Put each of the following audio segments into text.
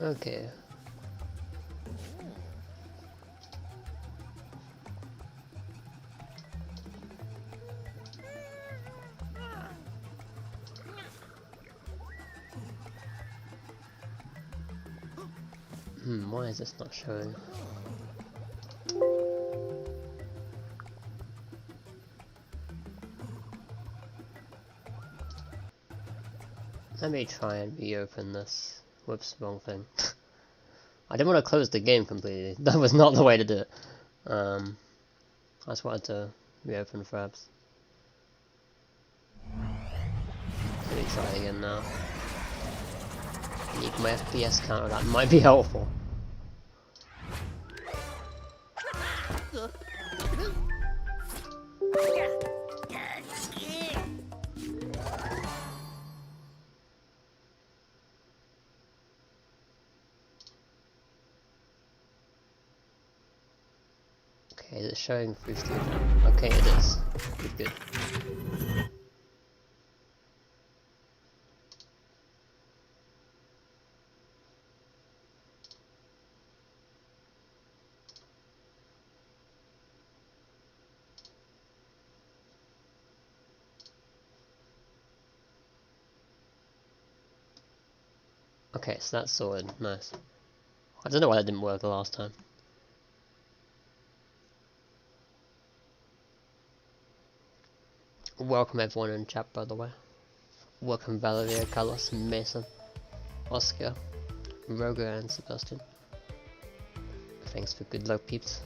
Okay. Why is this not showing? Let me try and reopen this. Whoops, wrong thing. I didn't want to close the game completely. That was not the way to do it. I just wanted to reopen Fraps. Let me try again now. I need my FPS counter, that might be helpful. Okay, is it showing through Steam now? Okay, it is. Good, good. Okay, so that's sorted. Nice. I don't know why that didn't work the last time. Welcome everyone in chat, by the way. Welcome Valeria, Carlos, Mason, Oscar, Roger, and Sebastian. Thanks for good luck, peeps.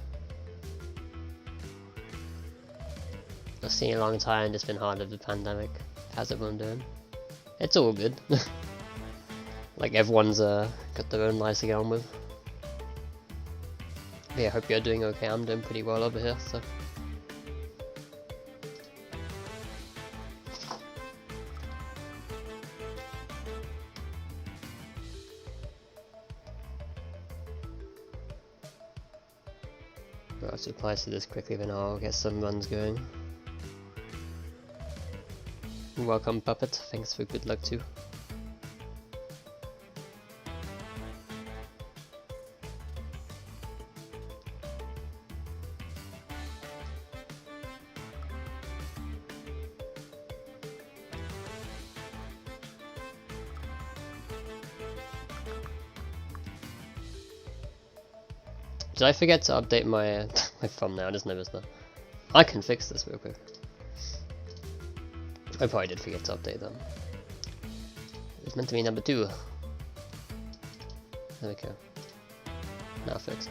I've seen you a long time, it's been hard with the pandemic. How's everyone doing? It's all good. Like everyone's got their own lives to get on with. But yeah, I hope you're doing okay. I'm doing pretty well over here, so. I'll supply to this quickly, then I'll get some runs going. Welcome Puppet, thanks for good luck too. Did I forget to update my my thumbnail? I just noticed that. I can fix this real quick. I probably did forget to update them. It's meant to be number 2. There we go. Now fixed.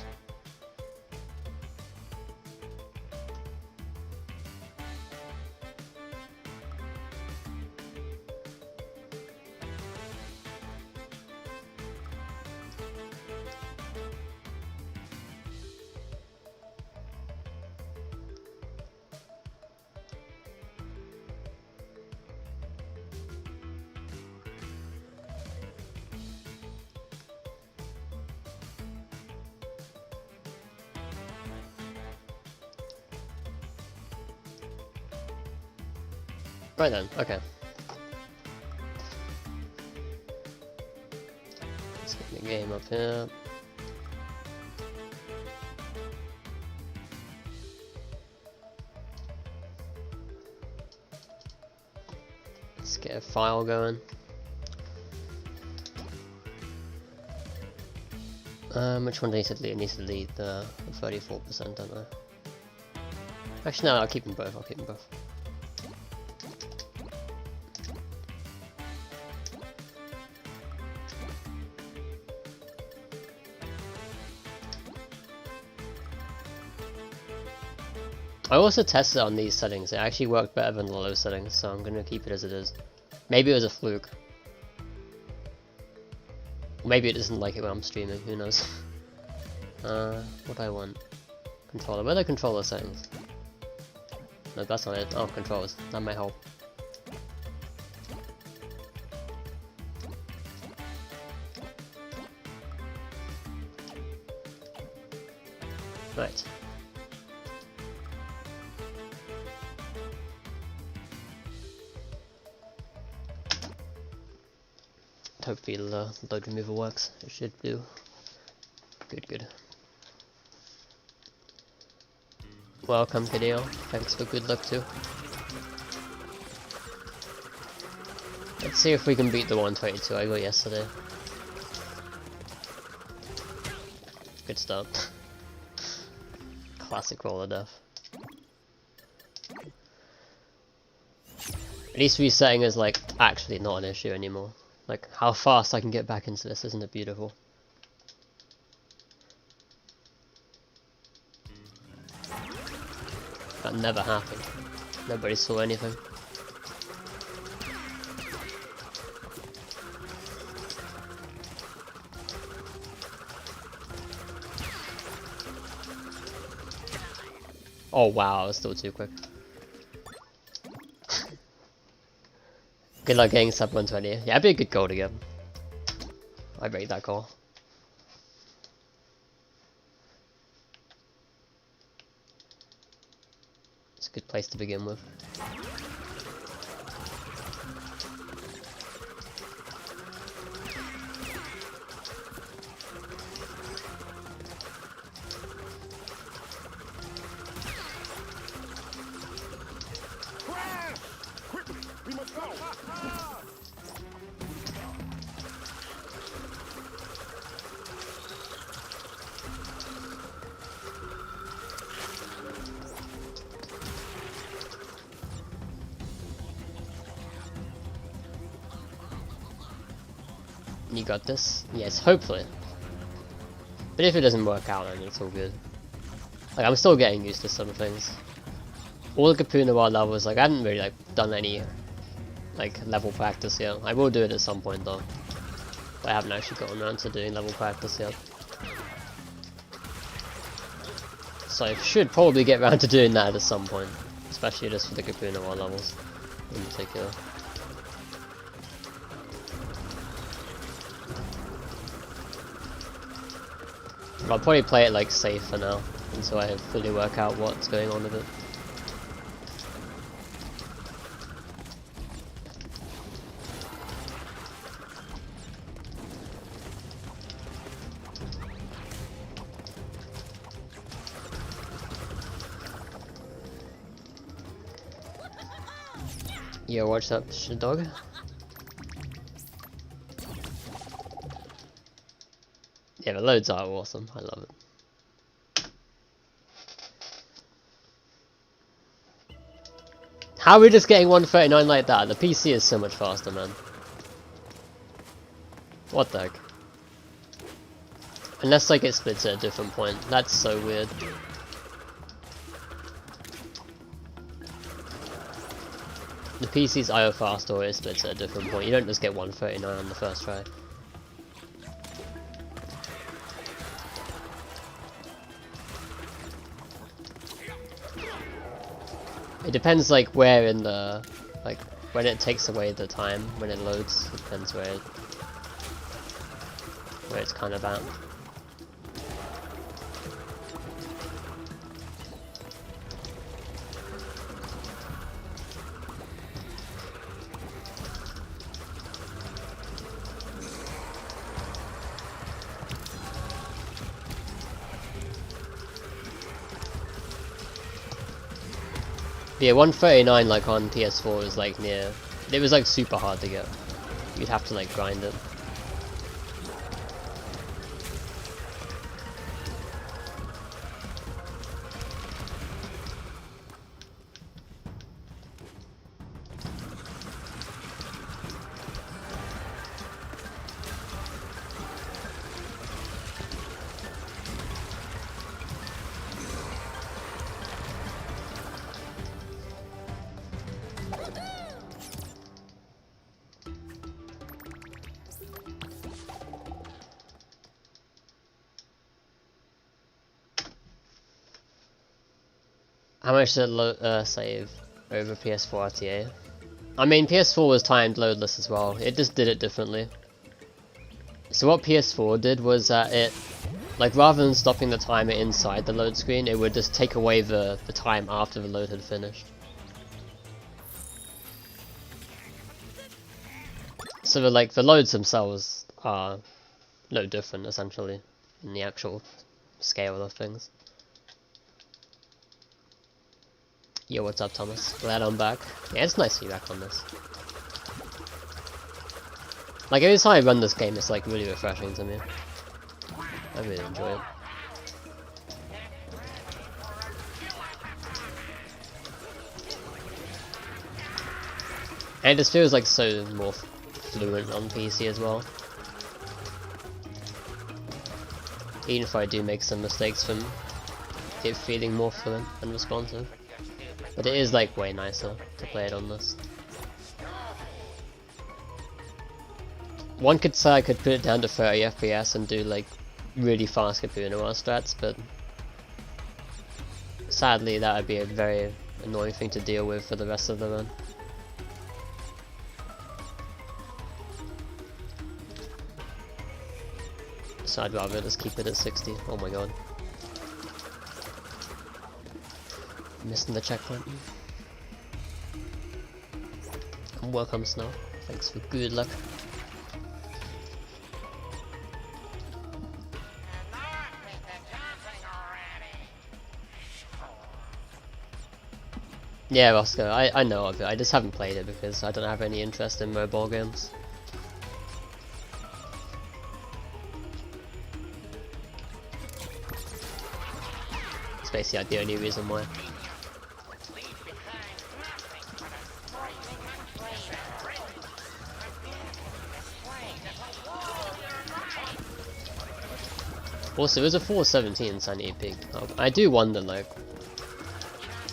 Right then, okay. Let's get the game up here. Let's get a file going. Which one do you need to delete? It needs to delete the 34%, don't I? Actually no, I'll keep them both, I also tested it on these settings, it actually worked better than the low settings, so I'm gonna keep it as it is. Maybe it was a fluke. Maybe it doesn't like it when I'm streaming, who knows. What do I want? Controller, where are the controller settings? No, that's not it. Oh, controllers, that might help. hopefully the load remover works. It should do. Good. Welcome, Kadeo. Thanks for good luck too. Let's see if we can beat the 122 I got yesterday. Good start. Classic roll of death. At least resetting is like actually not an issue anymore. Like how fast I can get back into this, isn't it beautiful? That never happened. Nobody saw anything. Oh wow, I was still too quick. Good luck getting sub 120. Yeah, it'd be a good goal to get. I rate that goal. It's a good place to begin with. You got this? Yes, hopefully. But if it doesn't work out, then it's all good. Like, I'm still getting used to some things. All the Kapuna Wild levels, like, I haven't really, like, done any, like, level practice yet. I will do it at some point, though. But I haven't actually gotten around to doing level practice yet. So I should probably get around to doing that at some point. Especially just for the Kapuna Wild levels, in particular. I'll probably play it like safe for now, until I fully work out what's going on with it. Yo, what's up, dog? Yeah, the loads are awesome. I love it. How are we just getting 139 like that? The PC is so much faster, man. What the heck? Unless like it splits at a different point. That's so weird. The PC's IO fast or it splits at a different point. You don't just get 139 on the first try. It depends like where in the, like when it takes away the time, when it loads, it depends where it's kind of at. Yeah, 139 like on PS4 was like near, it was like super hard to get. You'd have to like grind it. How much did it save over PS4 RTA? I mean, PS4 was timed loadless as well. It just did it differently. So what PS4 did was that it, like rather than stopping the timer inside the load screen, it would just take away the time after the load had finished. So the loads themselves are no different essentially in the actual scale of things. Yo, what's up, Thomas? Glad I'm back. Yeah, it's nice to be back on this. Like, every time I run this game, it's like really refreshing to me. I really enjoy it. And it just feels like so more fluent on PC as well. Even if I do make some mistakes from it feeling more fluent and responsive. But it is like way nicer to play it on this. One could say I could put it down to 30 FPS and do like really fast computer noir strats, but sadly that would be a very annoying thing to deal with for the rest of the run. So I'd rather just keep it at 60. Oh my god. Missing the checkpoint. And welcome, Snow. Thanks for good luck. Yeah, Roscoe, I know of it. I just haven't played it because I don't have any interest in mobile games. It's basically like the only reason why. Also, it was a 417 Sanity Peak. I do wonder, like,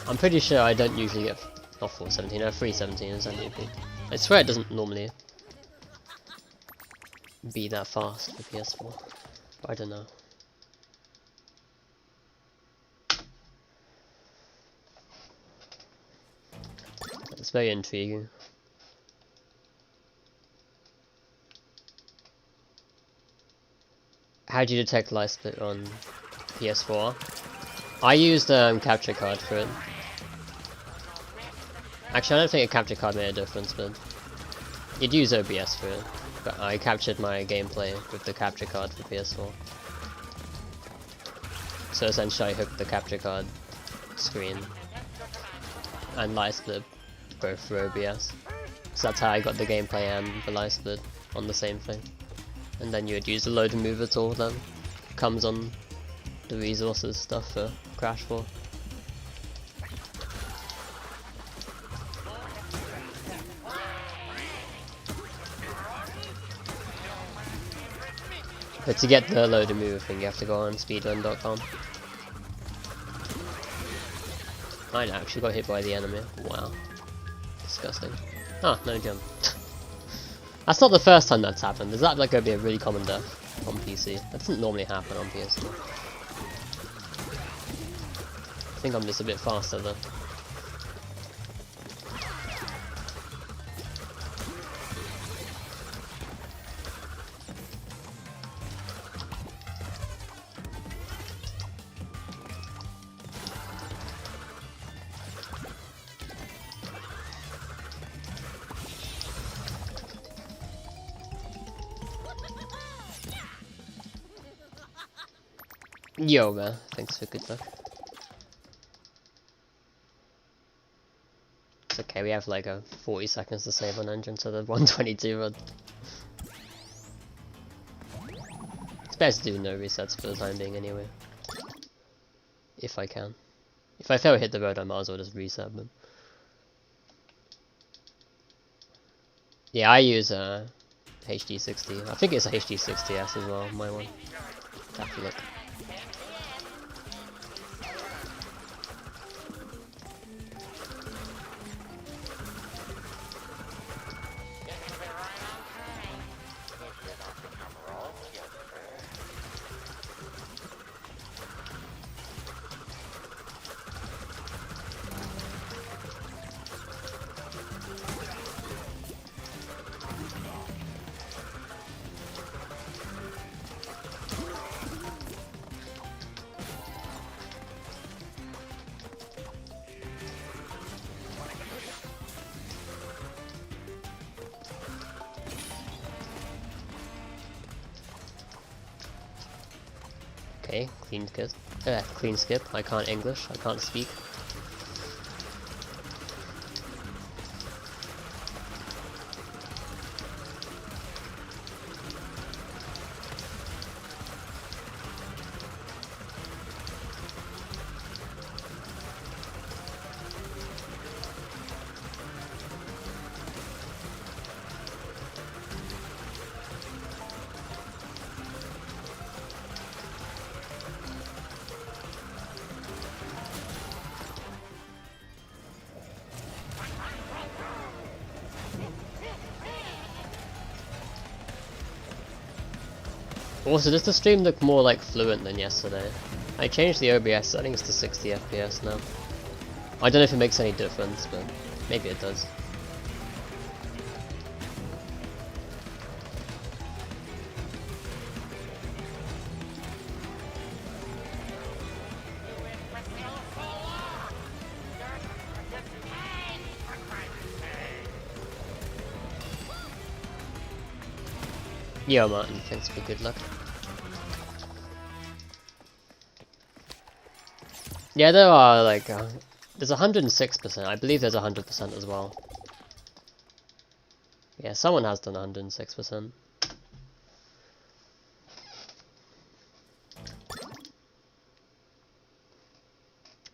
I'm pretty sure I don't usually get, not 417, 317 in Sanity Peak. I swear it doesn't normally be that fast for PS4, but I don't know. It's very intriguing. How do you detect light split on PS4? I used capture card for it. Actually, I don't think a capture card made a difference, but you'd use OBS for it. But I captured my gameplay with the capture card for PS4. So essentially, I hooked the capture card screen and light split both through OBS. So that's how I got the gameplay and the light split on the same thing. And then you would use the load remover tool that comes on the resources stuff for Crash 4. But to get the load remover thing, you have to go on speedrun.com. I actually got hit by the enemy. Wow. Disgusting. Ah, no jump. That's not the first time that's happened. Is that like going to be a really common death on PC? That doesn't normally happen on PS4. I think I'm just a bit faster though. Yo man, thanks for good luck. It's okay, we have like 40 seconds to save on engine to the 122 run. It's best to do no resets for the time being anyway. If I can. If I fail hit the road I might as well just reset them. Yeah, I use HD60. I think it's a HD60S as well, my one. Have to look. Okay, clean skip. Clean skip. I can't English. I can't speak. Also, does the stream look more like fluent than yesterday? I changed the OBS settings to 60 FPS now. I don't know if it makes any difference, but maybe it does. Yo Martin, thanks for good luck. Yeah, there are like, there's 106%, I believe there's 100% as well. Yeah, someone has done 106%. I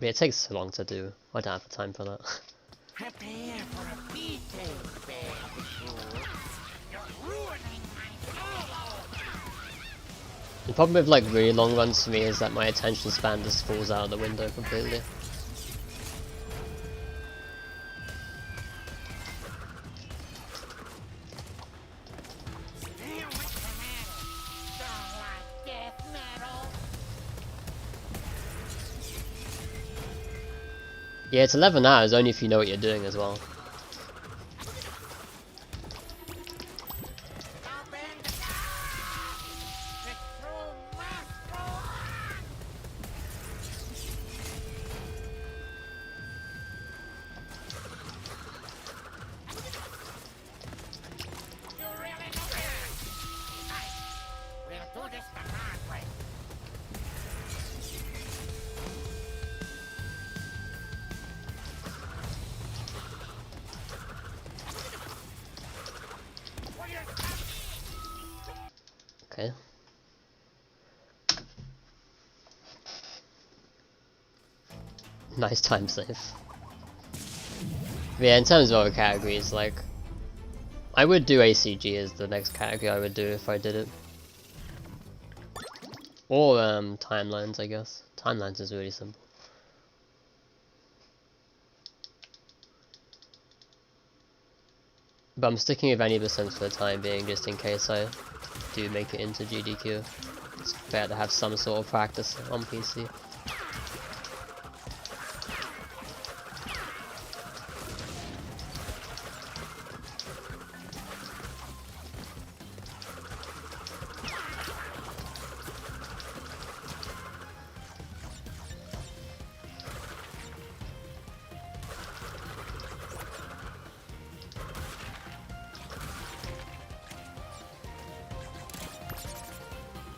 mean, it takes so long to do, I don't have the time for that. Prepare for a beating, baby. You're ruining my solo. The problem with like really long runs for me is that my attention span just falls out of the window completely. Yeah, it's 11 hours only if you know what you're doing as well. Okay. Nice time save. Yeah, in terms of other categories, like, I would do ACG as the next category I would do if I did it. Or timelines, I guess. Timelines is really simple. But I'm sticking with any percent for the time being, just in case I do make it into GDQ. It's fair to have some sort of practice on PC.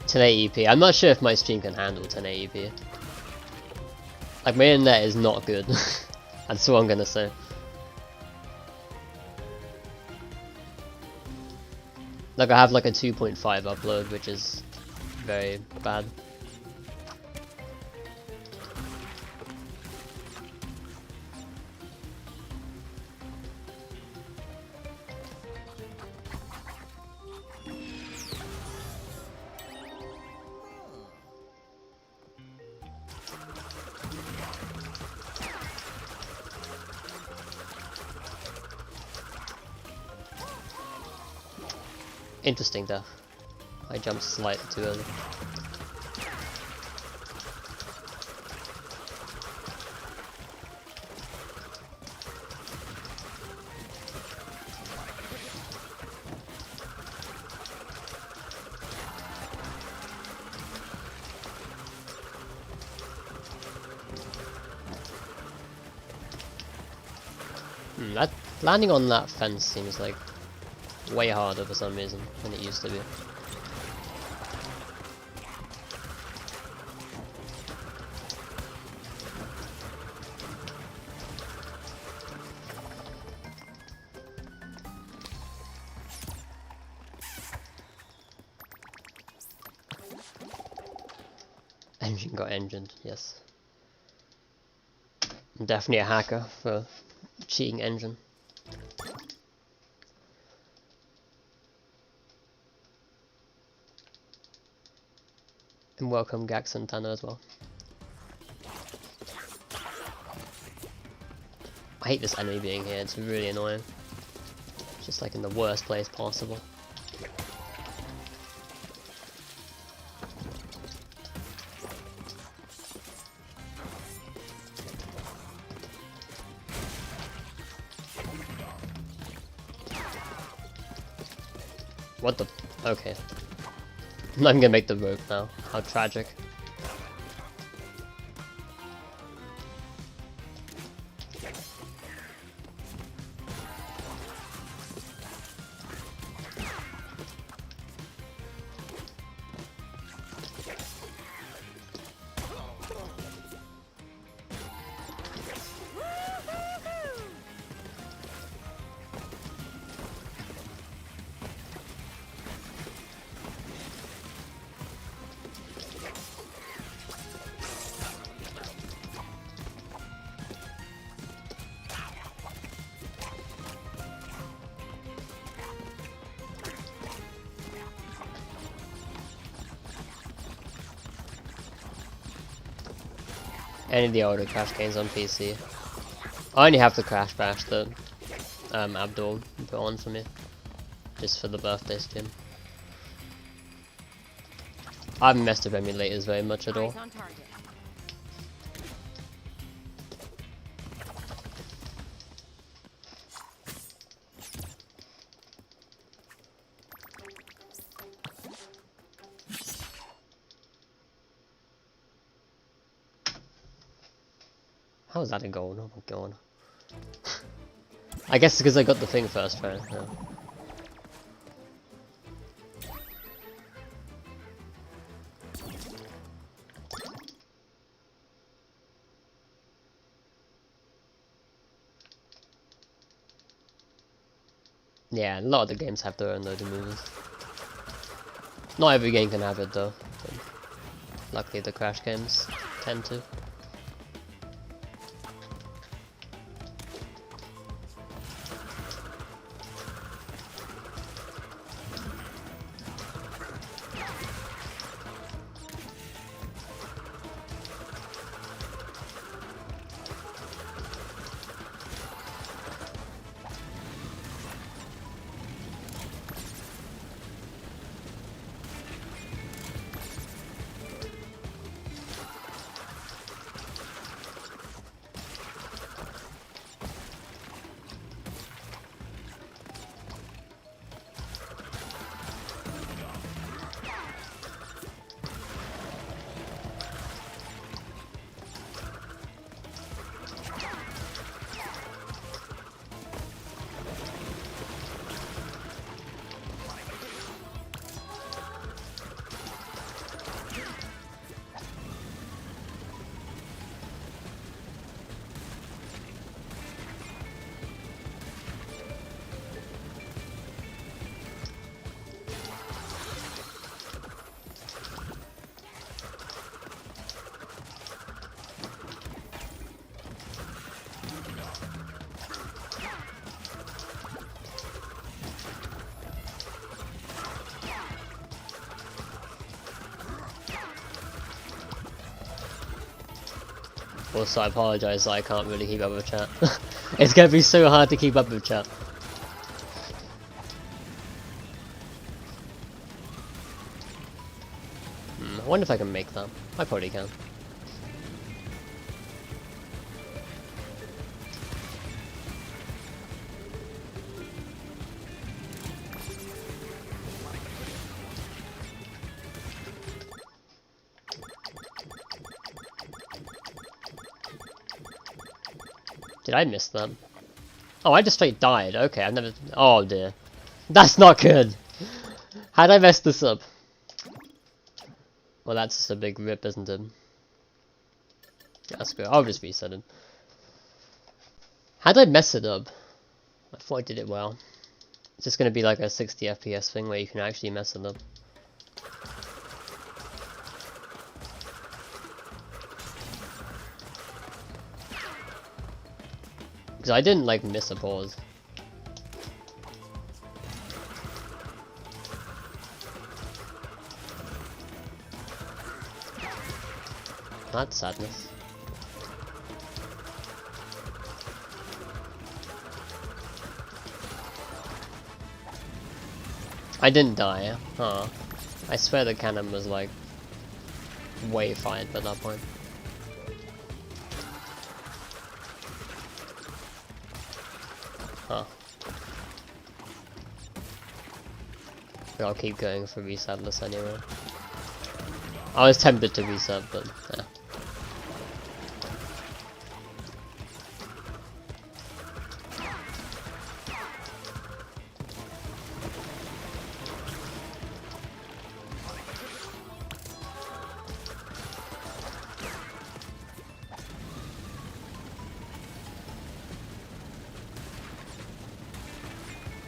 .1080p. I'm not sure if my stream can handle 1080p. Like, my internet is not good. That's all I'm gonna say. Like, I have like a 2.5 upload, which is very bad. Interesting death. I jumped slightly too early. That landing on that fence seems like way harder for some reason than it used to be. engine got engined, yes. I'm definitely a hacker for cheating engine. And welcome Gak Santana as well. I hate this enemy being here, it's really annoying. Just like in the worst place possible. What the? Okay. I'm not even gonna make the rope now. How tragic. Any of the older Crash games on PC. I only have the Crash Bash that Abdul put on for me, just for the birthday stream. I haven't messed with emulators very much at all. How is that a goal? Oh my god. I guess because I got the thing first, right? Yeah. Yeah, a lot of the games have their own loading movies. Not every game can have it though. But luckily the Crash games tend to. Also, I apologise that I can't really keep up with chat. It's gonna be so hard to keep up with chat. I wonder if I can make that. I probably can. Did I miss them? Oh, I just straight died. Okay, I've never... Oh dear. That's not good! How'd I mess this up? Well, that's just a big rip, isn't it? That's good. I'll just reset it. How'd I mess it up? I thought I did it well. It's just gonna be like a 60 FPS thing where you can actually mess it up. I didn't like miss a pause. That's sadness. I didn't die. Huh. I swear the cannon was like way fired by that point. Huh. But I'll keep going for resetless anyway. I was tempted to reset, but yeah.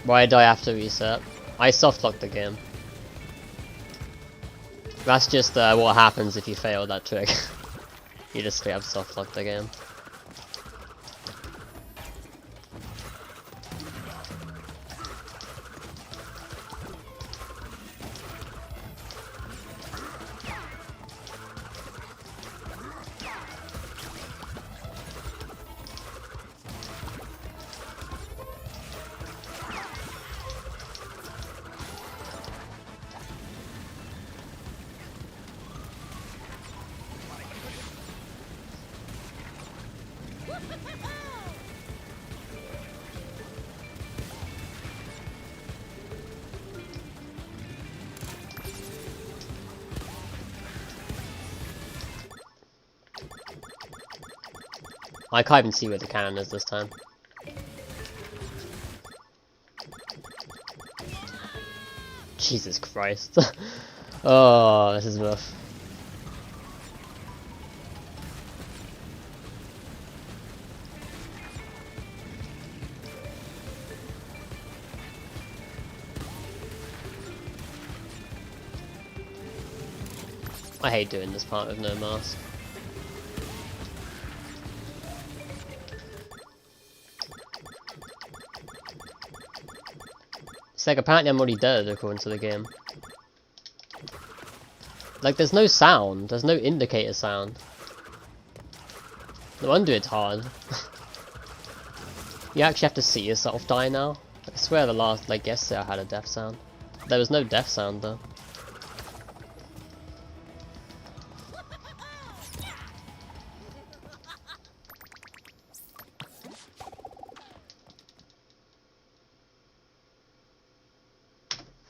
Why did I have to reset? I softlocked the game. That's just what happens if you fail that trick. You just straight up softlock the game. I can't even see where the cannon is this time. Jesus Christ. Oh, this is rough. I hate doing this part with no mask. It's like apparently I'm already dead according to the game. Like there's no sound, there's no indicator sound. No wonder it's hard. You actually have to see yourself die now. I swear the last, like yesterday I had a death sound. There was no death sound though.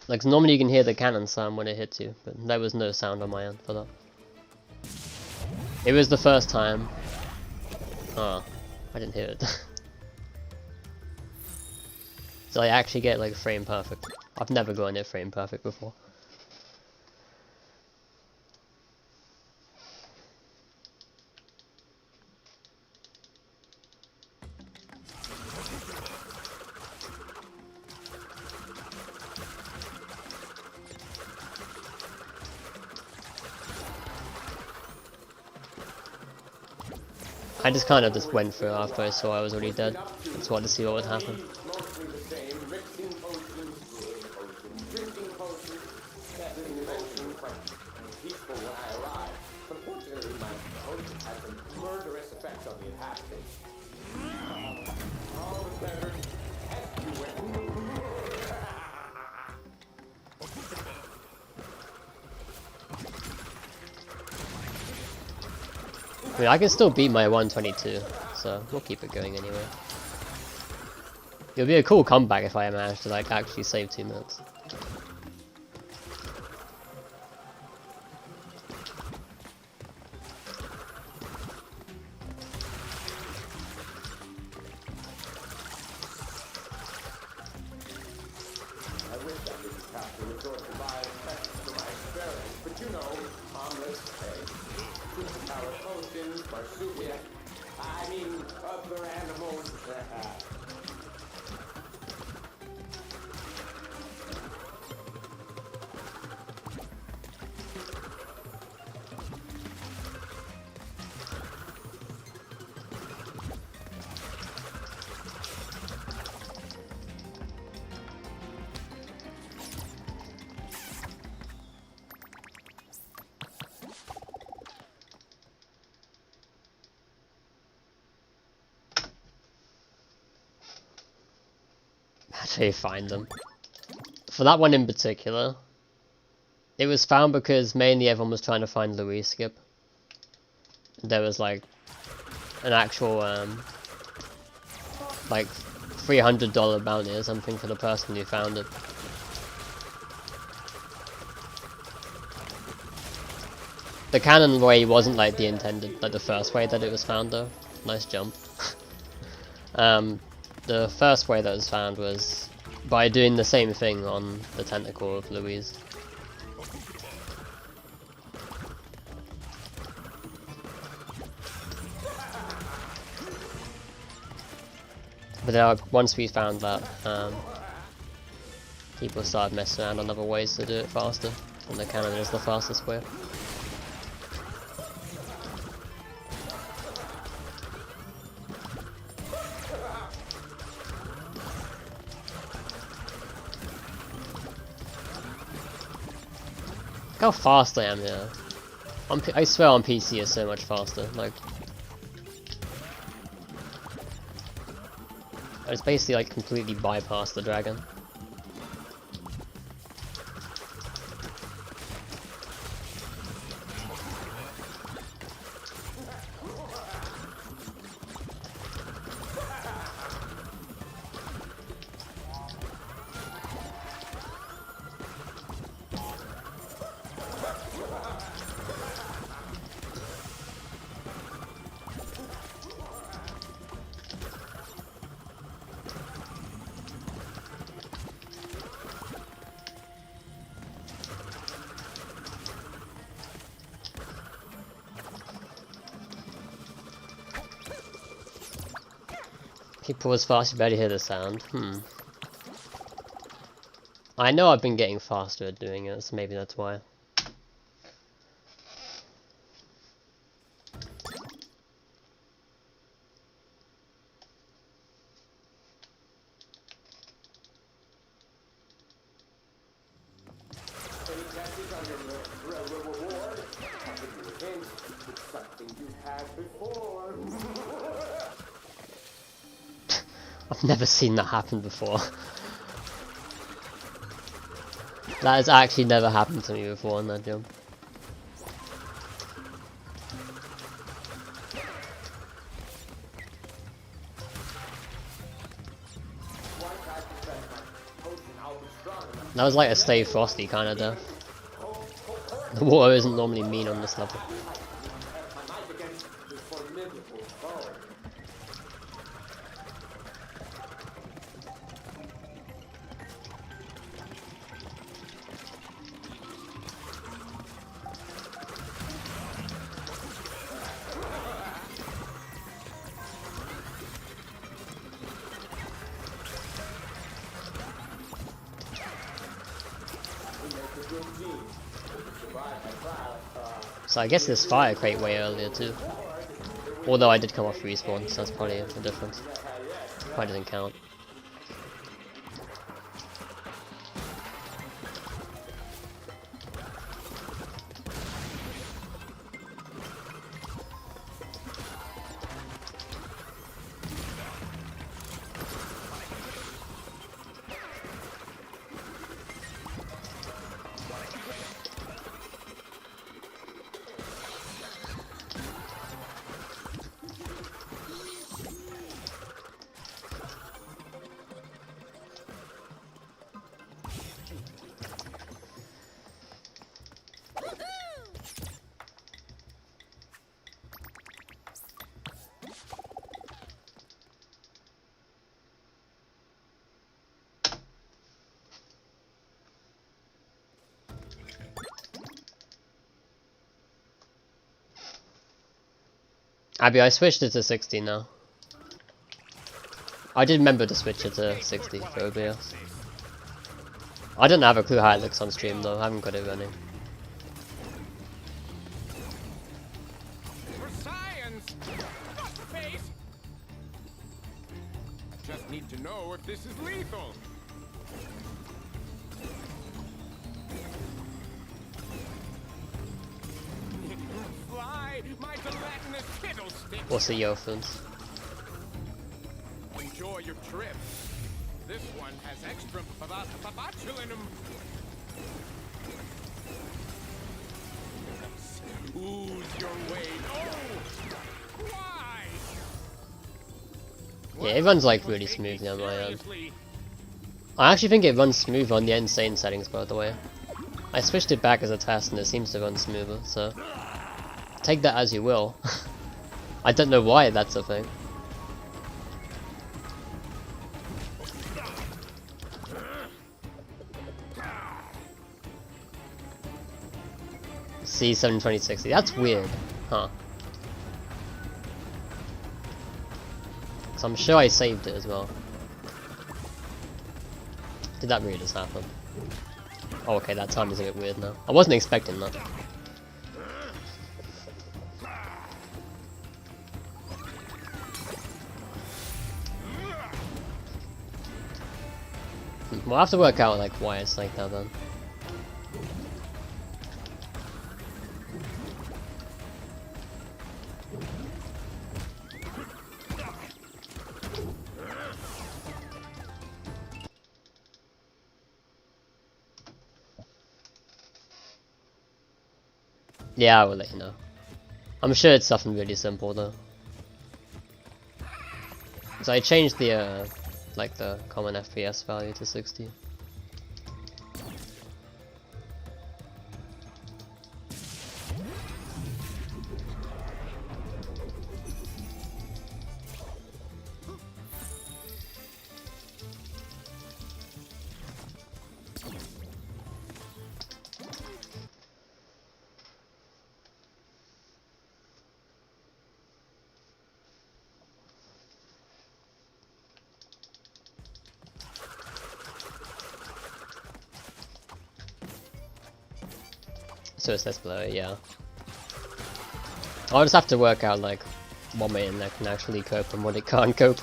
Like normally you can hear the cannon sound when it hits you, but there was no sound on my end for that. It was the first time. Oh, I didn't hear it. So I actually get like frame perfect. I've never gotten it frame perfect before. I just kind of just went through after I saw I was already dead. Just wanted to see what would happen. I mean, I can still beat my 122, so we'll keep it going anyway. It'll be a cool comeback if I manage to like actually save 2 minutes. actually find them. For that one in particular, it was found because mainly everyone was trying to find Louise Skip. There was like an actual like $300 bounty or something for the person who found it. The canon way wasn't like the intended, like the first way that it was found though. Nice jump. The first way that was found was by doing the same thing on the tentacle of Louise. But then once we found that, people started messing around on other ways to do it faster, and the cannon is the fastest way. Look how fast I am here. I swear on PC is so much faster. Like, it's basically like completely bypassed the dragon. People as fast, you better hear the sound. I know I've been getting faster at doing it, so maybe that's why. I've never seen that happen before. That has actually never happened to me before on that jump. That was like a Stay Frosty kind of death. The water isn't normally mean on this level. So I guess there's fire crate way earlier too. Although I did come off respawn, so that's probably a difference. Probably doesn't count. Abby, I switched it to 60 now. I did remember to switch it to 60 for OBS. I don't have a clue how it looks on stream though, I haven't got it running. For science! Not space! Just need to know if this is lethal. Fly, my gelatinous fiddlestick! What's the Yophans? Enjoy your trip. This one has extra botulinum. Ooze your way. Oh! Why? Yeah, it runs like really smoothly on my end. I actually think it runs smooth on the insane settings, by the way. I switched it back as a test and it seems to run smoother, so take that as you will. I don't know why that's a thing. C72060, that's weird, huh? So I'm sure I saved it as well. Did that really just happen? Oh, okay, that time is a bit weird now. I wasn't expecting that. We'll have to work out like why it's like that then. Yeah, I will let you know. I'm sure it's something really simple though. So I changed the like the common FPS value to 60. So it's less blurry, yeah. I'll just have to work out like what my internet can actually cope and what it can't cope.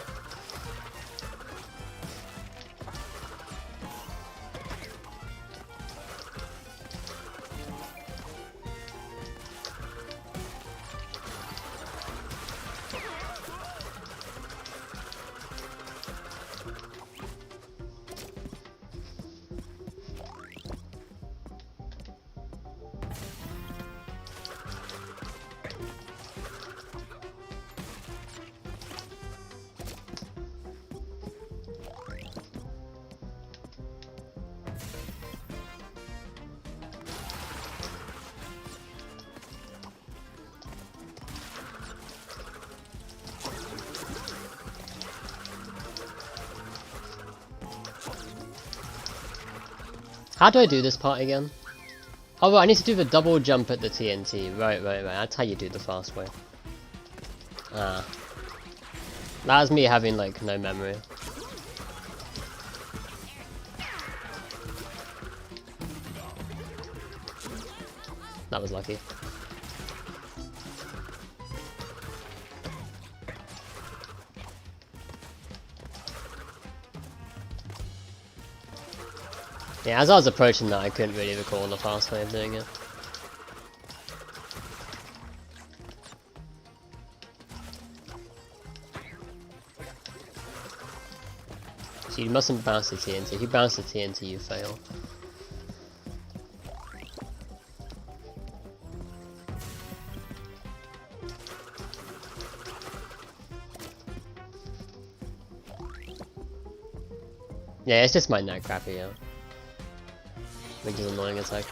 How do I do this part again? Oh, right, I need to do the double jump at the TNT. Right. That's how you do the fast way. Ah. That was me having, like, no memory. That was lucky. Yeah, as I was approaching that, I couldn't really recall the fast way of doing it. So you mustn't bounce the TNT. If you bounce the TNT, you fail. Yeah, it's just my net crappy, yeah. Which is annoying as heck.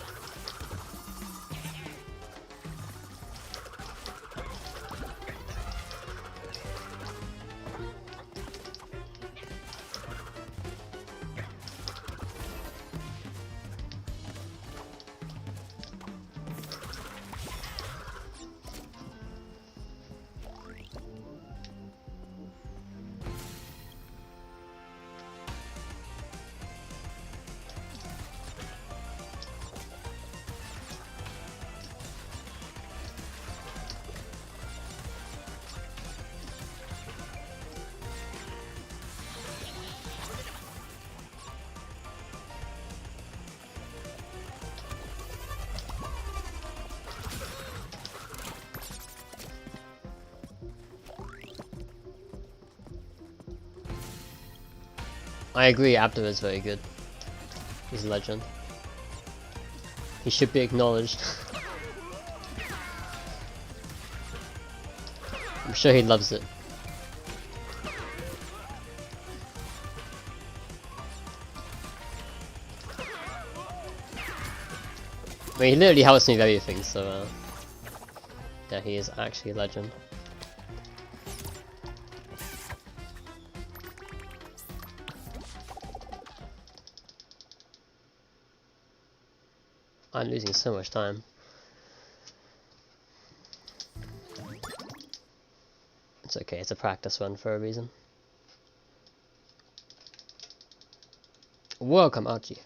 I agree, Abdo is very good. He's a legend. He should be acknowledged. I'm sure he loves it. I mean, he literally helps me with everything, so yeah, he is actually a legend. I'm losing so much time. It's okay, it's a practice run for a reason. Welcome, Archie.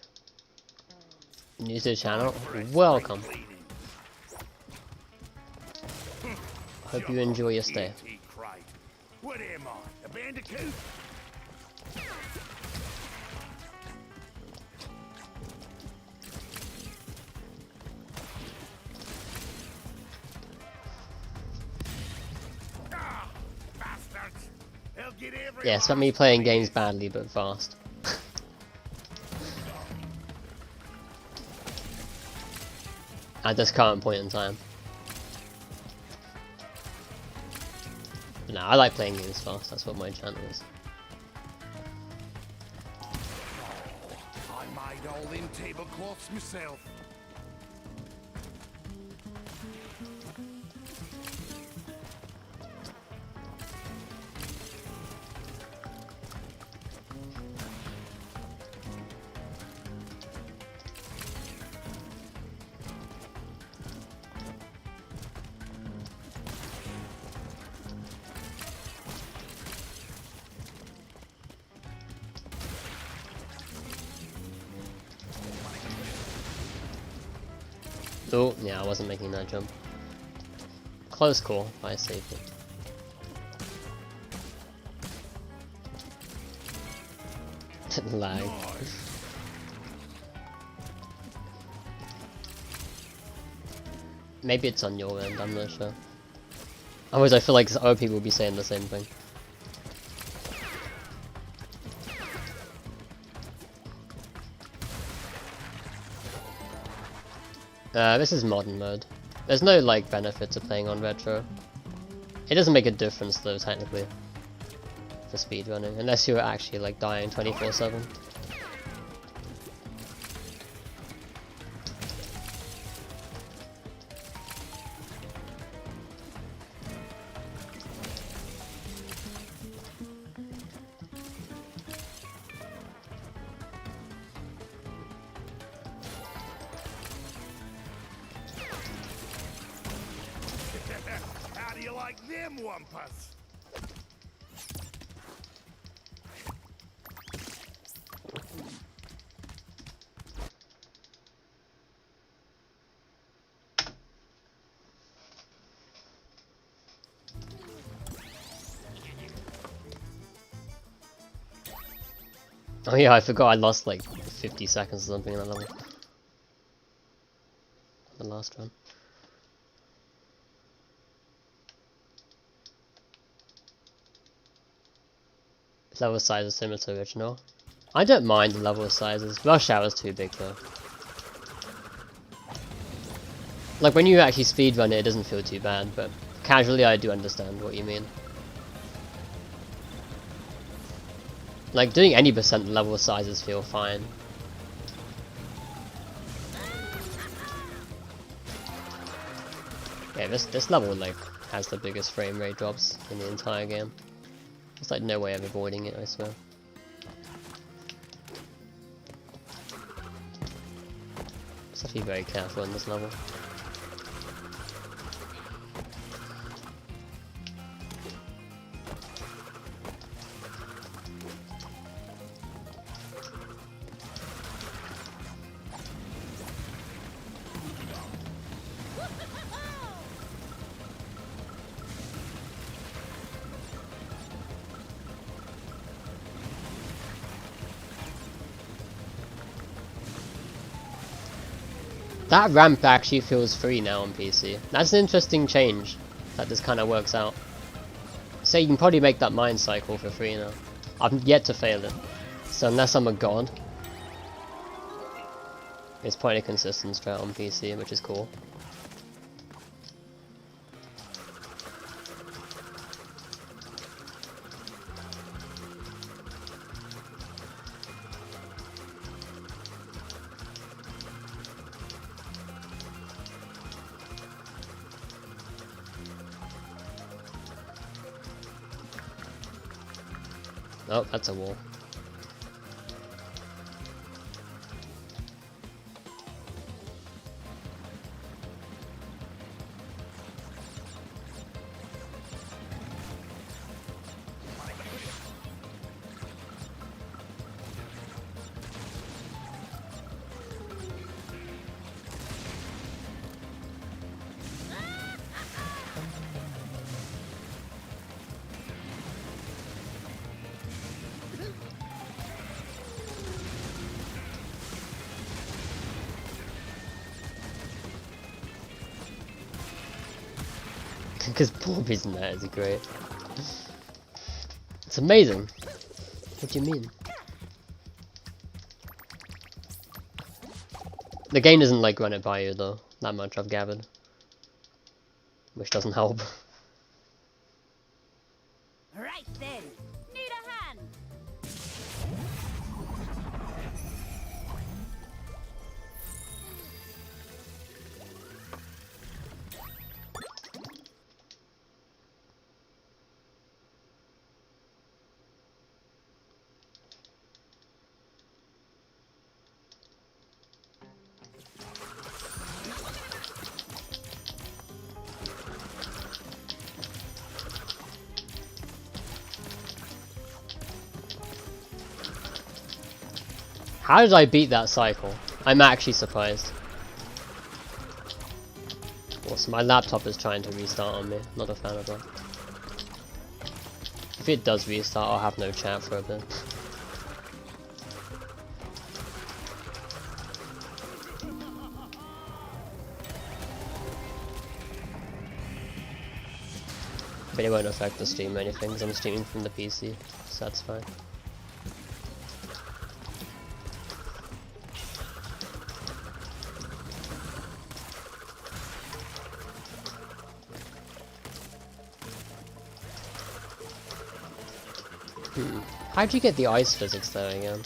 New to the channel, welcome. Hope you enjoy your stay. What am I, a bandicoot? Ah, bastards! They'll get every Yeah, it's about me playing games badly but fast. At this current point in time. But no, I like playing games fast, that's what my channel is. I made all them tablecloths myself. Oh, yeah, I wasn't making that jump. Close call, I saved it. Lag. Maybe it's on your end, I'm not sure. Otherwise I feel like other people will be saying the same thing. This is modern mode. There's no like benefit to playing on retro. It doesn't make a difference though technically for speedrunning, unless you're actually like dying 24/7. How do you like them wampus? Oh yeah, I forgot I lost like 50 seconds or something in that level. The last run. Level size is similar to original. I don't mind the level sizes. Rush Hour is too big though. Like when you actually speedrun it, it doesn't feel too bad, but casually I do understand what you mean. Like doing any percent level sizes feel fine. Yeah, this level like has the biggest frame rate drops in the entire game. There's like no way of avoiding it, I swear. Just have to be very careful in this level. That ramp actually feels free now on PC. That's an interesting change that this kind of works out. So you can probably make that mine cycle for free now. I've yet to fail it. So unless I'm a god, it's quite a consistent strat on PC, which is cool. Oh, that's a wall. Because Bobby's in that is great. It's amazing. What do you mean? The game doesn't like run it by you though, that much I've gathered. Which doesn't help. Right then. Need a hand. How did I beat that cycle? I'm actually surprised. Also, my laptop is trying to restart on me. Not a fan of that. If it does restart, I'll have no chat for a bit. But it won't affect the stream or anything, because I'm streaming from the PC, so that's fine. How'd you get the ice physics there again?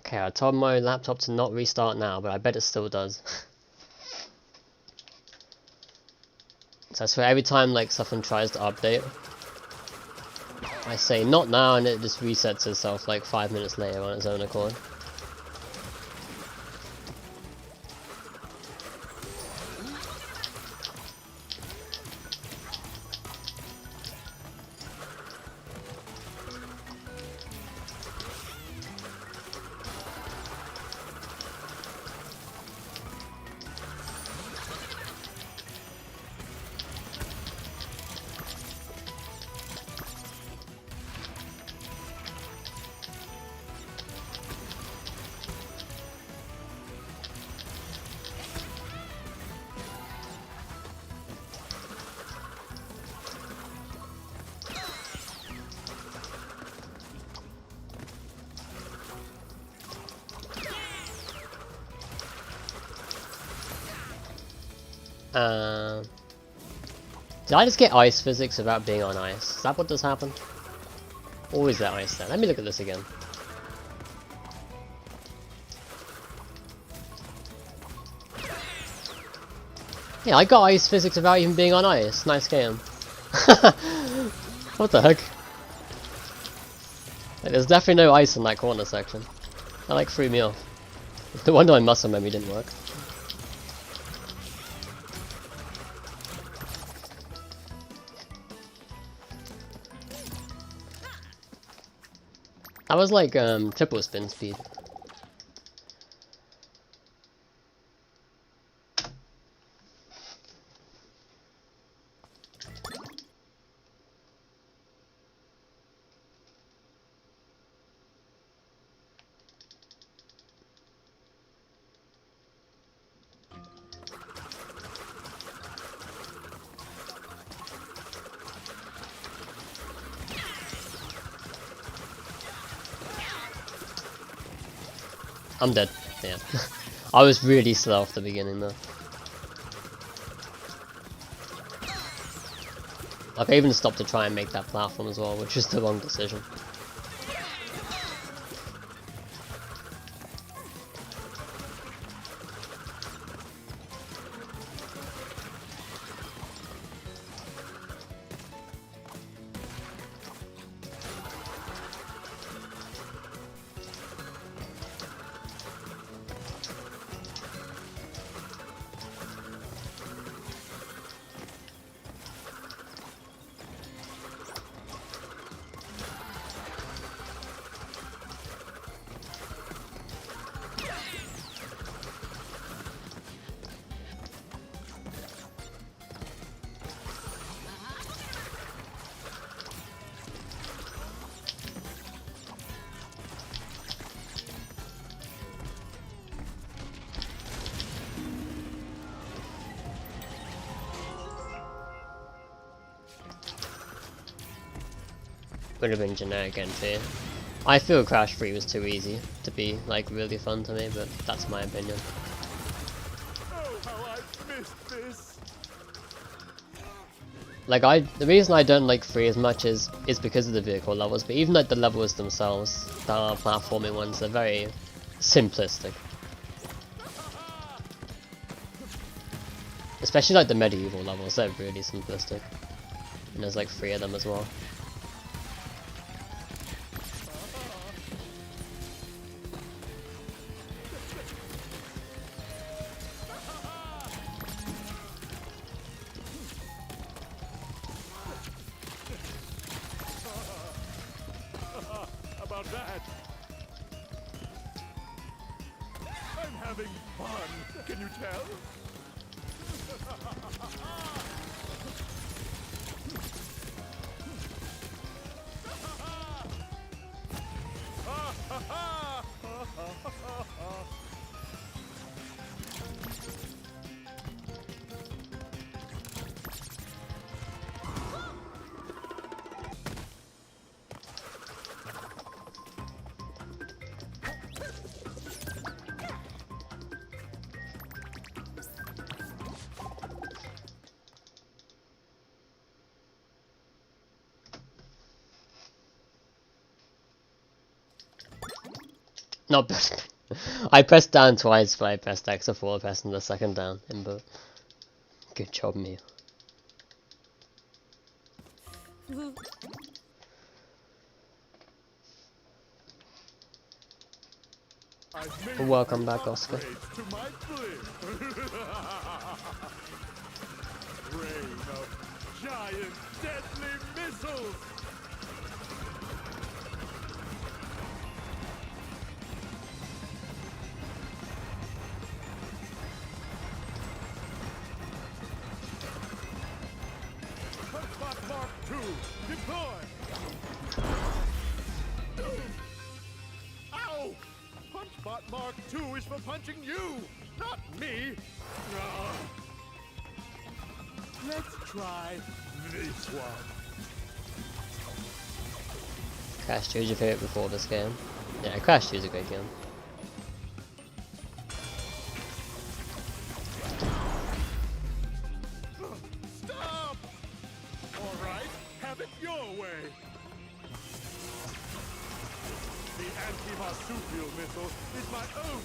Okay, I told my laptop to not restart now, but I bet it still does. So I swear every time like something tries to update, I say not now and it just resets itself like 5 minutes later on its own accord. Did I just get ice physics without being on ice? Is that what just happened? Or is that ice there? Let me look at this again. Yeah, I got ice physics without even being on ice. Nice game. What the heck? Like, there's definitely no ice in that corner section. That like threw me off. No wonder my muscle memory didn't work. That was like triple spin speed. I'm dead. Yeah. I was really slow off the beginning though. Like I even stopped to try and make that platform as well, which was the wrong decision. Would have been generic NP. I feel Crash 3 was too easy to be like really fun to me, but that's my opinion. Oh, how I missed this. Like the reason I don't like 3 as much is because of the vehicle levels, but even like the levels themselves, the platforming ones, they're very simplistic. Especially like the medieval levels, they're really simplistic. And there's like 3 of them as well. About that. I'm having fun. Can you tell? Not bad. I pressed down twice, but I pressed X before pressing the second down input. Good job, me. Welcome back, Oscar. To my rain of giant deadly missiles. Mark 2, deploy! Ow! Punchbot Mark 2 is for punching you, not me! Let's try this one. Crash 2 is your favourite before this game? Yeah, Crash 2 is a great game.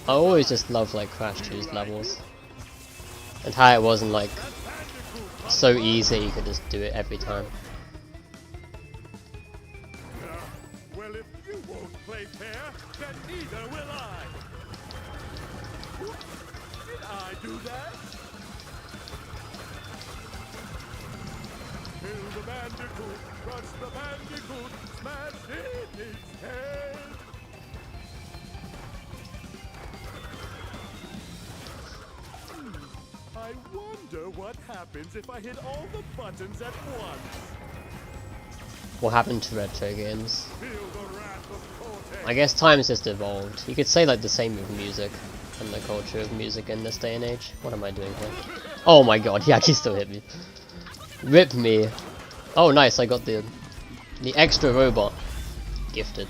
I always just love like Crash 2's levels. And how it wasn't like so easy you could just do it every time. Well, if you won't play fair, then neither will I. Did I do that? Kill the bandicoot, crush the bandicoot, smash in its head. I wonder what happens if I hit all the buttons at once. What happened to retro games? Feel the wrath of Cortex. I guess times just evolved. You could say like the same with music and the culture of music in this day and age. What am I doing here? Oh my god, he actually still hit me. Rip me. Oh nice, I got the extra robot. Gifted.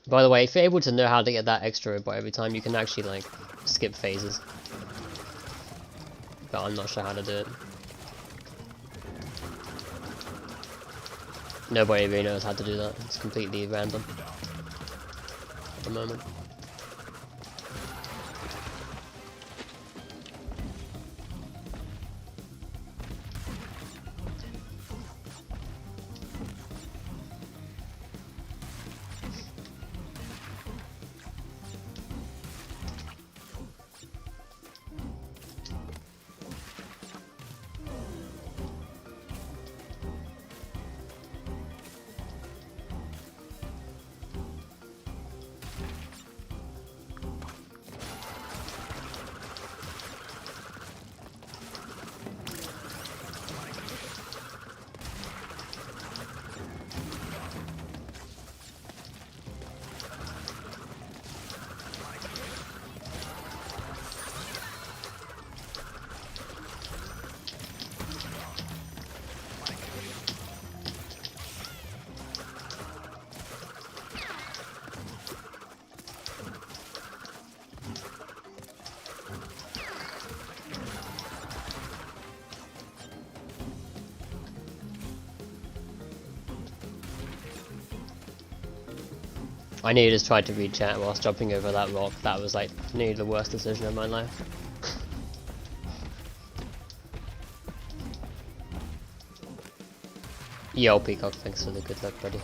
By the way, if you're able to know how to get that extra robot every time, you can actually like skip phases. But I'm not sure how to do it. Nobody really knows how to do that. It's completely random at the moment. I nearly just tried to read chat whilst jumping over that rock. That was like nearly the worst decision of my life. Yo, Peacock, thanks for the good luck, buddy.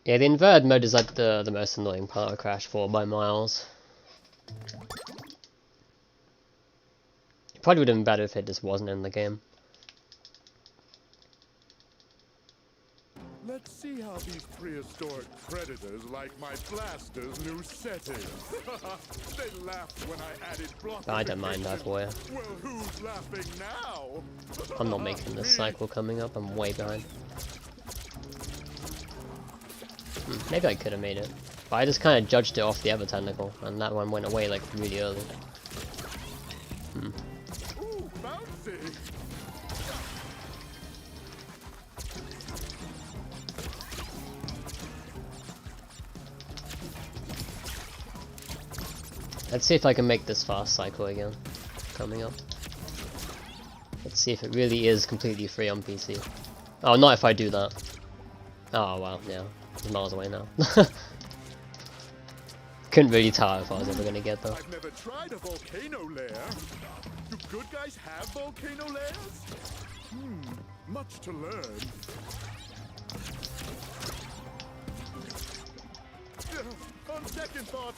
Yeah, the inverted mode is like the most annoying part of Crash 4 by miles. It probably would have been better if it just wasn't in the game. Let's see how these prehistoric predators like my blaster's new setting. They laughed when I added block. I don't mind that for you. Well, who's laughing now? I'm not making this cycle coming up, I'm way behind. Maybe I could have made it, but I just kind of judged it off the other tentacle, and that one went away like really early. Ooh, bouncy. Let's see if I can make this fast cycle again, coming up. Let's see if it really is completely free on PC. Oh, not if I do that. Oh well, yeah. It's miles away now. Couldn't really tell if I was ever gonna get that. I've never tried a volcano lair. Do good guys have volcano lairs? Much to learn. On second thought,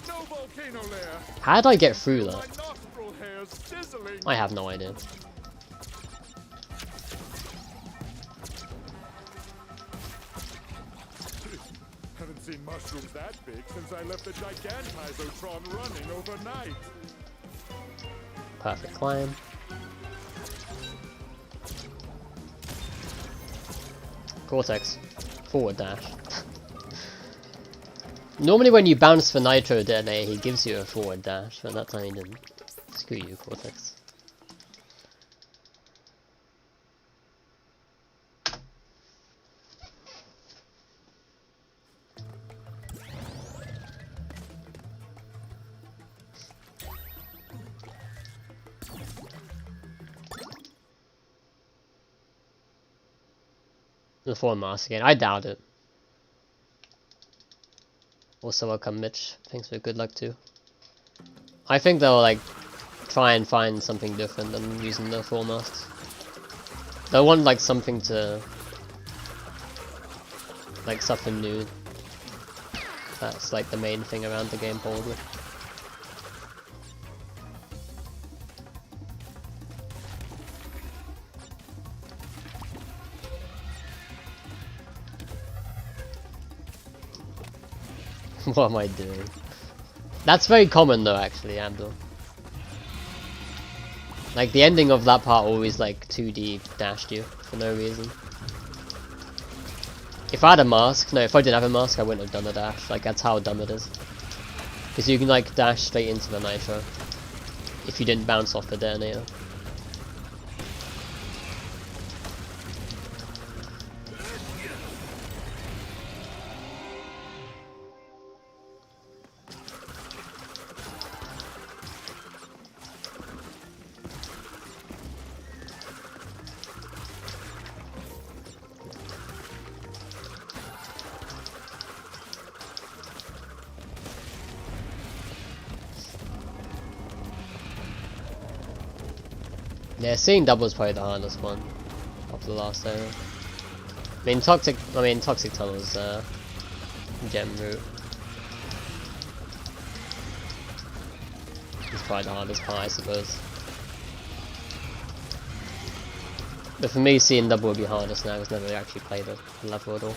no volcano lair. How did I get through My that? nostril hairs sizzling. I have no idea. Haven't seen mushrooms that big since I left the Gigantizotron running overnight. Perfect climb. Cortex. Forward dash. Normally when you bounce for Nitro Detonate, he gives you a forward dash, but that time he didn't. Screw you, Cortex. The forward mask again. I doubt it. Also, welcome Mitch. Thanks for good luck too. I think they'll like try and find something different than using the full masks. They'll want like something to like something new. That's like the main thing around the game probably. What am I doing? That's very common though, actually, Abdul. Like, the ending of that part always, like, 2D dashed you for no reason. If I had a mask, no, if I didn't have a mask, I wouldn't have done the dash. Like, that's how dumb it is. Because you can, like, dash straight into the Nitro if you didn't bounce off the detonator. Yeah, seeing double is probably the hardest one of the last area. I mean, toxic tunnels, gem route. It's probably the hardest part, I suppose. But for me, seeing double would be hardest now because I've never actually played the level at all.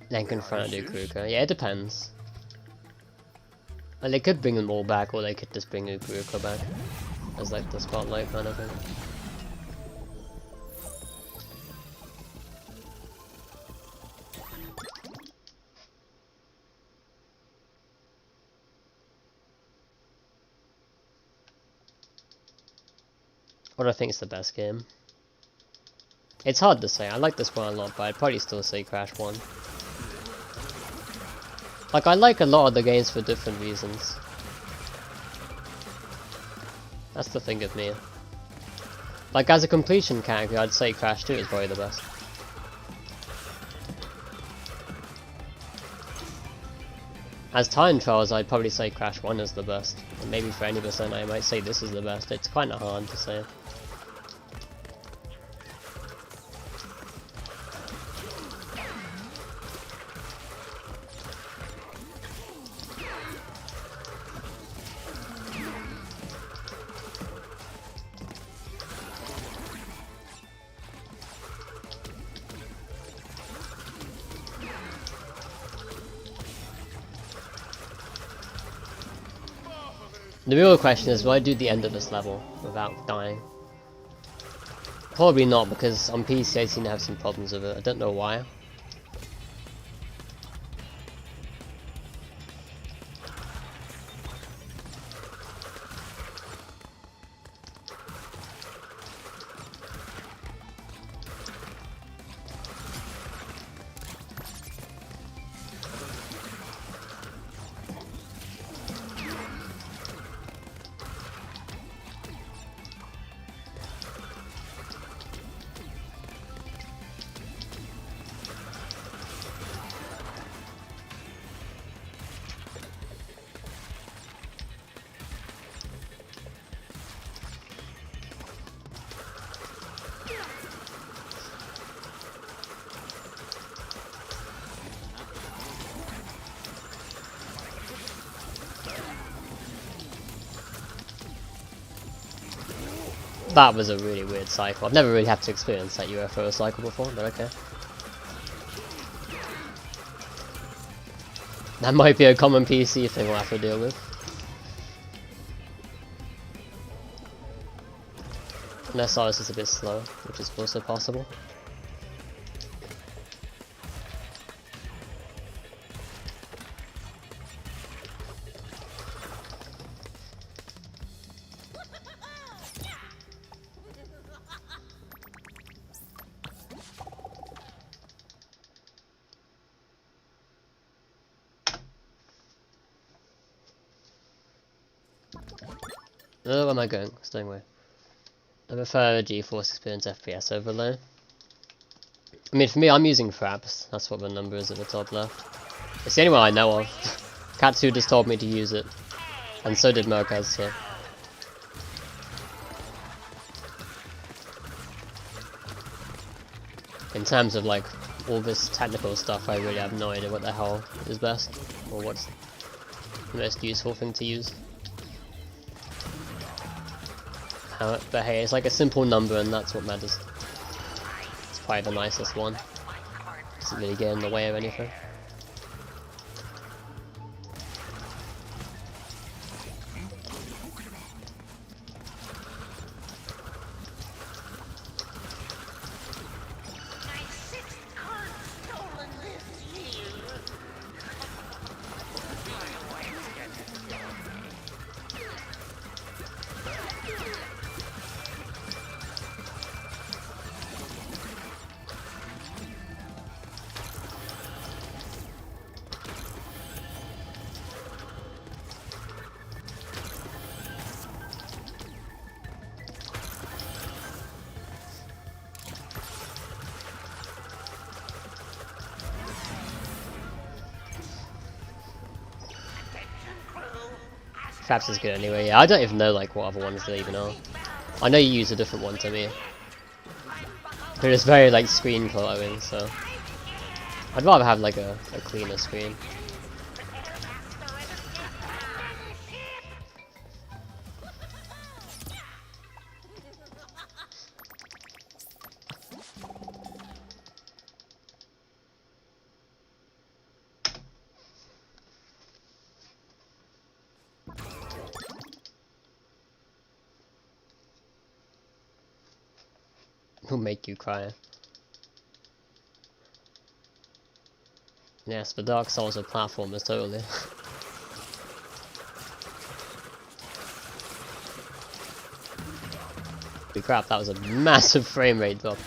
Then confront a Ukuruka. Yeah, it depends. Like, they could bring them all back, or they could just bring Ukuruka back as like the spotlight kind of thing. What do I think is the best game? It's hard to say. I like this one a lot, but I'd probably still say Crash 1. Like, I like a lot of the games for different reasons. That's the thing with me. Like, as a completion character, I'd say Crash 2 is probably the best. As time trials, I'd probably say Crash 1 is the best. And maybe for any percent, I might say this is the best. It's kinda hard to say. The real question is, will I do the end of this level without dying? Probably not, because on PC I seem to have some problems with it. I don't know why. That was a really weird cycle. I've never really had to experience that UFO cycle before, but okay. That might be a common PC thing we'll have to deal with. Unless ours is a bit slow, which is also possible. Where am I going? Staying away. I prefer a GeForce Experience FPS overlay. I mean, for me, I'm using Fraps. That's what the number is at the top left. It's the only one I know of. Katsu just told me to use it. And so did Merkaz, so... In terms of, like, all this technical stuff, I really have no idea what the hell is best. Or what's the most useful thing to use. But hey, it's like a simple number and that's what matters. It's probably the nicest one. Doesn't really get in the way of anything. Fraps is good anyway. Yeah, I don't even know like what other ones there even are. I know you use a different one to me, but it's very like screen cluttering, so I'd rather have like a cleaner screen. Who'll make you cry? Yes, the Dark Souls of platformers, totally. Holy crap, that was a massive frame rate drop.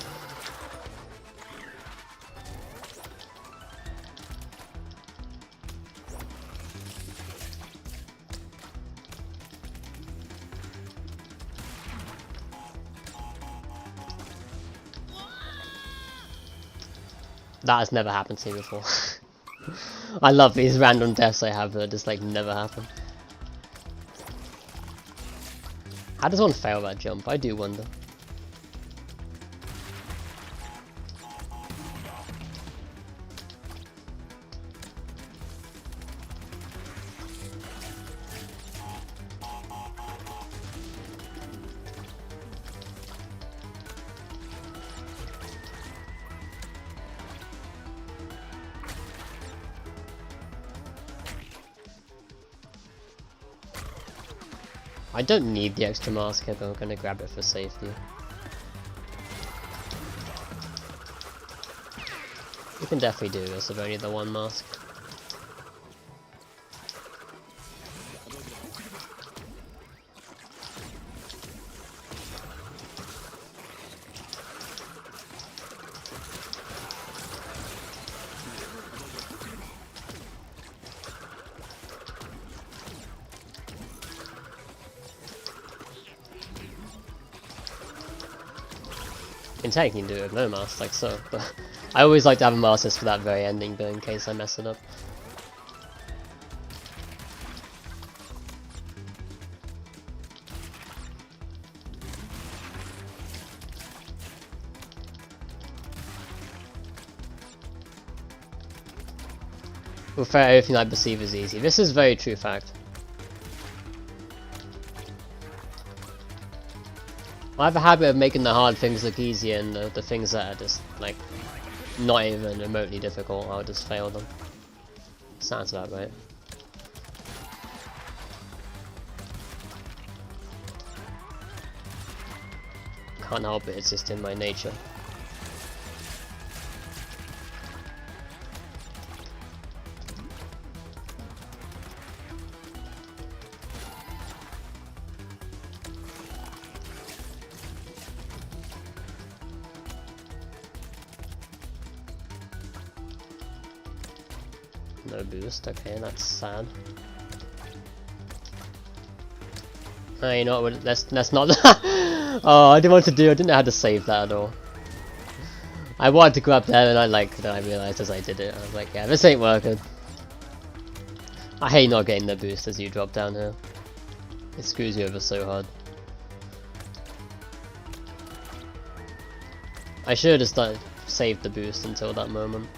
That has never happened to me before. I love these random deaths I have that just like never happen. How does one fail that jump? I do wonder. I don't need the extra mask here, but I'm gonna grab it for safety. You can definitely do this with only the one mask. In technically you can do it with no mask, like so, but I always like to have a mask just for that very ending bit in case I mess it up. Well, fair, everything I perceive is easy. This is very true fact. I have a habit of making the hard things look easier, and the things that are just like not even remotely difficult, I'll just fail them. Sounds about right. Can't help it, it's just in my nature. No boost, okay, that's sad. Oh, you know what, let's not. Oh, I didn't want to do, I didn't know how to save that at all. I wanted to grab that and then I realised as I did it, I was like, yeah, this ain't working. I hate not getting the boost as you drop down here. It screws you over so hard. I should have just saved the boost until that moment.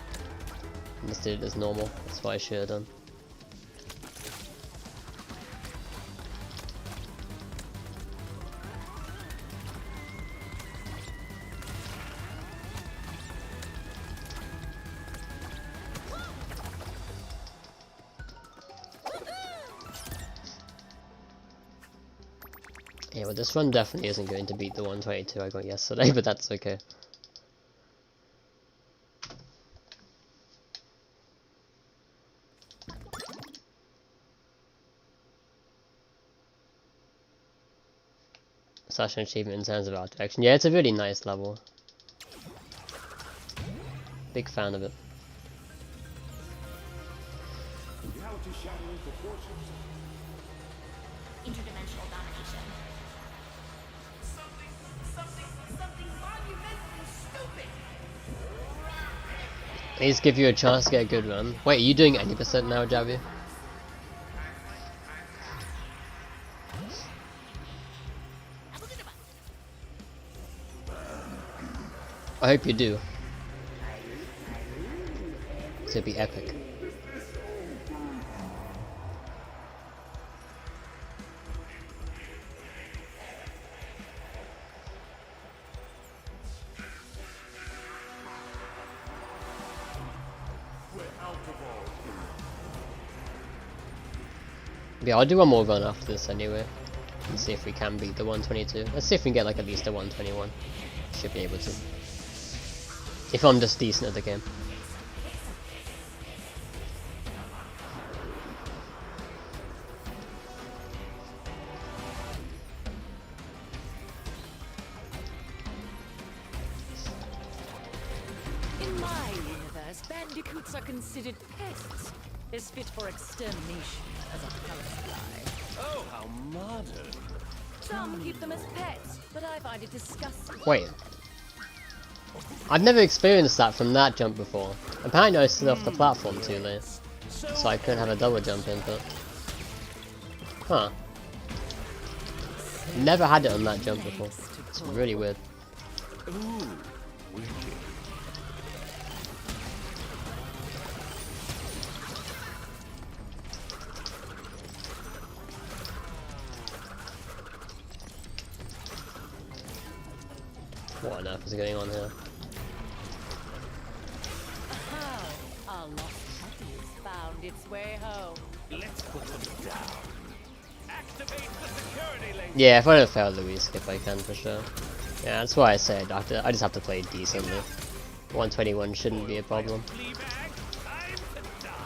And just did it as normal, that's what I should have done. Yeah, well this run definitely isn't going to beat the 122 I got yesterday, but that's okay. Such an achievement in terms of art direction. Yeah, it's a really nice level. Big fan of it. Interdimensional domination. Something monumentally stupid. These give you a chance to get a good run. Wait, are you doing 80% now, Javi? I hope you do. It's gonna be epic. Yeah, I'll do one more run after this anyway. And see if we can beat the 122. Let's see if we can get like at least a 121. Should be able to. If I'm just decent at the game. In my universe, bandicoots are considered pests. They're fit for extermination as a housefly. Oh, how modern. Some keep them as pets, but I find it disgusting. Wait. I've never experienced that from that jump before. Apparently I slid off the platform too late. So I couldn't have a double jump input. Huh. Never had it on that jump before. It's really weird. Ooh, wicked. What on earth is going on here? How a lost puppy has found its way home. Let's put them down. Activate the security link. Yeah, if I don't fail the re-skip I can for sure. Yeah, that's why I said I just have to play decently. 121 shouldn't be a problem. Fleabag, time to die.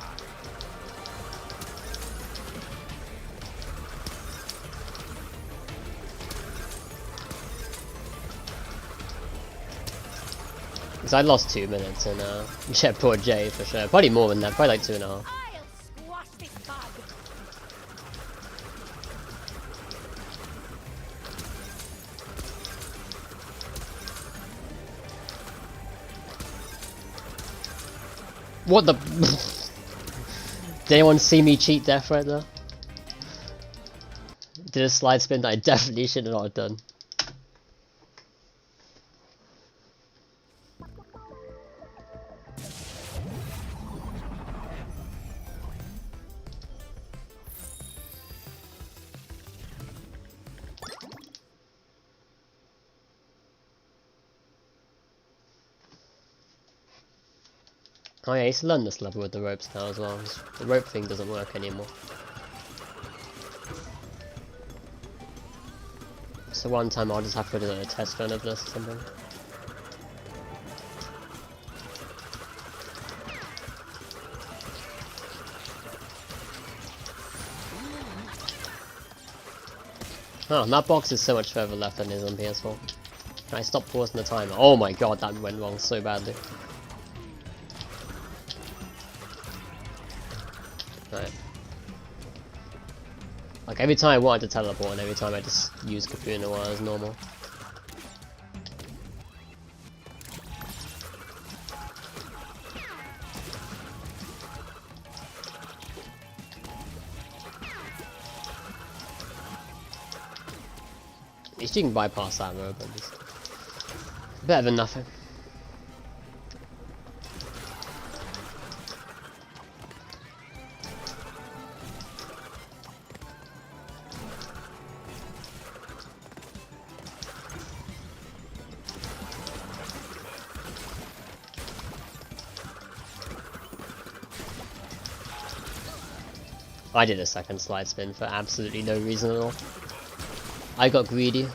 Because I lost 2 minutes in poor Jay for sure. Probably more than that, probably like 2.5. I'll squash this bug. What the? Did anyone see me cheat death right there? Did a slide spin that I definitely should not have done. Oh yeah, I used to learn this level with the ropes now as well. The rope thing doesn't work anymore. So one time I'll just have to do a test run of this or something. Oh, that box is so much further left than it is on PS4. Can I stop pausing the timer? Oh my god, that went wrong so badly. Right. Like every time I wanted to teleport and every time I just use Kapuna while as normal. At least you can bypass that rope at least. Better than nothing. I did a second slide spin for absolutely no reason at all. I got greedy.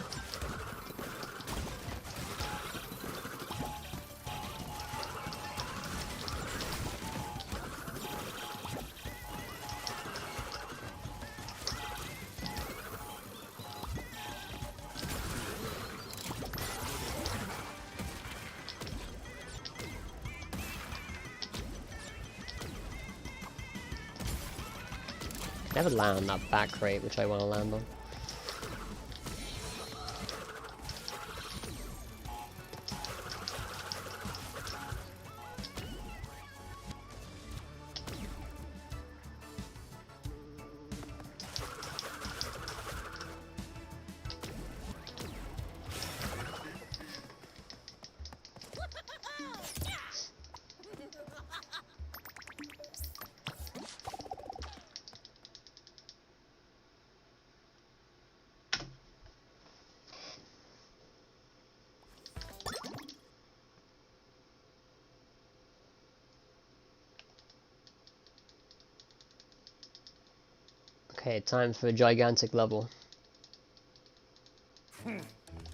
Never land on that back crate, which I want to land on. Okay, time for a gigantic level.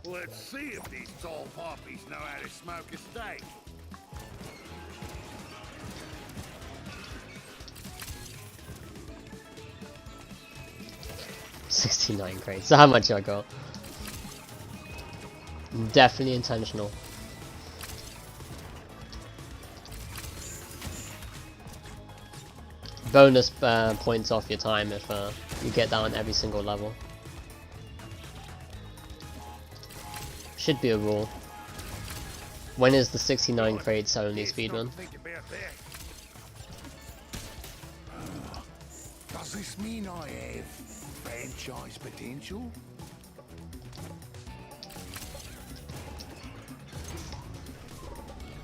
Let's see if these tall poppies know how to smoke a steak. $69 crates. So how much I got? Definitely intentional. Bonus points off your time if you get that on every single level. Should be a rule. When is the 69 crates only speedrun? Does this mean I have franchise potential?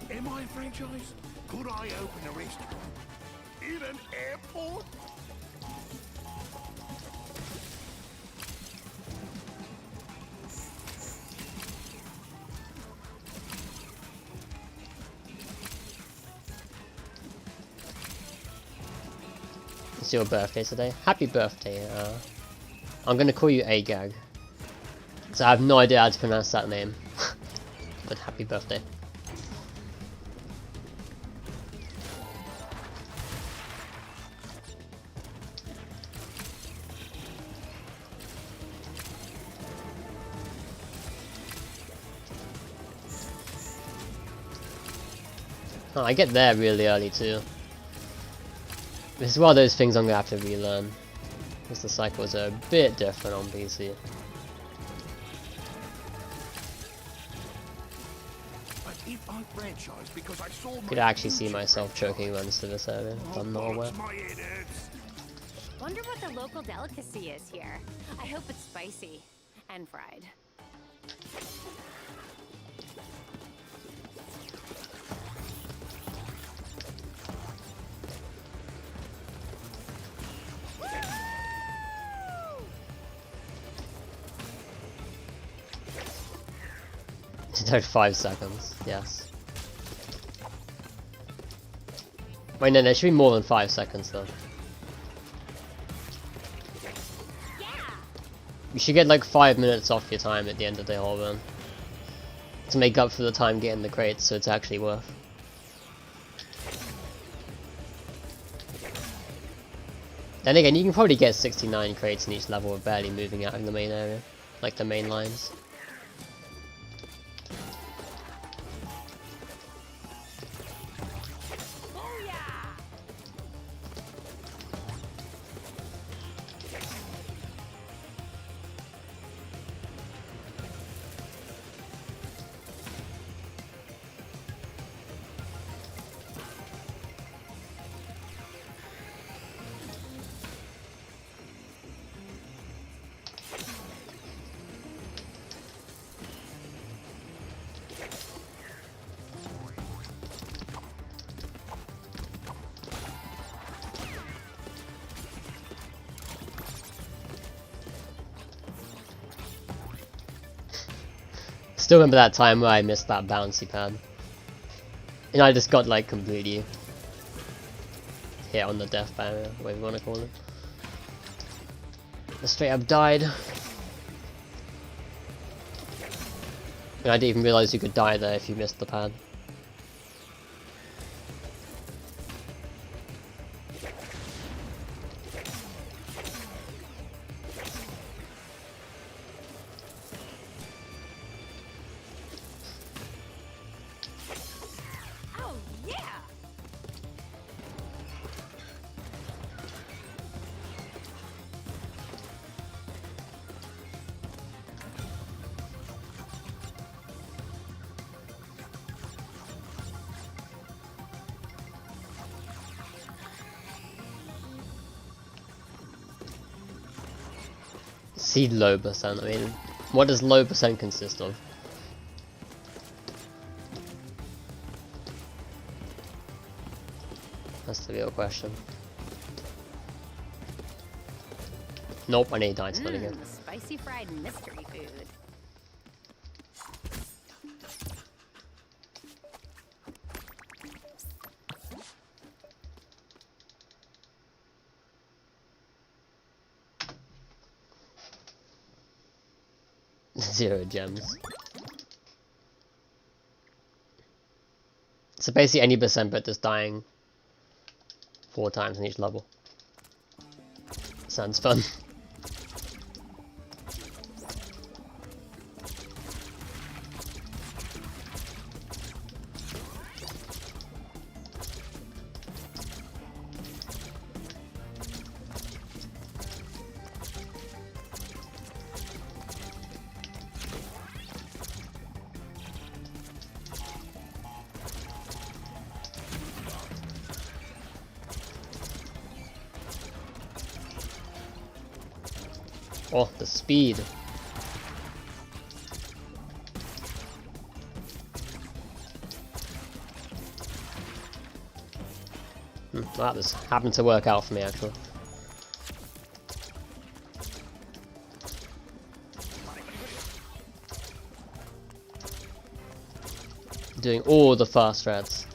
Am I a franchise? Could I open a restaurant? In an airport? It's your birthday today. Happy birthday. I'm gonna call you Agag. So I have no idea how to pronounce that name. But happy birthday. Oh, I get there really early too. This is one of those things I'm gonna have to relearn, because the cycles are a bit different on PC. But if I franchise because I saw Could actually see myself choking runs to this area if I'm not aware. my head hurts. Wonder what the local delicacy is here. I hope it's spicy and fried. To 5 seconds, yes. Wait, no, there should be more than 5 seconds though. You should get like 5 minutes off your time at the end of the whole run. To make up for the time getting the crates, so it's actually worth. Then again, you can probably get 69 crates in each level with barely moving out of the main area. Like the main lines. Still remember that time where I missed that bouncy pad. And I just got like completely hit on the death barrier, whatever you want to call it. I straight up died. And I didn't even realise you could die there if you missed the pad. Seed low percent, I mean, what does low percent consist of? That's the real question. Nope, I need to split again. Spicy fried mystery food. Zero gems. So basically any percent but just dying 4 times in each level. Sounds fun. Oh, the speed. That just happened to work out for me, actually. Doing all the fast threads.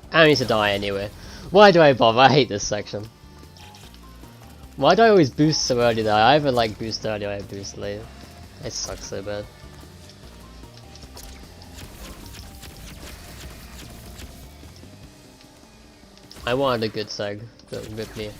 I need to die anyway. Why do I bother? I hate this section. Why do I always boost so early though? I either like boost early or I boost late. It sucks so bad. I wanted a good seg, but rip me.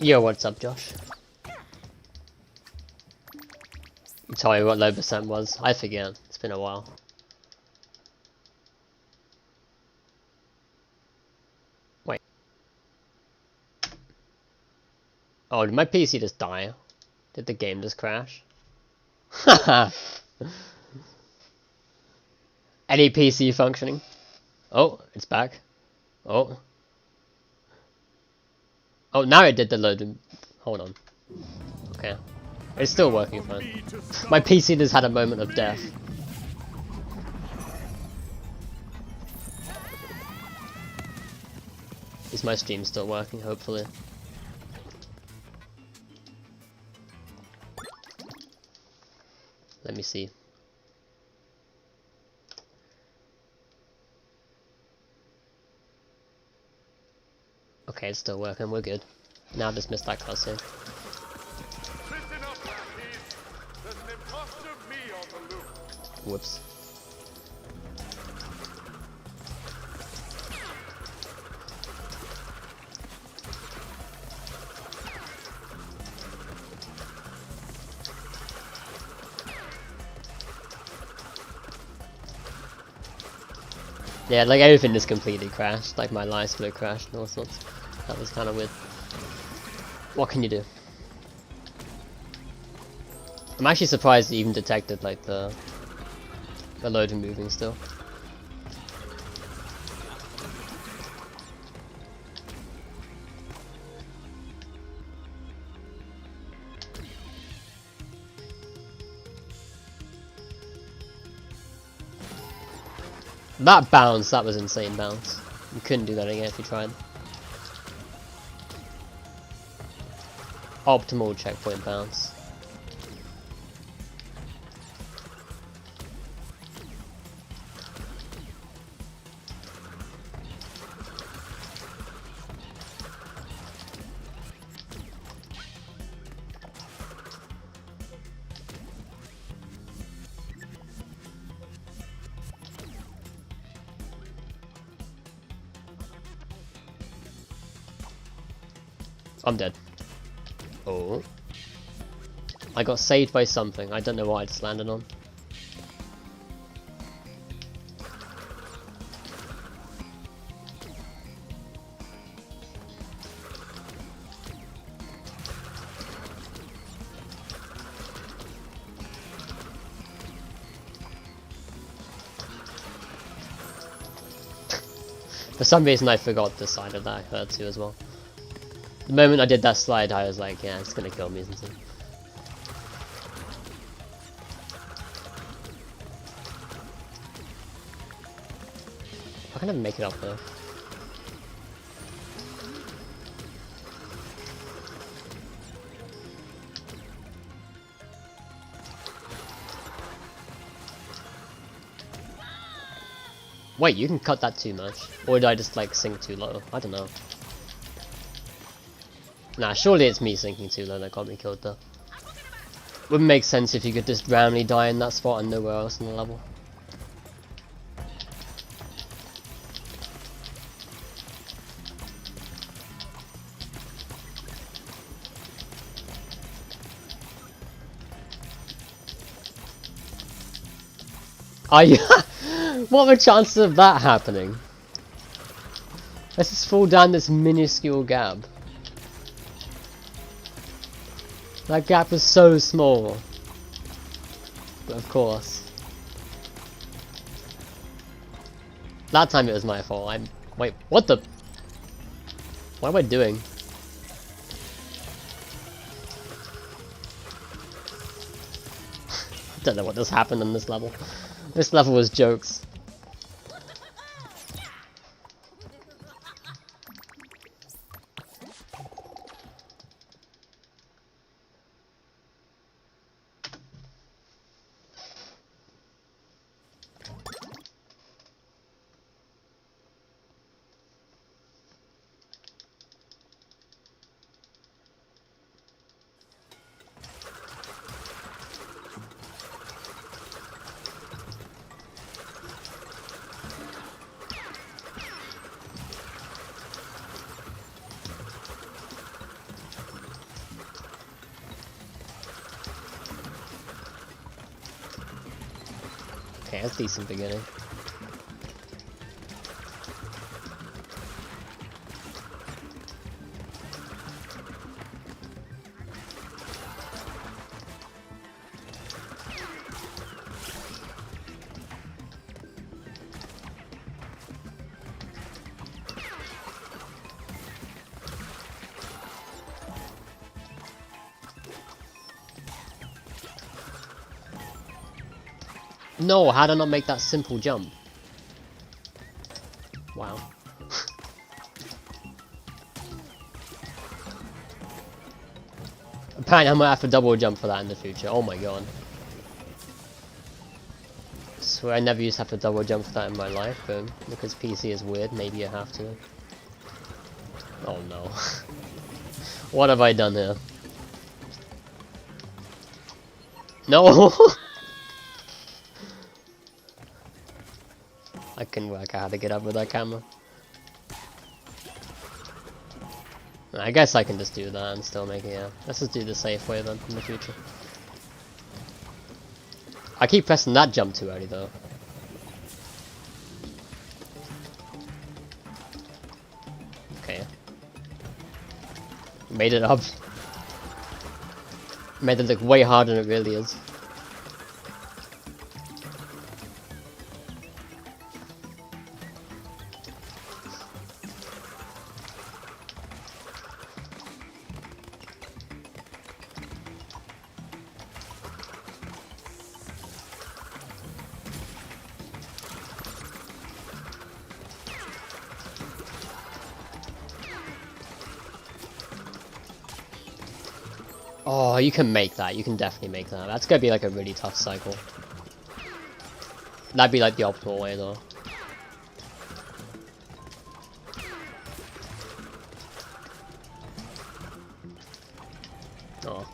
Yo, what's up, Josh? Tell me what low percent was. I forget. It's been a while. Wait. Oh, did my PC just die? Did the game just crash? Haha. Any PC functioning? Oh, it's back. Oh. Oh, now it did the load. Hold on. Okay. It's still working fine. My PC just had a moment of death. Is my stream still working, hopefully? Let me see. Okay, it's still working, we're good. Now just missed that cutscene. Listen up, lackeys. There's an imposter me on the loose. Whoops. Yeah, like everything just completely crashed, like my live split crashed and all sorts. That was kind of weird. What can you do? I'm actually surprised it even detected like the load moving still. That bounce, that was insane bounce. You couldn't do that again if you tried. Optimal checkpoint bounce. I'm dead. Oh. I got saved by something. I don't know what I just landed on. For some reason I forgot the side of that hurt too as well. The moment I did that slide, I was like, yeah, it's gonna kill me, isn't it? I can never make it up though. Wait, you can cut that too much? Or did I just like sink too low? I don't know. Nah, surely it's me sinking too low that got me killed though. Wouldn't make sense if you could just randomly die in that spot and nowhere else in the level. Are you? What are the chances of that happening? Let's just fall down this minuscule gap. That gap was so small. But of course. That time it was my fault. Wait, what the? What am I doing? I don't know what just happened in this level. This level was jokes. Okay, that's a decent beginning. No, how did I not make that simple jump? Wow. Apparently I might have to double jump for that in the future. Oh my god. I swear I never used to have to double jump for that in my life, but because PC is weird, maybe I have to. Oh no. What have I done here? No! I couldn't work out how to get up with that camera. I guess I can just do that and still make it, yeah. Let's just do the safe way then in the future. I keep pressing that jump too early though. Okay. Made it up. Made it look way harder than it really is. Oh, you can make that. You can definitely make that. That's gonna be like a really tough cycle. That'd be like the optimal way though. Oh.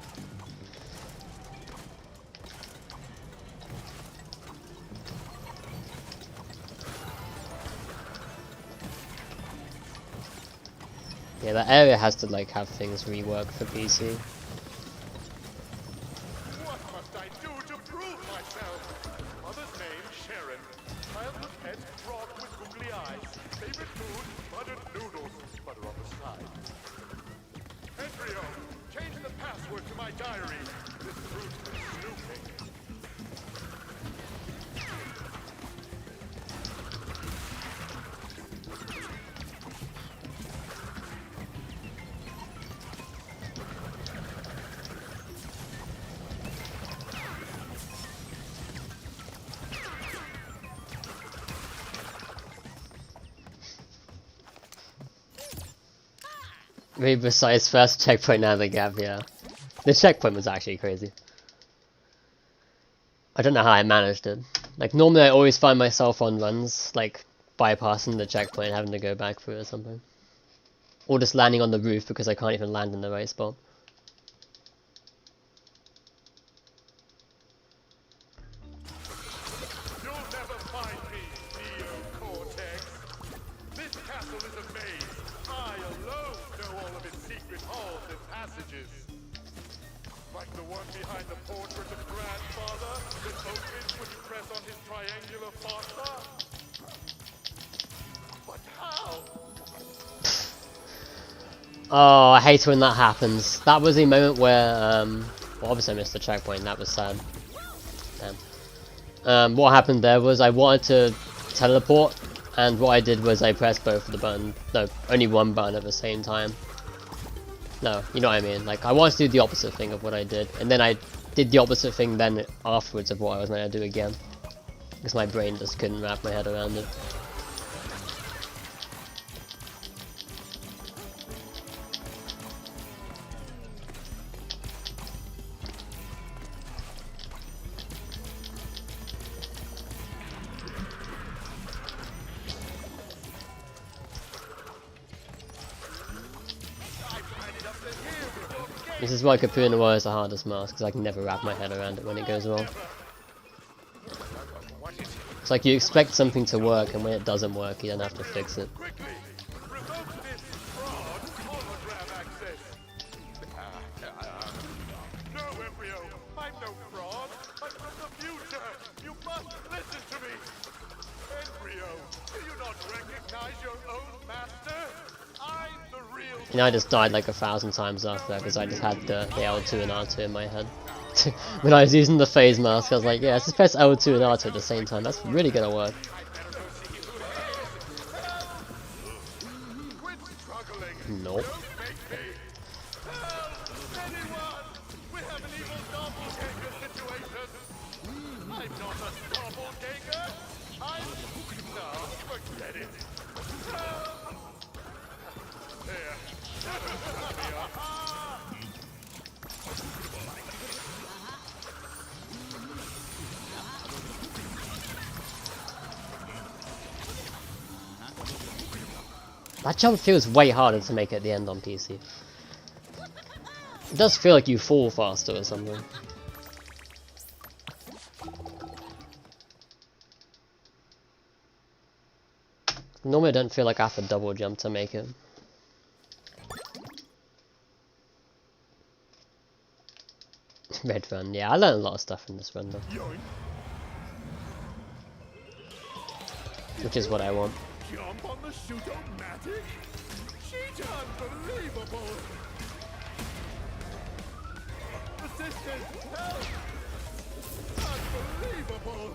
Yeah, that area has to like have things rework for PC. What must I do to prove myself? Mother's name, Sharon. Childhood pet, frog with googly eyes. Favorite food, buttered noodles. Butter on the side. Embryo, change the password to my diary. This fruit's been snooping. Maybe besides first checkpoint now the gap, yeah. The checkpoint was actually crazy. I don't know how I managed it. Like normally I always find myself on runs, like bypassing the checkpoint and having to go back through or something. Or just landing on the roof because I can't even land in the right spot. You'll never find me, Neo-Cortex. This castle is a maze. I alone know all of its secret halls and passages. Like the one behind the portrait of grandfather that opens when you press on his triangular father. But how? Oh, I hate when that happens. That was a moment where, well obviously I missed the checkpoint, that was sad. Damn. What happened there was I wanted to teleport, and what I did was I pressed both of the buttons. No, only one button at the same time. No, you know what I mean. Like, I wanted to do the opposite thing of what I did, and then I did the opposite thing then afterwards of what I was meant to do again. Because my brain just couldn't wrap my head around it. This is why Capuna War is the hardest mask, because I can never wrap my head around it when it goes wrong. It's like you expect something to work, and when it doesn't work, you don't have to fix it. Quickly, revoke this fraud hologram access. No, Embryo, I'm no fraud. I'm from the future. You must listen to And I just died like 1,000 times after that because I just had the L2 and R2 in my head. When I was using the phase mask, I was like, yeah, let's just press L2 and R2 at the same time. That's really gonna work. Quit struggling. Nope. Don't make me. Help! Anyone! We have an evil doppelganger situation. I'm not a doppelganger. I'm... No, forget it. Help! Here. That jump feels way harder to make at the end on PC. It does feel like you fall faster or something. Normally I don't feel like I have to double jump to make it. Red run, yeah, I learned a lot of stuff in this run though. Which is what I want. Jump on the shoot-o-matic? She's unbelievable! Assistant, help! Unbelievable!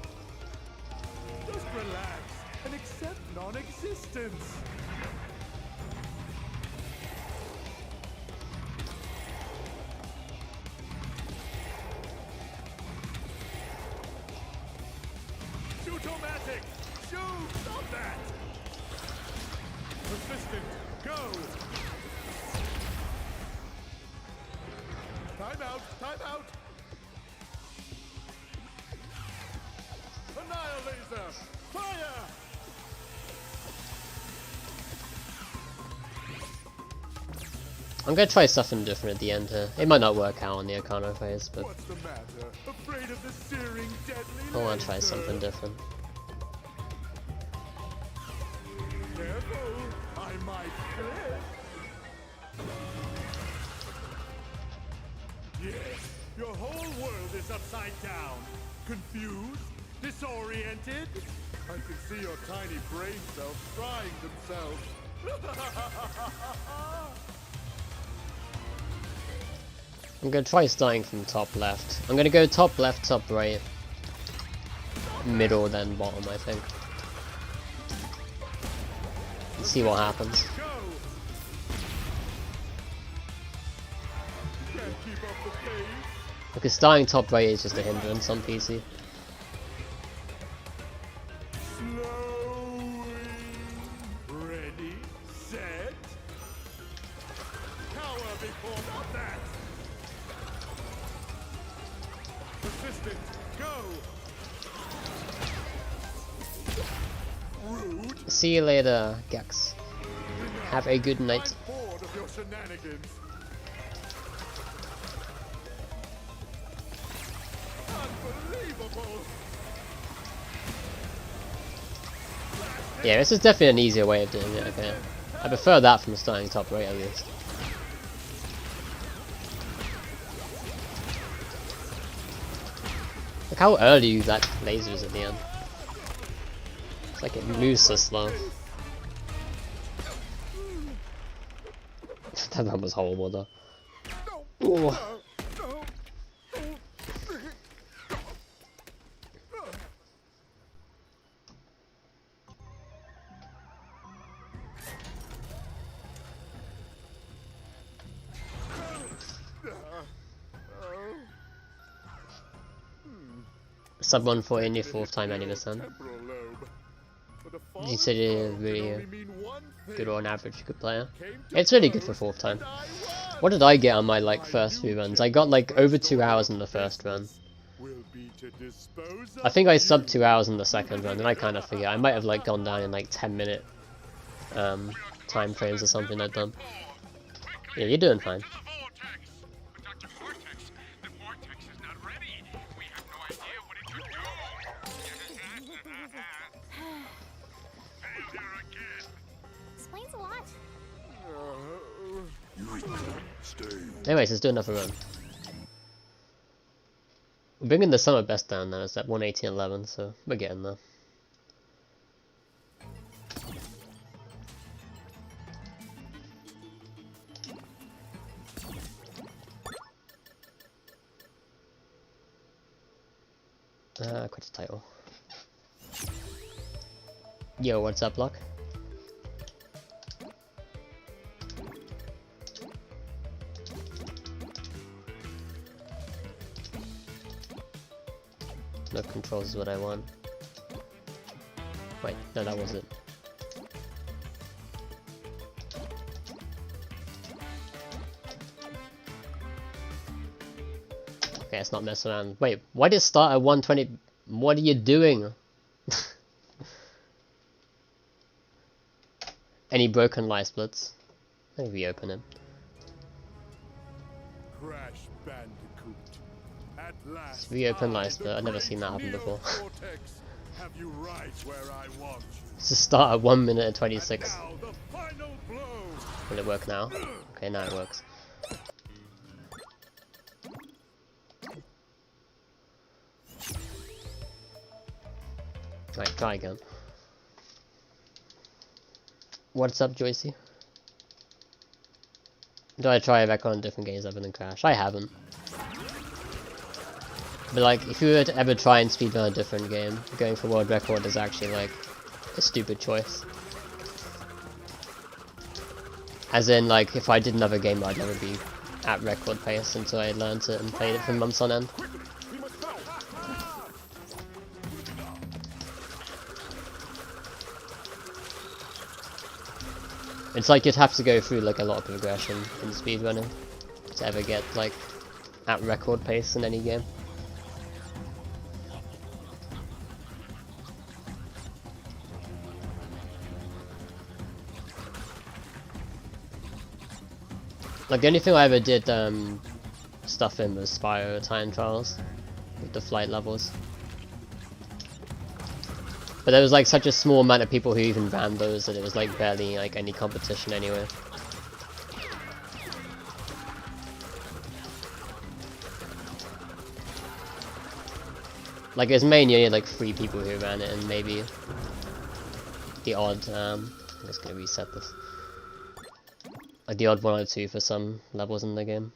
Just relax and accept non-existence. Shoot-o-matic! Shoot! Stop that! Assistant, go! Time out! Time out! Annihilator! Fire! I'm gonna try something different at the end here. It might not work out on the Arcano phase, but What's the matter? Afraid of the searing, deadly I wanna try laser? something different. Careful! I might slip! Yes, your whole world is upside down. Confused? Disoriented? I can see your tiny brain cells frying themselves. I'm gonna try starting from top left. I'm gonna go top left, top right, middle, then bottom, I think. See what happens. Go! Can't keep up the pace. Because starting top right is just a hindrance on PC. Slowing. Ready, set. Cower before that. Persistent, go. Rude. See you later, Gex. Have a good night. I'm bored of your shenanigans. Unbelievable. Yeah, this is definitely an easier way of doing it, okay. I prefer that from starting top right at least. Look how early you that lasers at the end. It's like it moves so slow. That run was horrible though. Ooh. Sub 140 in your fourth time any percent. You said you're really good on average, good player. It's really good for fourth time. What did I get on my like first few runs? I got like over 2 hours in the first run. I think I subbed 2 hours in the second run, and I kind of forget. I might have like gone down in like 10-minute time frames or something like that. Yeah, you're doing fine. Explains a lot. Anyways, let's do another run. We're bringing the summer best down now. It's at 118.11, so we're getting there. Quit the title. Yo, what's up, Lock? No controls is what I want. Wait, no, that was it. Okay, let's not mess around. Wait, why did it start at 120? What are you doing? Any broken light splits? Let me reopen it. Crash Bandicoot. At last, Let's reopen I, light split. I've never seen that happen Neo before. Cortex, have you right where I want you. Let's just start at 1 minute and And 26. now the final blow. Will it work now? Okay, now it works. Right, try again. What's up, Joycey? Do I try a record on different games other than Crash? I haven't. But like, if you were to ever try and speedrun a different game, going for world record is actually like a stupid choice. As in, like, if I did another game, I'd never be at record pace until I learned it and played it for months on end. It's like you'd have to go through like a lot of progression in speedrunning to ever get like at record pace in any game. Like the only thing I ever did stuff in was Spyro Time Trials with the flight levels. But there was like such a small amount of people who even ran those that it was like barely like any competition anyway. Like it was mainly only like 3 people who ran it and maybe the odd I'm just gonna reset this. Like the odd 1 or 2 for some levels in the game.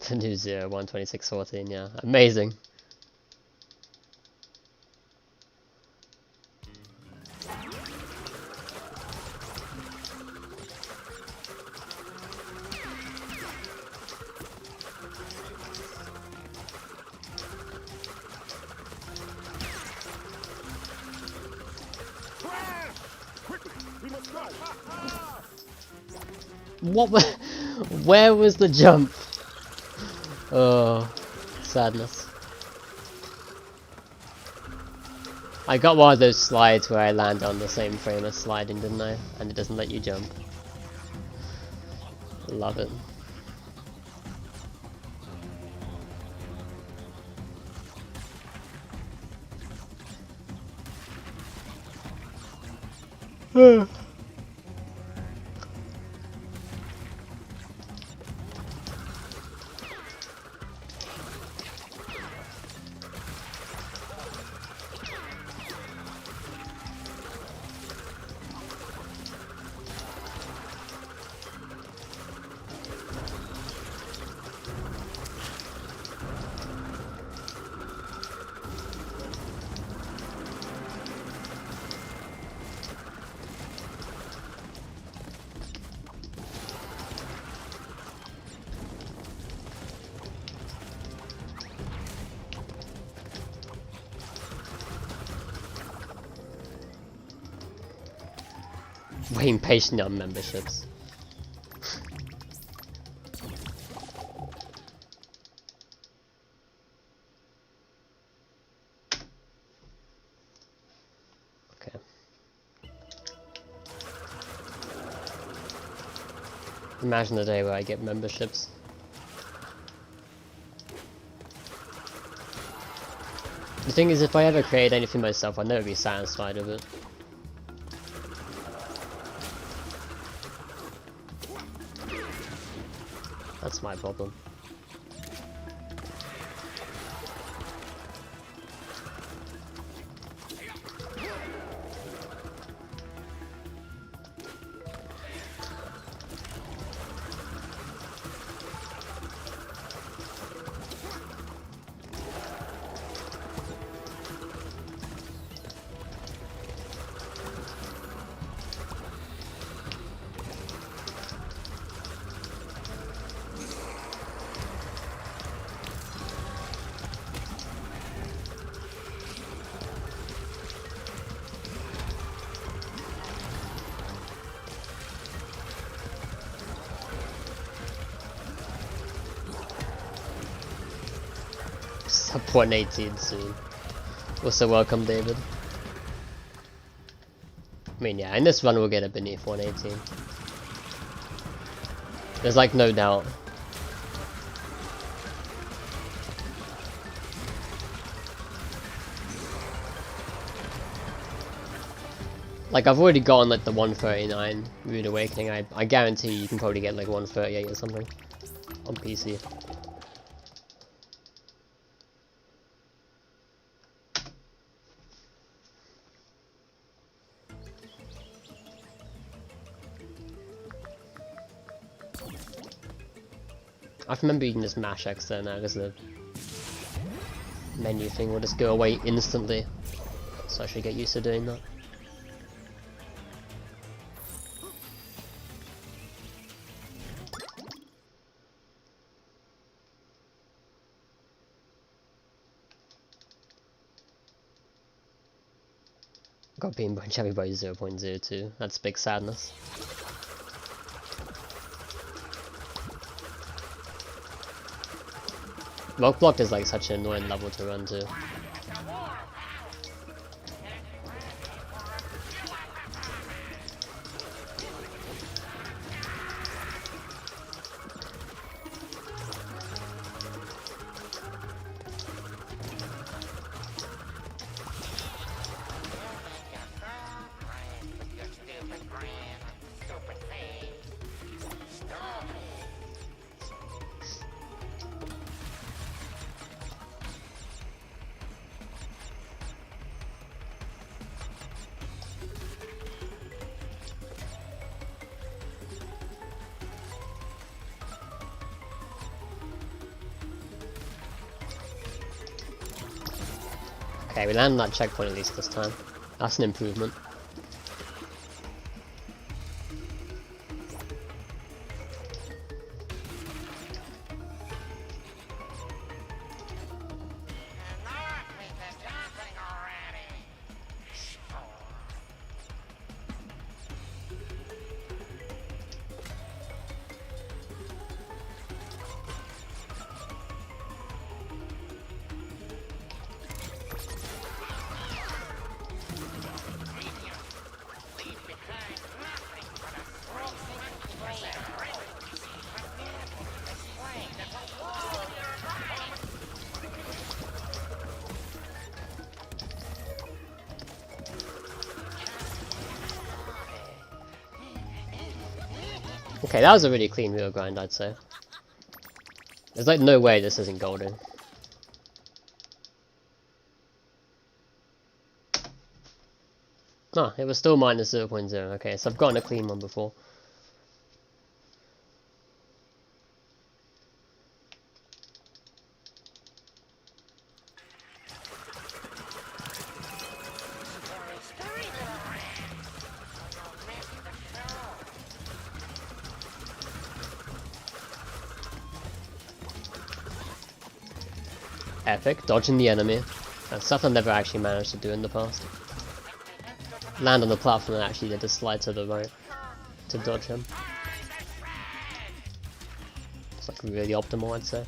The new 0-1-26-14, yeah. Amazing. What? Where was the jump? Oh, sadness. I got one of those slides where I land on the same frame as sliding, didn't I? And it doesn't let you jump. Love it. Waiting patiently on memberships. Okay. Imagine the day where I get memberships. The thing is, if I ever create anything myself, I'll never be satisfied with it. That's my problem. Sub 118 soon. Also welcome, David. I mean, yeah, in this run we'll get it beneath 118. There's like no doubt. Like, I've already gotten like the 139 Rude Awakening. I guarantee you can probably get like 138 or something on PC. I remember you can just mash X there now because the menu thing will just go away instantly. So I should get used to doing that. Got beaten by Chevy by 0.02. That's big sadness. Rock Block is like such an annoying level to run to. Okay, we landed that checkpoint at least this time. That's an improvement. Okay, that was a really clean wheel grind, I'd say. There's like no way this isn't golden. Oh, it was still minus 0.0. Okay, so I've gotten a clean one before. Epic, dodging the enemy. That's stuff I've never actually managed to do in the past. Land on the platform and actually just slide to the right to dodge him. It's like really optimal, I'd say.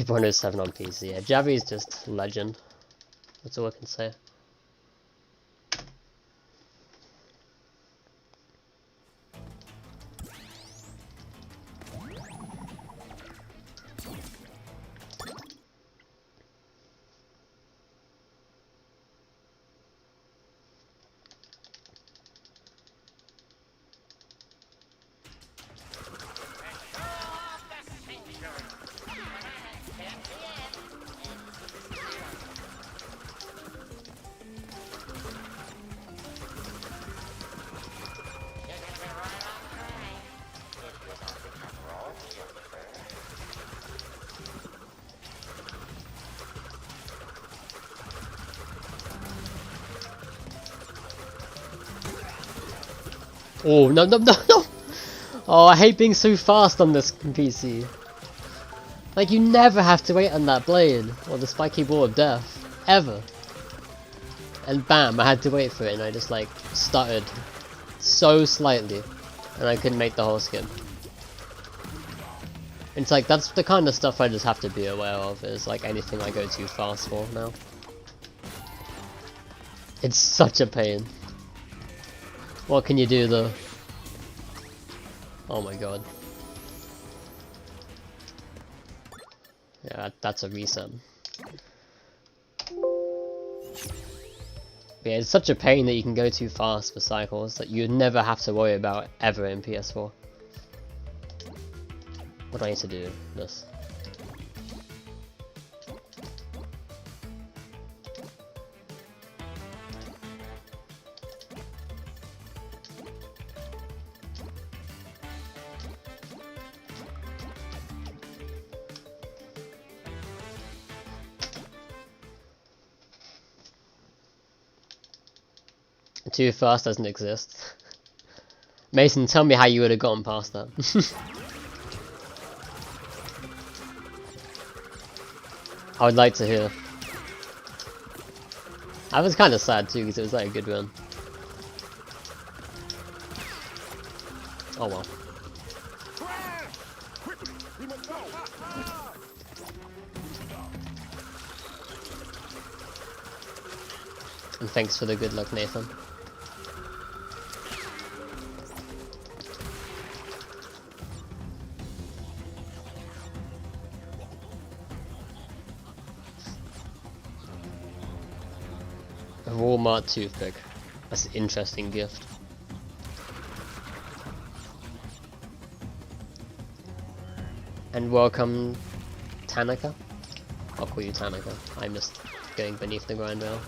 Windows 7 on PC. Yeah, Javi is just legend. That's all I can say. Oh, no, no, no, no! Oh, I hate being so fast on this PC. Like, you never have to wait on that blade, or the spiky ball of death. Ever. And bam, I had to wait for it, and I just, like, stuttered so slightly, and I couldn't make the whole skip. It's like, that's the kind of stuff I just have to be aware of, is like anything I go too fast for now. It's such a pain. What can you do though? Oh my god. Yeah, that's a reset. Yeah, it's such a pain that you can go too fast for cycles that you'd never have to worry about ever in PS4. What do I need to do? This. Too fast doesn't exist. Mason, tell me how you would have gotten past that. I would like to hear. I was kind of sad too because it was like a good run. Oh well. And thanks for the good luck, Nathan. A Walmart toothpick. That's an interesting gift. And welcome, Tanaka. I'll call you Tanaka. I'm just going beneath the ground rail.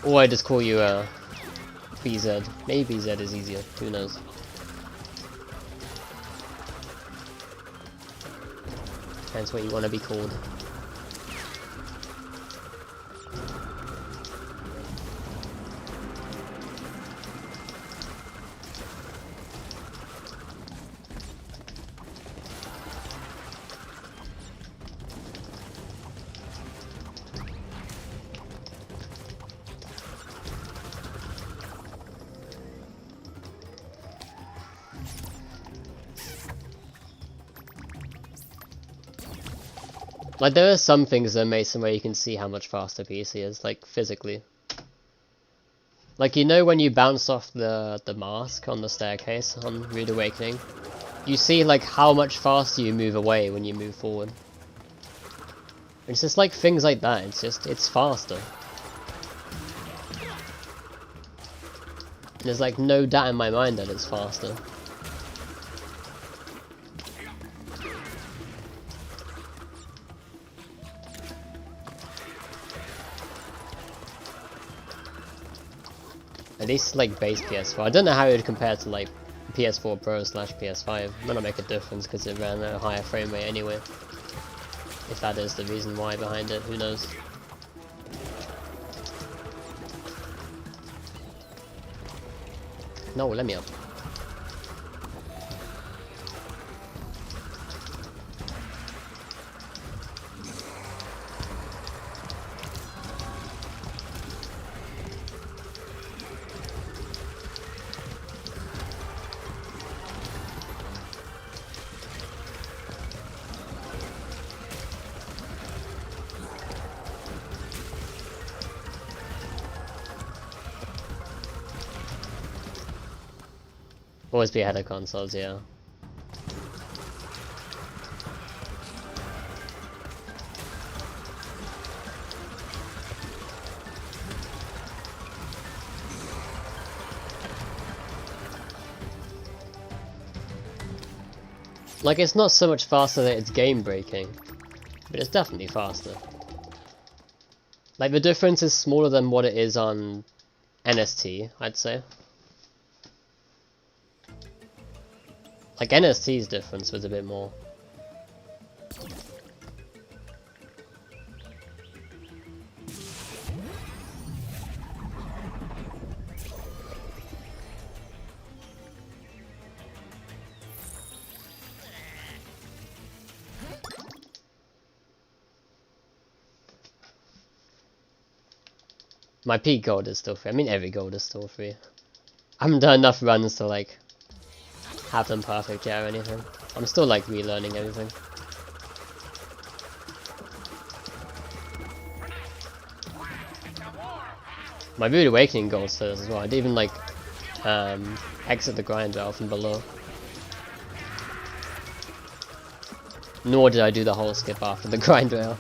Or I just call you BZ. Maybe BZ is easier. Who knows? Depends what you want to be called. Like, there are some things that Mason where you can see how much faster PC is, like, physically. Like, you know when you bounce off the mask on the staircase on Rude Awakening? You see, like, how much faster you move away when you move forward. It's just like things like that, it's faster. And there's like no doubt in my mind that it's faster. At least like base PS4. I don't know how it would compare to like PS4 Pro / PS5. It might not make a difference because it ran at a higher frame rate anyway. If that is the reason why behind it, who knows. No, let me up. Always be ahead of consoles, yeah. Like, it's not so much faster that it's game breaking, but it's definitely faster. Like, the difference is smaller than what it is on NST, I'd say. Like, NST's difference was a bit more. My peak gold is still free. I mean, every gold is still free. I haven't done enough runs to like have them perfect yet or anything. I'm still like relearning everything. My Rude Awakening gold still is as well. I didn't even like exit the grind rail from below. Nor did I do the whole skip after the grind rail.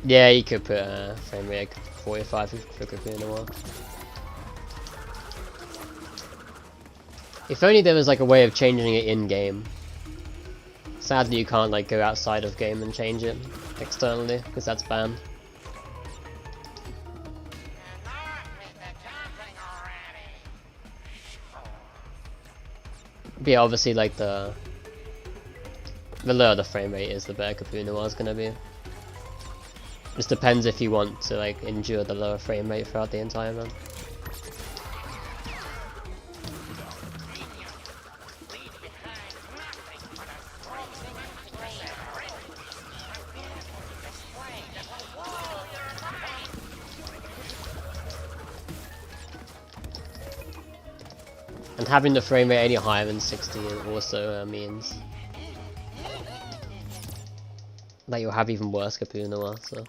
Yeah, you could put frame rate 45 if you could be in a while. If only there was like a way of changing it in game. Sadly, you can't like go outside of game and change it externally because that's banned. But yeah, obviously like the lower the frame rate is, the better Kapuna is gonna be. Just depends if you want to like endure the lower frame rate throughout the entire run. And having the frame rate any higher than 60 also means that you'll have even worse Kapuna, so.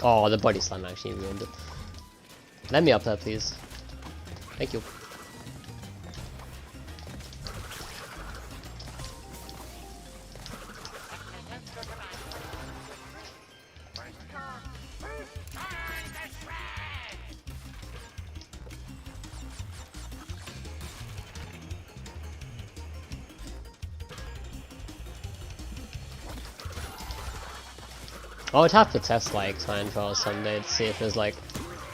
Oh, the body slam actually ruined it. Let me up there, please. Thank you. I would have to test like time trials someday to see if there's like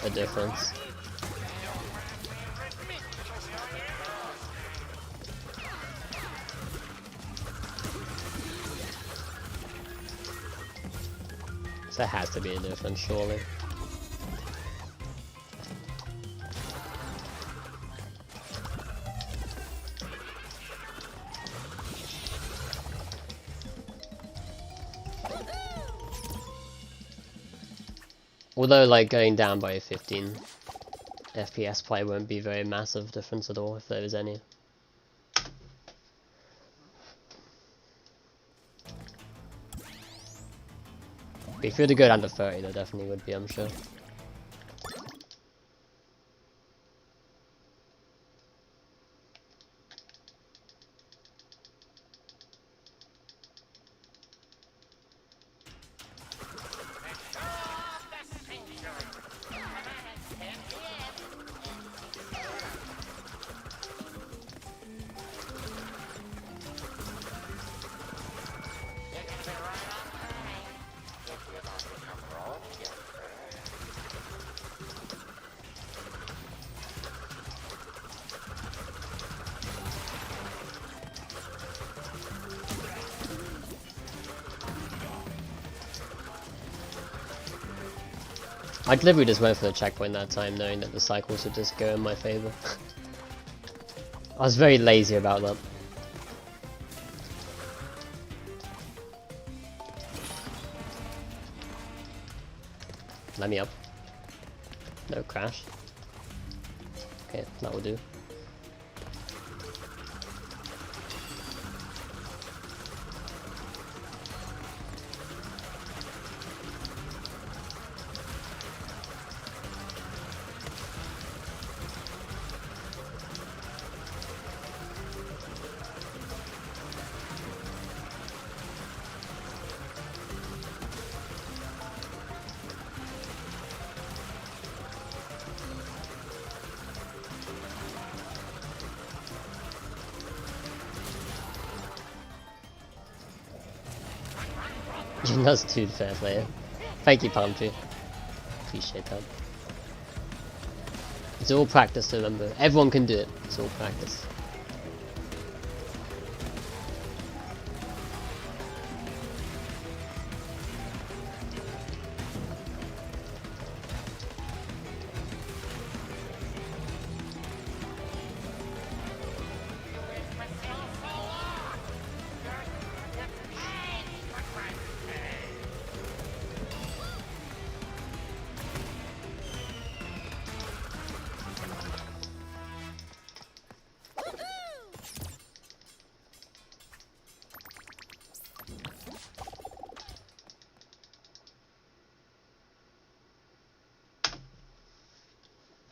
a difference. So there has to be a difference, surely. Although, like, going down by 15 FPS play won't be very massive difference at all, if there is any. But if you were to go down to 30, there definitely would be, I'm sure. I deliberately just went for the checkpoint that time, knowing that the cycles would just go in my favour. I was very lazy about that. Let me up. No crash. Okay, that will do. That's too fair play. Thank you, Palm Tree. Appreciate that. It's all practice, remember. Everyone can do it. It's all practice.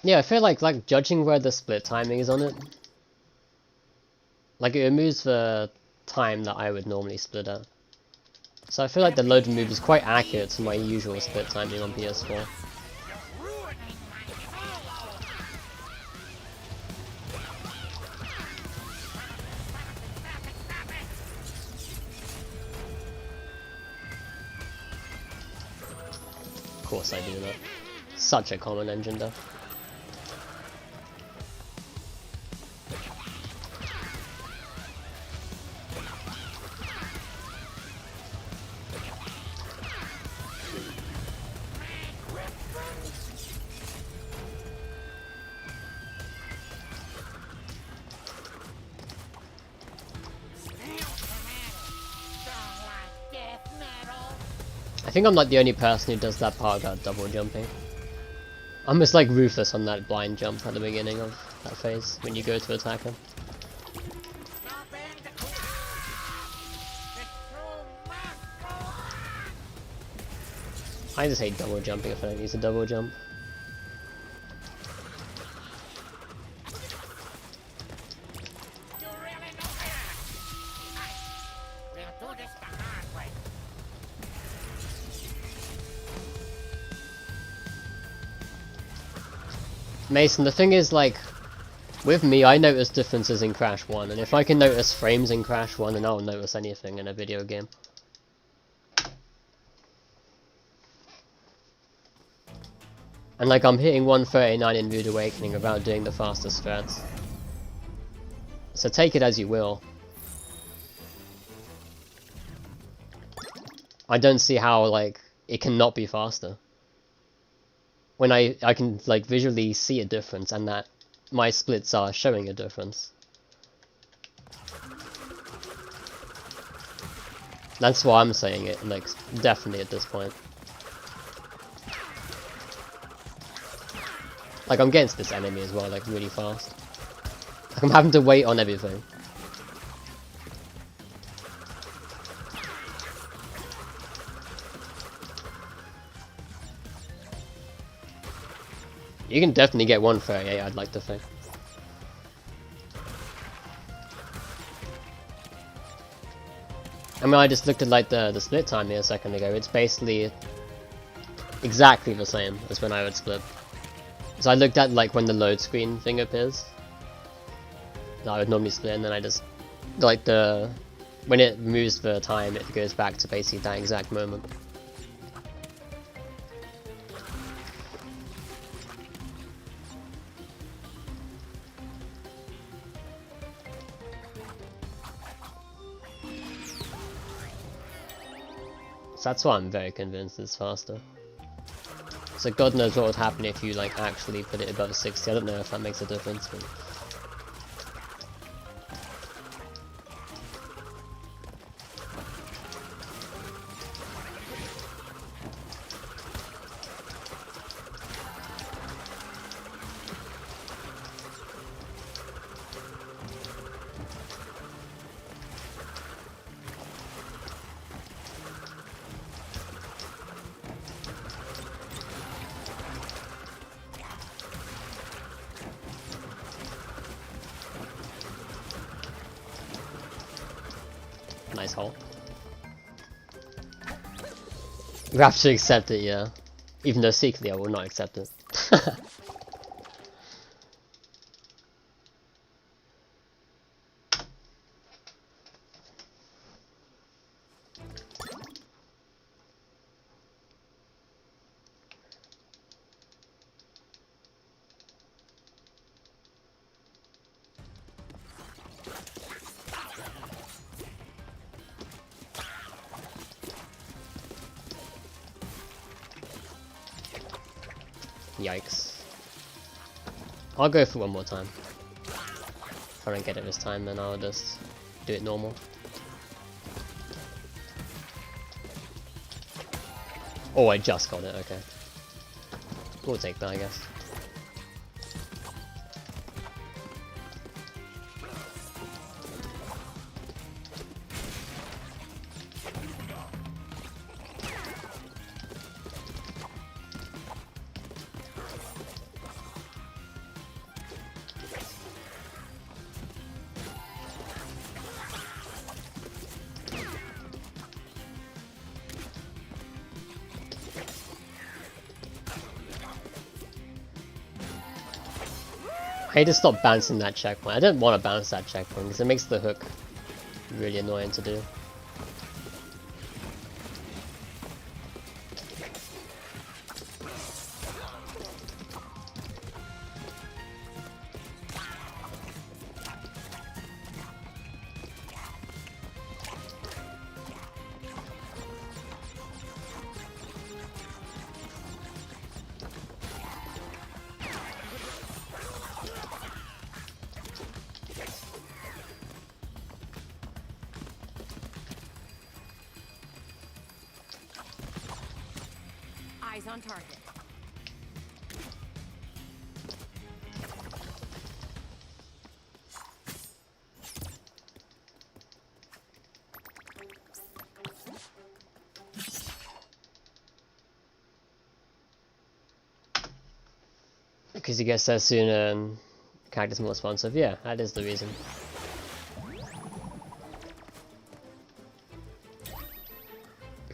Yeah, I feel like judging where the split timing is on it, like it removes the time that I would normally split at. So I feel like the load remove is quite accurate to my usual split timing on PS4. Of course I do that. Such a common engine death. I think I'm like the only person who does that part about double jumping. I'm just like ruthless on that blind jump at the beginning of that phase when you go to attack him. I just hate double jumping if I don't use a double jump. Mason, the thing is, like, with me, I notice differences in Crash 1, and if I can notice frames in Crash 1, then I'll notice anything in a video game. And like, I'm hitting 139 in Rude Awakening without doing the fastest strats. So take it as you will. I don't see how, like, it cannot be faster. When I can like visually see a difference and that my splits are showing a difference. That's why I'm saying it, like, definitely at this point. Like, I'm against this enemy as well, like, really fast. Like, I'm having to wait on everything. You can definitely get 138, I'd like to think. I mean, I just looked at like the split time here a second ago. It's basically exactly the same as when I would split. So I looked at like when the load screen thing appears. I would normally split, and then I just like when it moves the time, it goes back to basically that exact moment. So that's why I'm very convinced it's faster. So God knows what would happen if you like actually put it above 60. I don't know if that makes a difference, but nice hole. We have to accept it, yeah. Even though secretly I will not accept it. Yikes. I'll go for one more time. If I don't get it this time, then I'll just do it normal. Oh, I just got it, okay. We'll take that, I guess. I need to stop bouncing that checkpoint. I don't want to bounce that checkpoint because it makes the hook really annoying to do. Eyes on target. Because you get there sooner and characters more responsive. Yeah, that is the reason.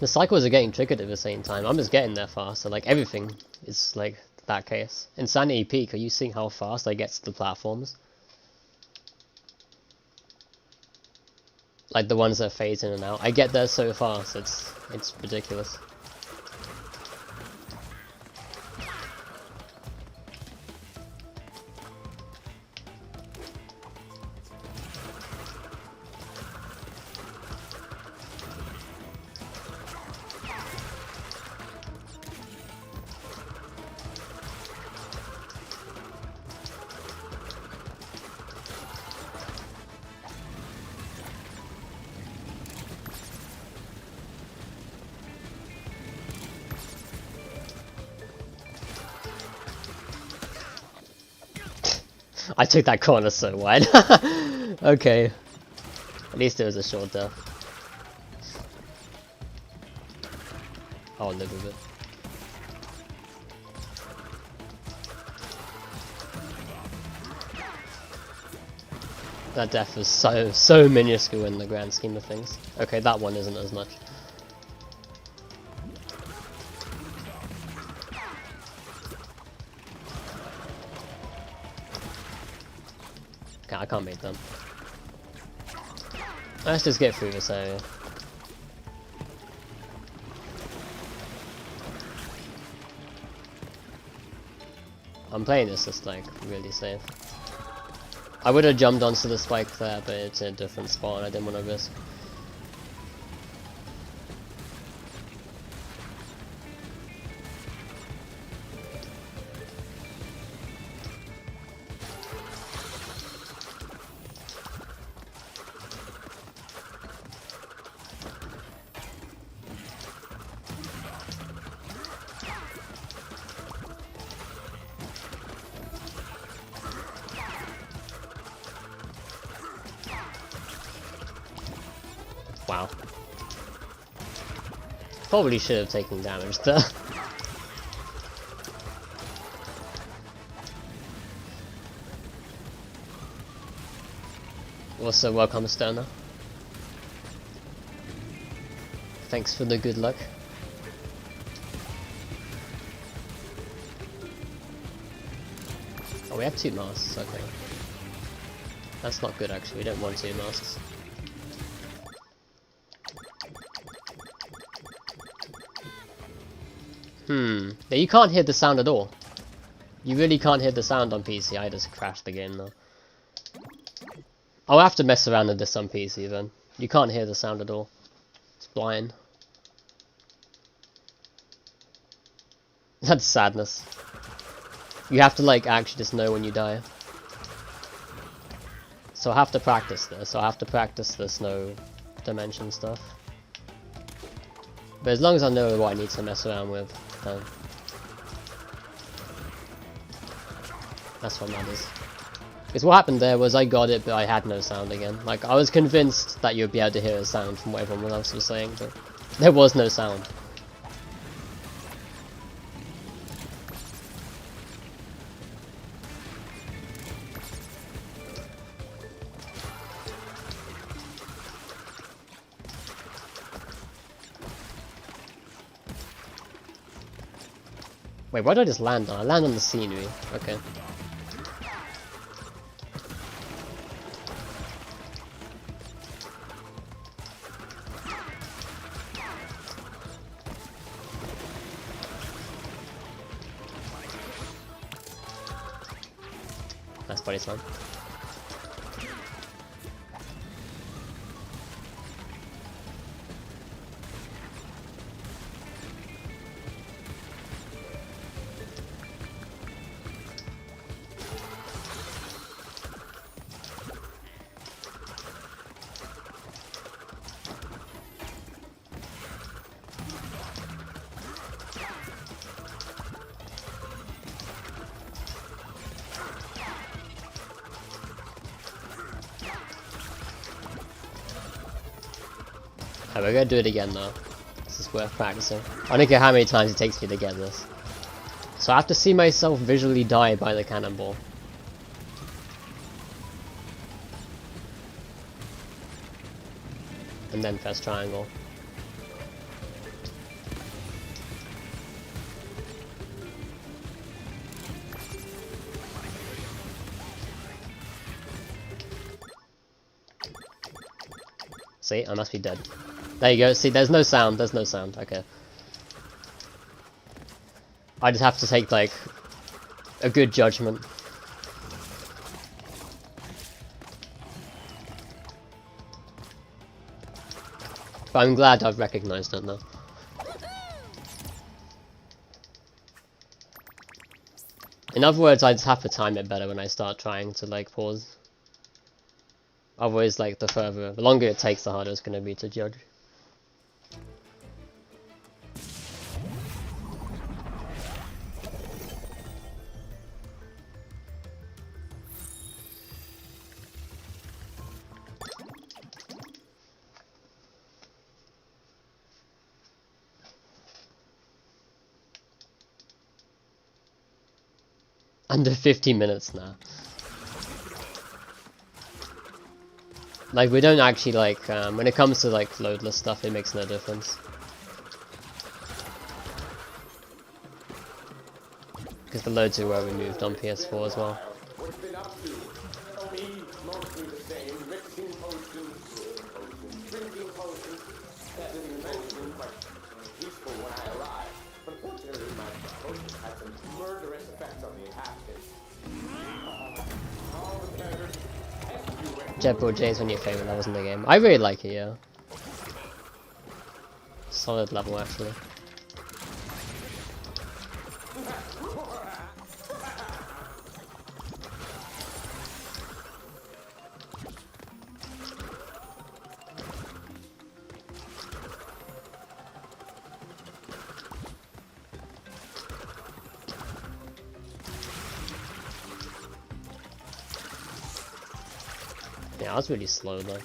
The cycles are getting triggered at the same time. I'm just getting there faster. Like everything is like that case. Insanity Peak, are you seeing how fast I get to the platforms? Like the ones that phase in and out. I get there so fast. It's ridiculous. I took that corner so wide. Okay. At least it was a short death. I'll live with it. That death was so minuscule in the grand scheme of things. Okay, that one isn't as much. Okay, I can't make them. Let's just get through this area. I'm playing this just like really safe. I would have jumped onto the spike there, but it's in a different spot and I didn't want to risk. Wow. Probably should have taken damage there. Also, welcome Stoner. Thanks for the good luck. Oh, we have 2 masks, okay. That's not good actually, we don't want 2 masks. Yeah, you can't hear the sound at all. You really can't hear the sound on PC. I just crashed the game though. I'll have to mess around with this on PC then. You can't hear the sound at all. It's blind. That's sadness. You have to like actually just know when you die. So I have to practice this. So I have to practice the snow dimension stuff. But as long as I know what I need to mess around with, then that's what matters. Because what happened there was I got it, but I had no sound again. Like, I was convinced that you'd be able to hear a sound from what everyone else was saying, but there was no sound. Wait, why did I just land on? I land on the scenery. Okay. That's body slam. We're gonna do it again though. This is worth practicing. I don't care how many times it takes me to get this. So I have to see myself visually die by the cannonball. And then press triangle. See, I must be dead. There you go, see, there's no sound, okay. I just have to take, like, a good judgment. But I'm glad I've recognized it now. In other words, I just have to time it better when I start trying to, like, pause. Otherwise, like, the longer it takes, the harder it's going to be to judge. Under 50 minutes now. Like, we don't actually, like, when it comes to, like, loadless stuff, it makes no difference. Because the loads were removed on PS4 as well. Jetboard J is one of your favourite levels in the game. I really like it, yeah. Solid level, actually. Yeah, I was really slow though.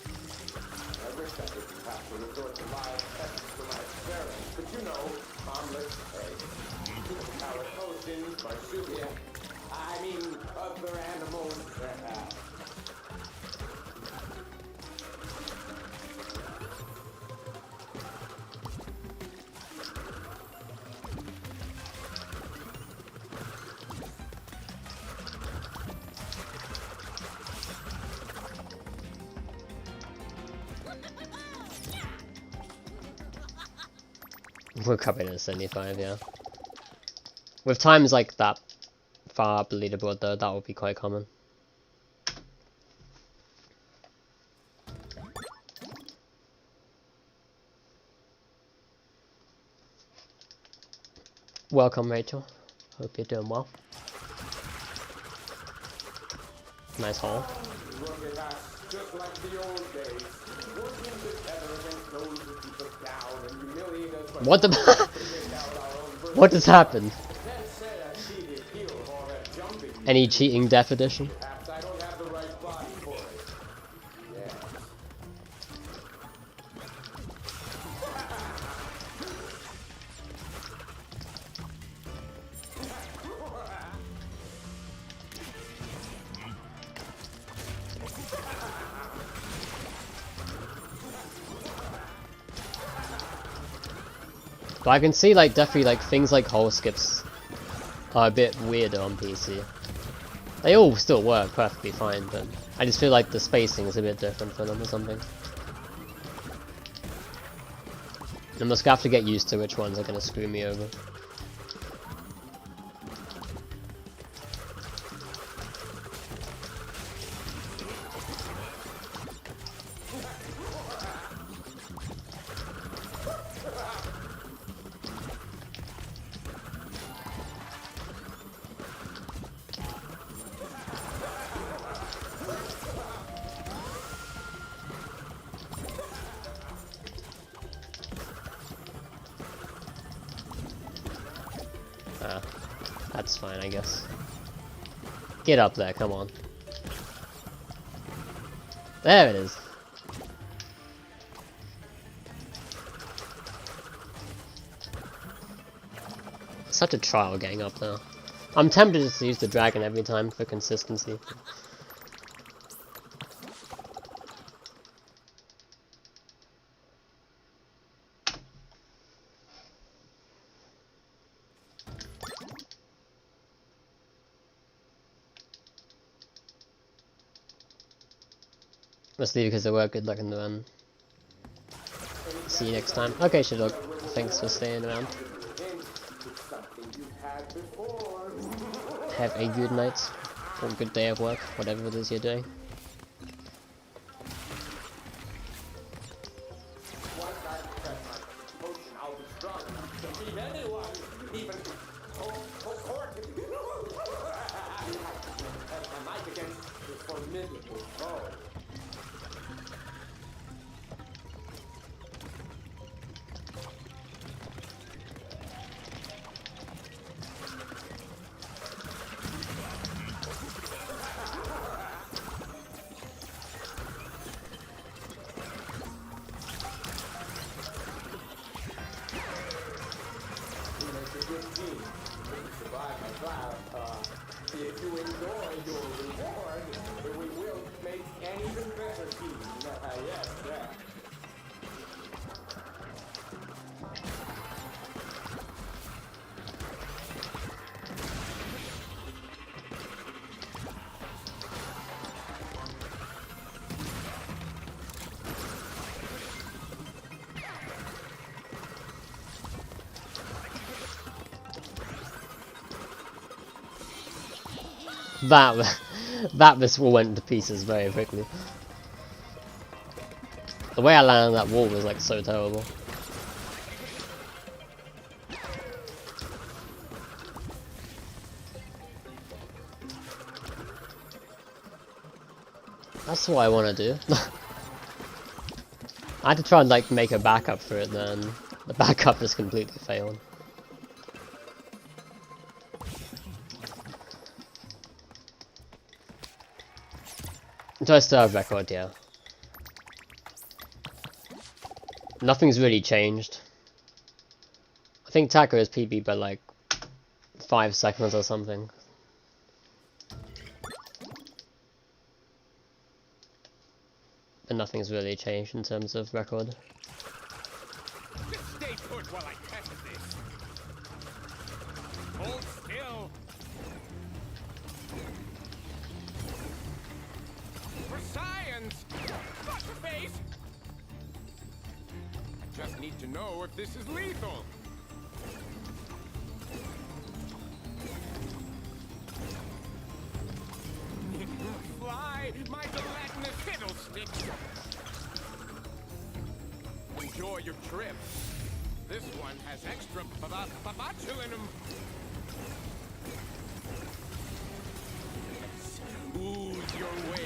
We're coming in at 75, yeah. With times like that far up the leaderboard though, that would be quite common. Welcome, Rachel. Hope you're doing well. Nice hole. Look at us, just like the old days. Working together against those who keep us down and humiliate us. What the? What just happened? That said, I see the appeal of all that jumping. Any cheating Death Edition? Perhaps I don't have the right body for it. Yeah. But I can see like definitely like things like hole skips are a bit weirder on PC. They all still work perfectly fine, but I just feel like the spacing is a bit different for them or something. I'm just gonna have to get used to which ones are gonna screw me over. Ah, that's fine, I guess. Get up there, come on. There it is. Such a trial getting up there. I'm tempted just to use the dragon every time for consistency. Let's leave because they were good luck in the run. See you next time. Okay, Shadog. Thanks for staying around. Have a good night or a good day of work, whatever it is you're doing. If you enjoy your reward, we will make an even better team. Yes, yeah. That this wall went to pieces very quickly. The way I landed on that wall was like so terrible. That's what I want to do. I had to try and like make a backup for it, then the backup just completely failed. Do I still have record? Yeah. Nothing's really changed. I think Taco is PB by like 5 seconds or something. But nothing's really changed in terms of record. Just stay put while I test this. Hold still. For science! Watch your face! Just need to know if this is lethal. Fly, my gelatinous fiddlesticks! Enjoy your trip. This one has extra babachu in them. smooth your way.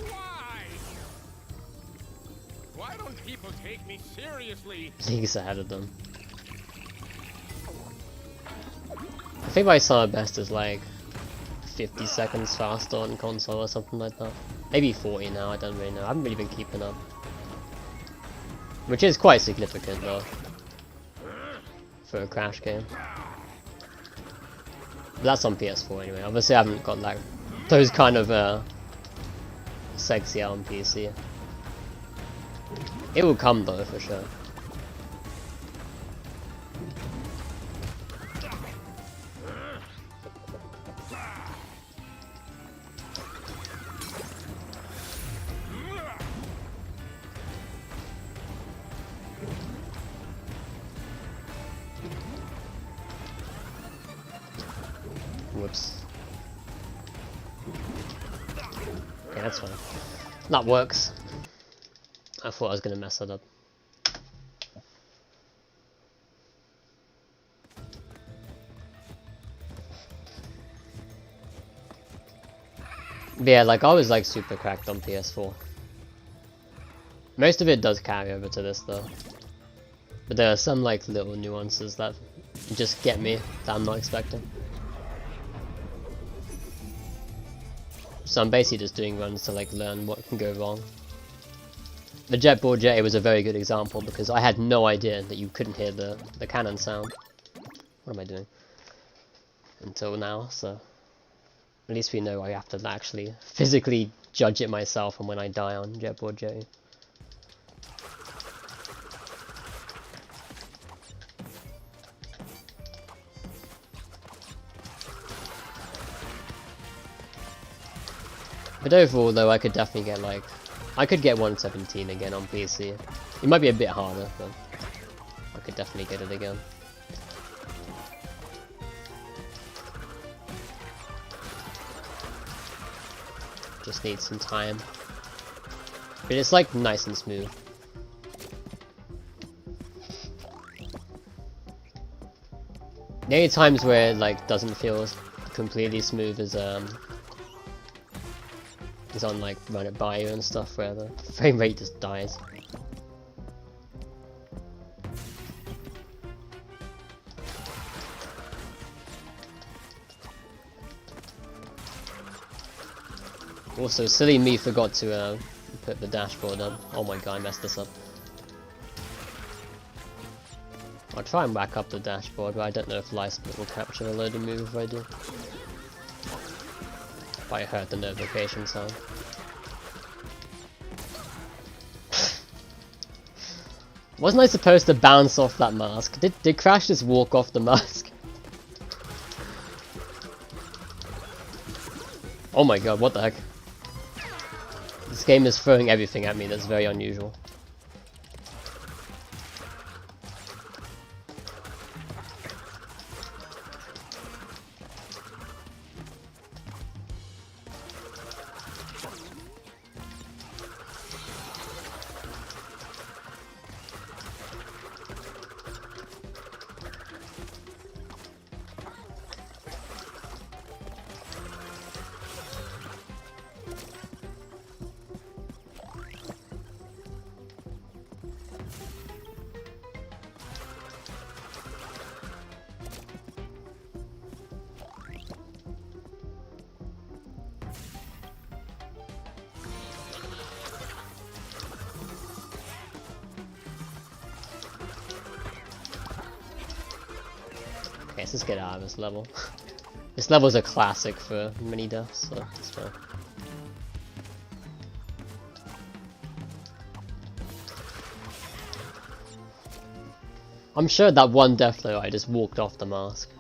Why? Why don't people take me seriously? Leagues ahead of them. I think my summer best is like 50 seconds faster on console or something like that. Maybe 40 now, I don't really know. I haven't really been keeping up. Which is quite significant though. For a Crash game. But that's on PS4 anyway. Obviously I haven't got like those kind of sexy on PC. It will come though for sure. Whoops. Okay, that's fine. That works. I thought I was gonna mess it up. But yeah, like I was like super cracked on PS4. Most of it does carry over to this though. But there are some like little nuances that just get me that I'm not expecting. So I'm basically just doing runs to like learn what can go wrong. The Jetboard Jetty was a very good example because I had no idea that you couldn't hear the cannon sound. What am I doing? Until now, so at least we know I have to actually physically judge it myself and when I die on Jetboard Jetty. But overall though, I could definitely get like, I could get 117 again on PC. It might be a bit harder, but I could definitely get it again. Just need some time. But it's like nice and smooth. The only times where it like doesn't feel completely smooth is on like Run It By You and stuff where the frame rate just dies. Also, silly me forgot to put the dashboard up. Oh my god, I messed this up. I'll try and back up the dashboard, but I don't know if Light Split will capture a load of move if I do. I heard the notification sound. Wasn't I supposed to bounce off that mask? Did Crash just walk off the mask? Oh my god, what the heck? This game is throwing everything at me that's very unusual. Okay, let's just get out of this level. This level's a classic for mini deaths, so it's fine. I'm sure that one death though, I just walked off the mask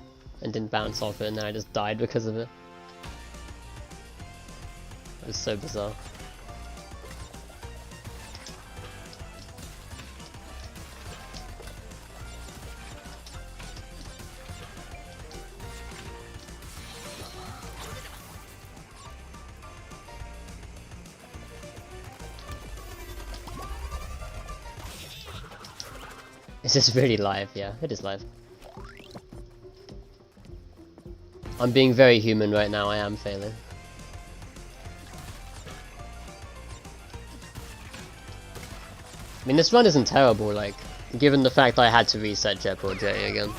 and didn't bounce off it and then I just died because of it. It was so bizarre. Is this really live? Yeah, it is live. I'm being very human right now, I am failing. mean, this run isn't terrible, like, given the fact I had to reset Jetboard J again.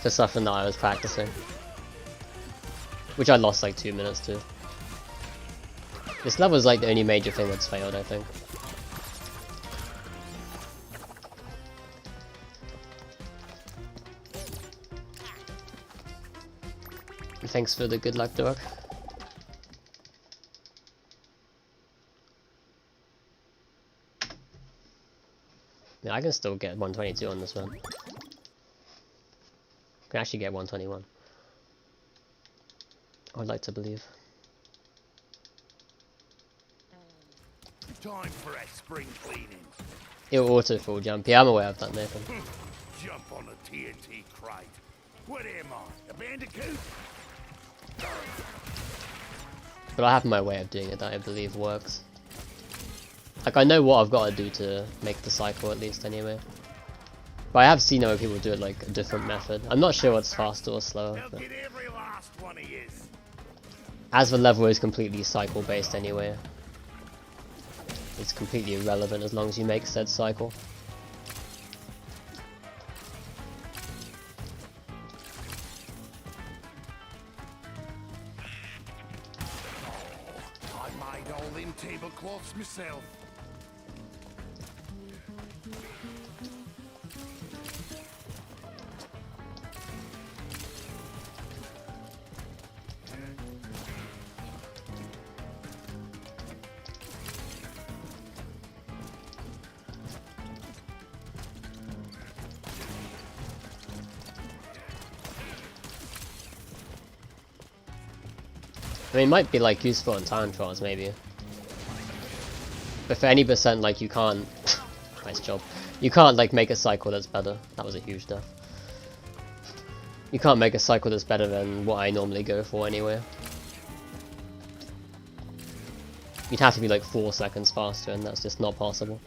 For something that I was practicing. Which I lost like 2 minutes to. This level is like the only major thing that's failed, I think. Thanks for the good luck, dog. Yeah, I can still get 122 on this one. I can actually get 121. I would like to believe. Time for a spring cleaning. It'll auto full jump. Yeah, I'm aware of that, Nathan. Jump on a TNT crate. What am I? A bandicoot? But I have my way of doing it that I believe works. Like, I know what I've got to do to make the cycle at least anyway. But I have seen other people do it like a different method. I'm not sure what's faster or slower. I'll But get every last one of yous. as the level is completely cycle based anyway, it's completely irrelevant as long as you make said cycle. I made all them tablecloths myself. I mean, it might be like useful in time trials maybe. But for any percent, like, you can't. Nice job. You can't like make a cycle that's better. That was a huge death. You can't make a cycle that's better than what I normally go for anyway. You'd have to be like 4 seconds faster, and that's just not possible.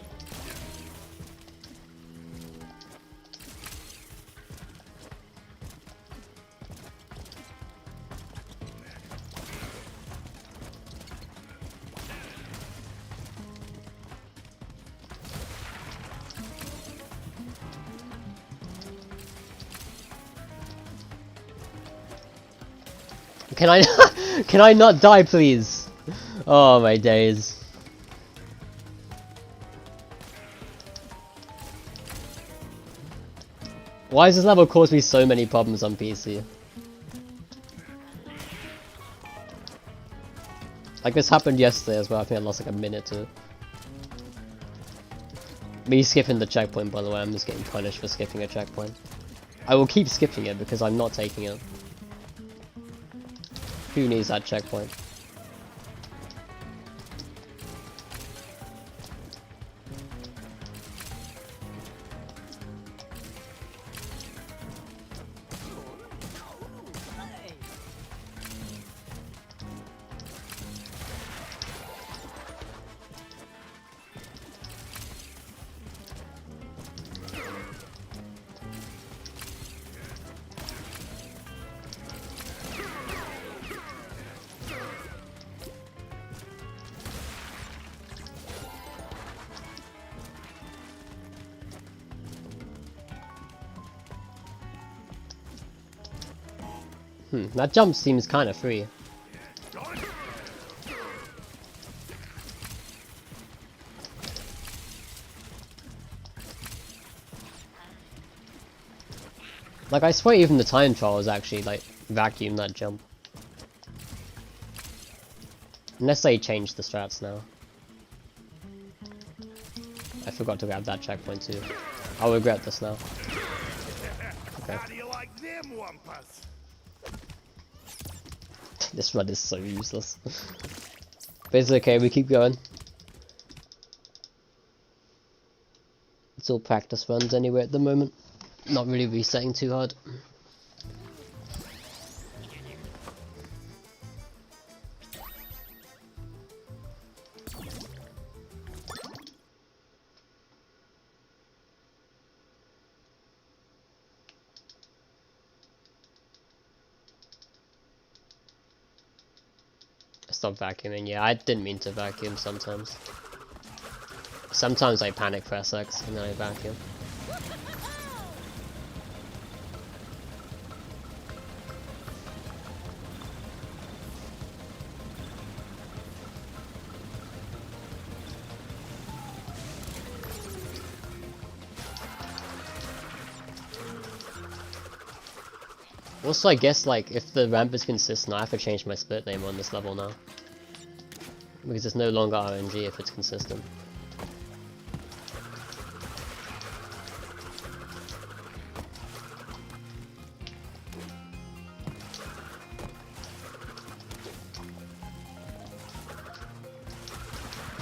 Can I can I not die, please? Oh my days. Why does this level cause me so many problems on PC? Like, this happened yesterday as well. I think I lost like a minute to it. Me skipping the checkpoint, by the way, I'm just getting punished for skipping a checkpoint. I will keep skipping it because I'm not taking it. Who needs that checkpoint? That jump seems kind of free. Like, I swear even the time trials actually, like, vacuum that jump. Unless they change the strats now. I forgot to grab that checkpoint too. I'll regret this now. Okay. How do you like them wampus? This run is so useless. But it's okay, we keep going. It's all practice runs anyway at the moment. Not really resetting too hard. Stop vacuuming. Yeah, I didn't mean to vacuum sometimes. Sometimes I panic for a sec and then I vacuum. Also, I guess, like, if the ramp is consistent, I have to change my split name on this level now. Because it's no longer RNG if it's consistent.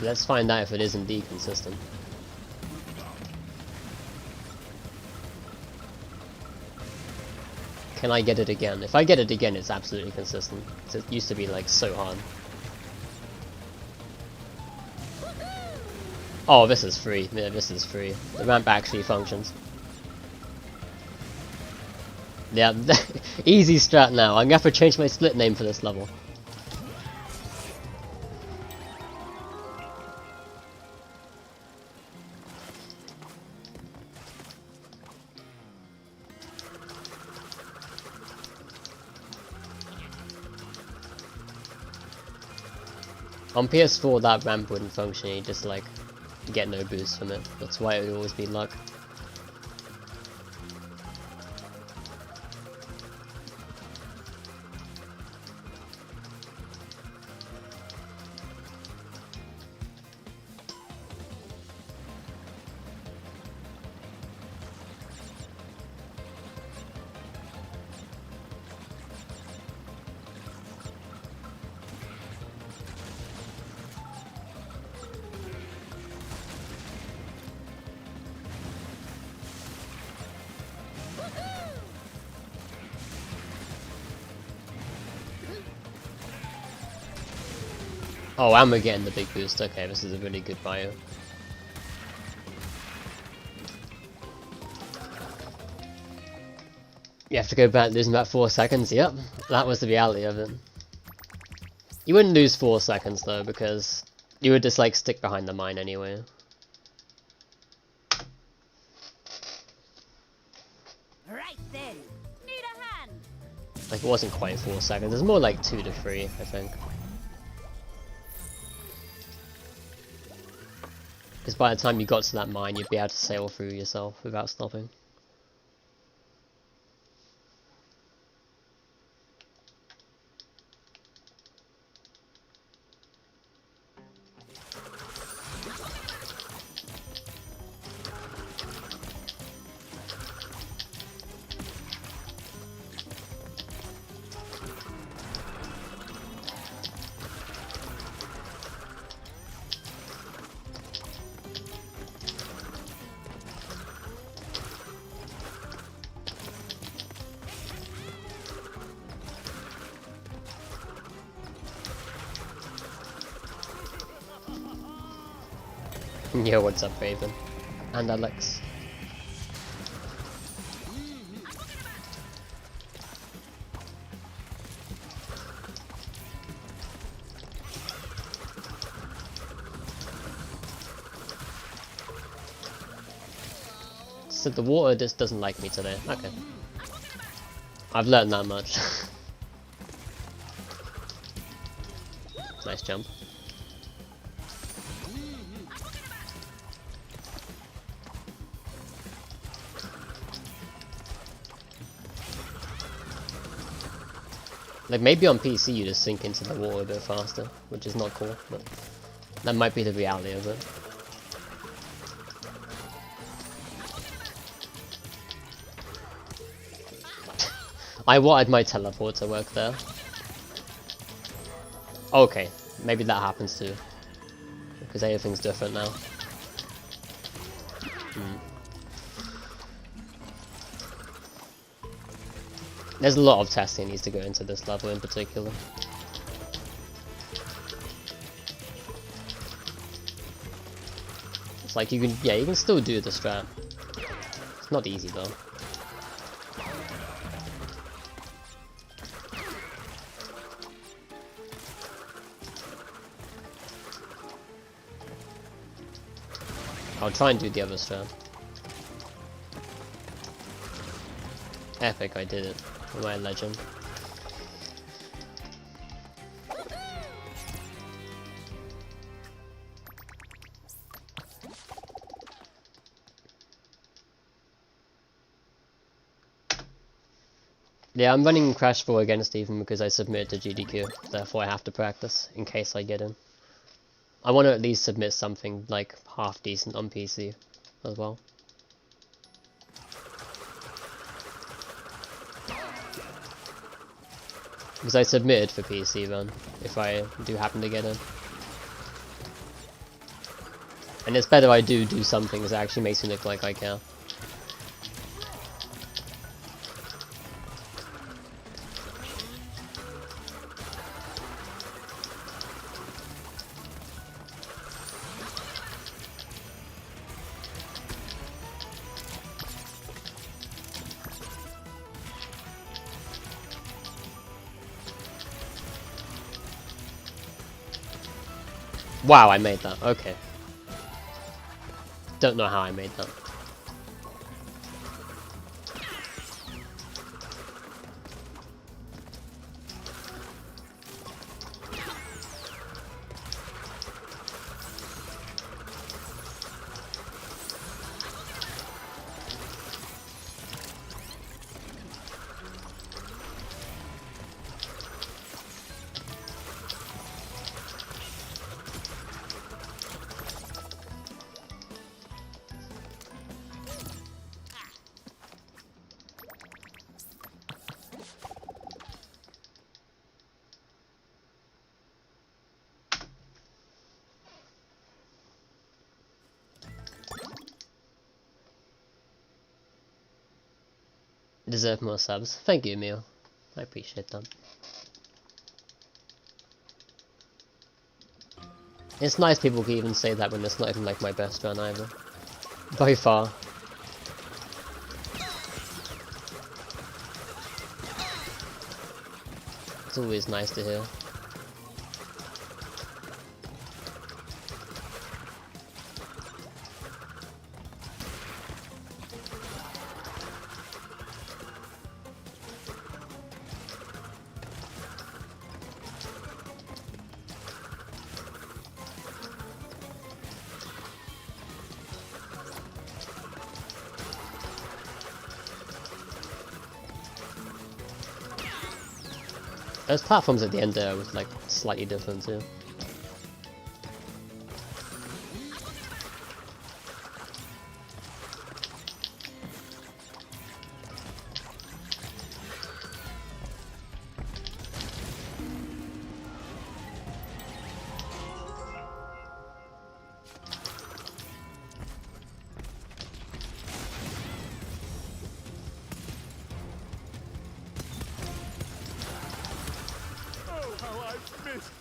Let's find out if it is indeed consistent. Can I get it again? If I get it again, it's absolutely consistent. It used to be like so hard. Oh, this is free. Yeah, this is free. The ramp actually functions. Yeah, easy strat now. I'm gonna have to change my split name for this level. On PS4 that ramp wouldn't function, you just like get no boost from it. That's why it would always be luck. Oh, and we're getting the big boost. Okay, this is a really good bio. You have to go back losing about 4 seconds. Yep, that was the reality of it. You wouldn't lose 4 seconds though, because you would just like stick behind the mine anyway. Right then. Need a hand. Like, it wasn't quite 4 seconds. It's more like 2 to 3, I think. Because by the time you got to that mine, you'd be able to sail through yourself without stopping. Yo, what's up, Raven? And Alex. So the water just doesn't like me today. Okay. I've learned that much. Nice jump. Like, maybe on PC you just sink into the water a bit faster, which is not cool, but that might be the reality of it. I wanted my teleport to work there. Okay, maybe that happens too, because everything's different now. There's a lot of testing needs to go into this level in particular. It's like you can still do the strat. It's not easy though. I'll try and do the other strat. Epic, I did it. Am I a legend? Yeah, I'm running Crash 4 against Ethan because I submitted to GDQ, therefore I have to practice in case I get in. I want to at least submit something like half decent on PC as well. Because I submitted for PC then, if I do happen to get in. And it's better I do something because it actually makes me look like I care. Wow, I made that. Okay. Don't know how I made that. Deserve more subs. Thank you, Emil. I appreciate that. It's nice people can even say that when it's not even like my best run either. By far. It's always nice to hear. Those platforms at the end there was like slightly different too.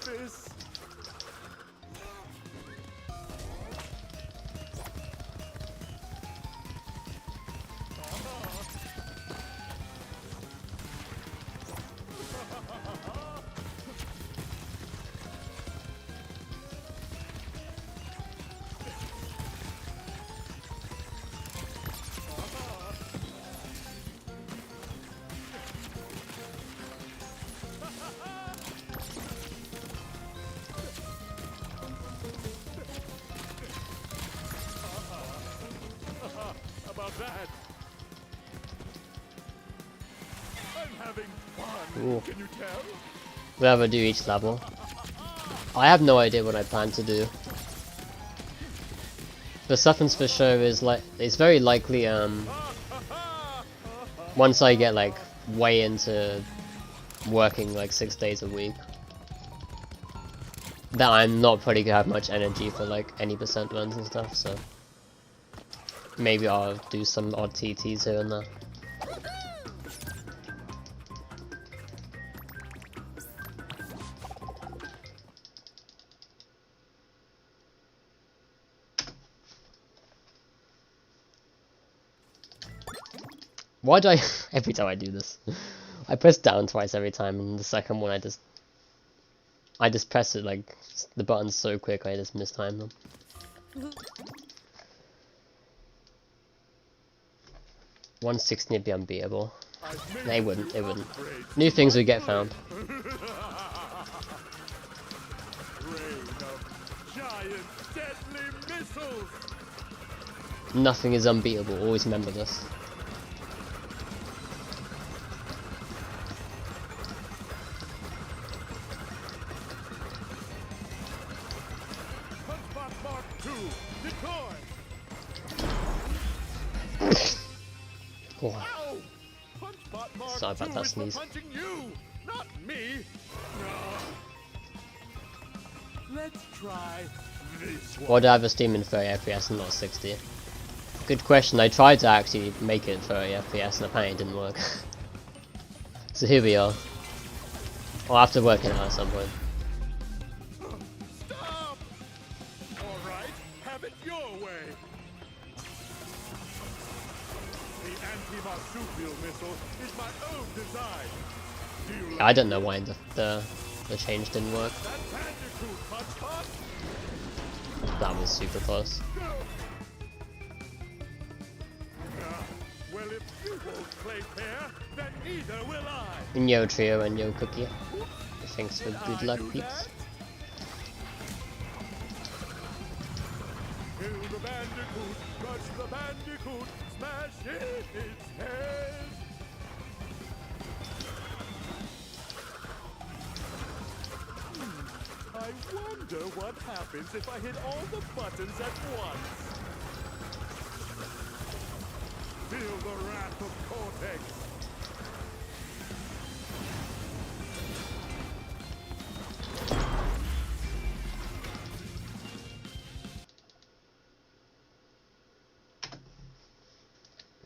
This. That. I'm having fun. Ooh. Can you tell? Whatever I do each level. I have no idea what I plan to do. The Suffins for sure is like it's very likely once I get like way into working like 6 days a week that I'm not probably gonna have much energy for like any percent runs and stuff, so maybe I'll do some odd TTs here and there. Why do I every time I do this? I press down twice every time, and the second one I just press it like the buttons so quick I just mistime them. 160 would be unbeatable. I've made They a wouldn't, few they wouldn't. upgrades New to things my would get bullet. found. Rain of giant deadly missiles. Nothing is unbeatable, always remember this. Punchbot Mark II, deploy. Oh, Ow! Punchbot Mark sorry about II that is for sneeze. punching you, not me. No. Let's try this one. why do I have a Steam in 30 FPS and not 60? Good question, I tried to actually make it 30 FPS and apparently it didn't work. So here we are. I'll have to work it out at some point. Stop! All right, have it your way. The anti-marsupial missile is my own design. Do you like I don't know why the change didn't work. that bandicoot, Punchbot? That was super close. Well, if you won't play fair, then neither will I. And Yo Trio and Yo Cookie. Thanks for Did good I luck, do peeps. that? Kill the bandicoot, crush the bandicoot, smash in its head. I wonder what happens if I hit all the buttons at once. Feel the wrath of Cortex.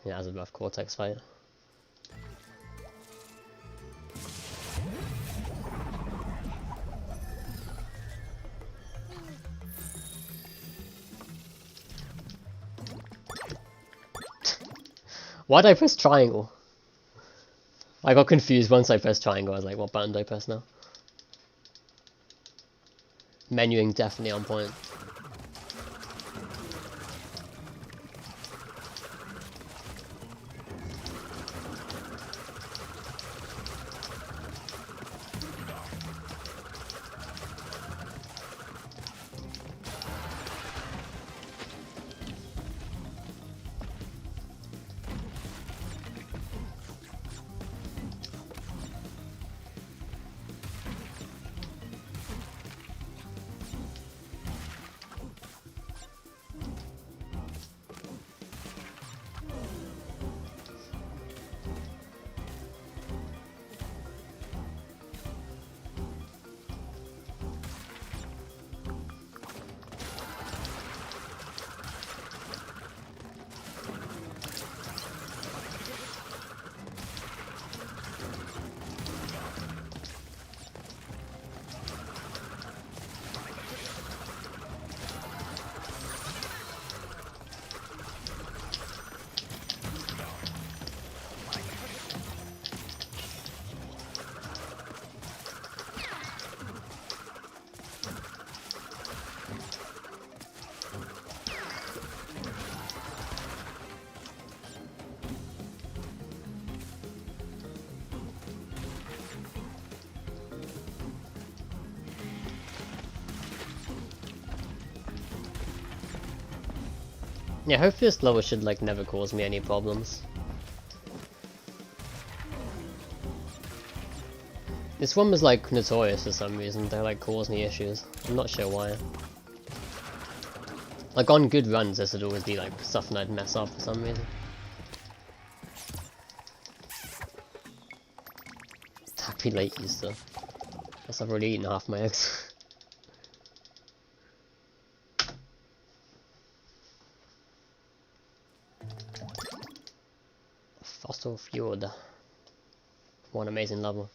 Yeah, that was a rough Cortex fight. Why did I press triangle? I got confused once I pressed triangle. I was like, what button do I press now? Menuing definitely on point. Yeah, hopefully this level should like never cause me any problems. This one was like notorious for some reason, they like cause me issues. I'm not sure why. Like on good runs this would always be like something I'd mess up for some reason. Happy late Easter. Guess I've already eaten half my eggs. Fossil Fjord. One amazing level.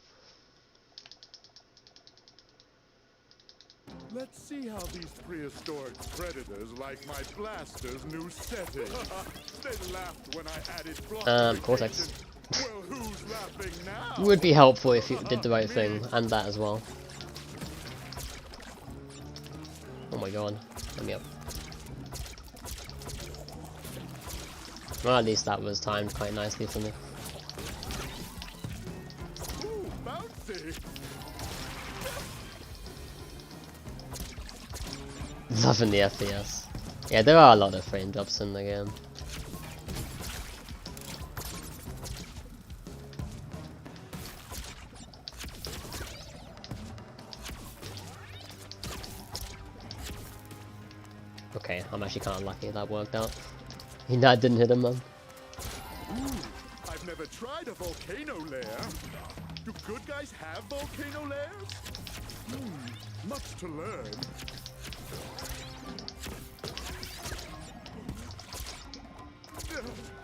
Let's see how these prehistoric predators like my blaster's new setting. They laughed when I added block Cortex. mitigation. Well, who's laughing now? Would be helpful if you did the right thing, and that as well. Oh my god, let me up. Well, at least that was timed quite nicely for me. Ooh, bouncy. Loving the FPS. Yeah, there are a lot of frame drops in the game. Okay, I'm actually kind of lucky that worked out. That didn't hit him, man. Ooh, I've never tried a volcano lair. Do good guys have volcano lairs? Much to learn.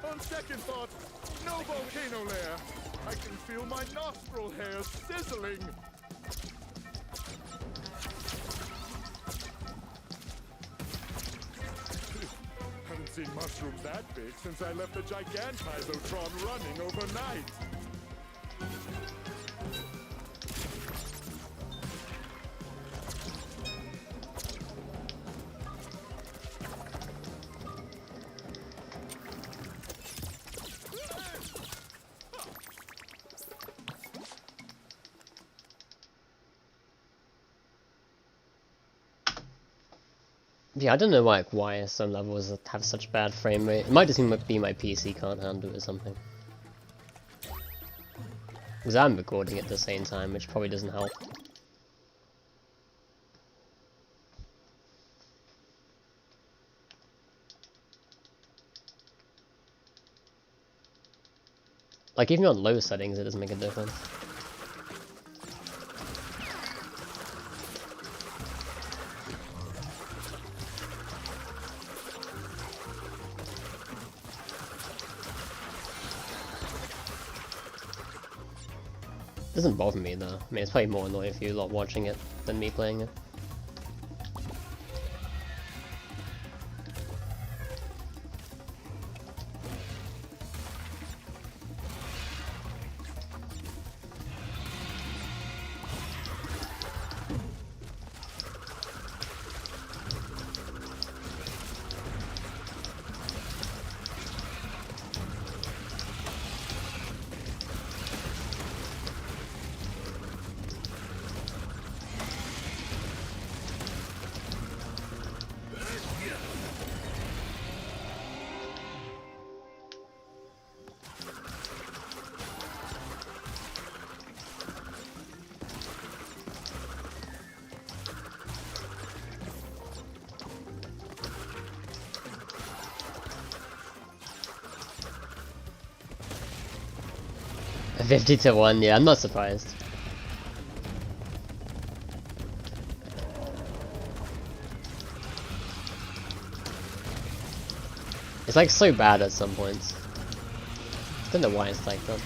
On second thought, no volcano lair. I can feel my nostril hairs sizzling. Haven't seen mushrooms that big since I left the Gigantizotron running overnight. Yeah, I don't know why some levels have such bad frame rate. It might just be my PC can't handle it or something. Because I'm recording at the same time, which probably doesn't help. Like, even on low settings, it doesn't make a difference. Doesn't bother me though. I mean, it's probably more annoying for you lot watching it than me playing it. A 50 to 1, yeah, I'm not surprised. It's like so bad at some points. Don't know why it's like that.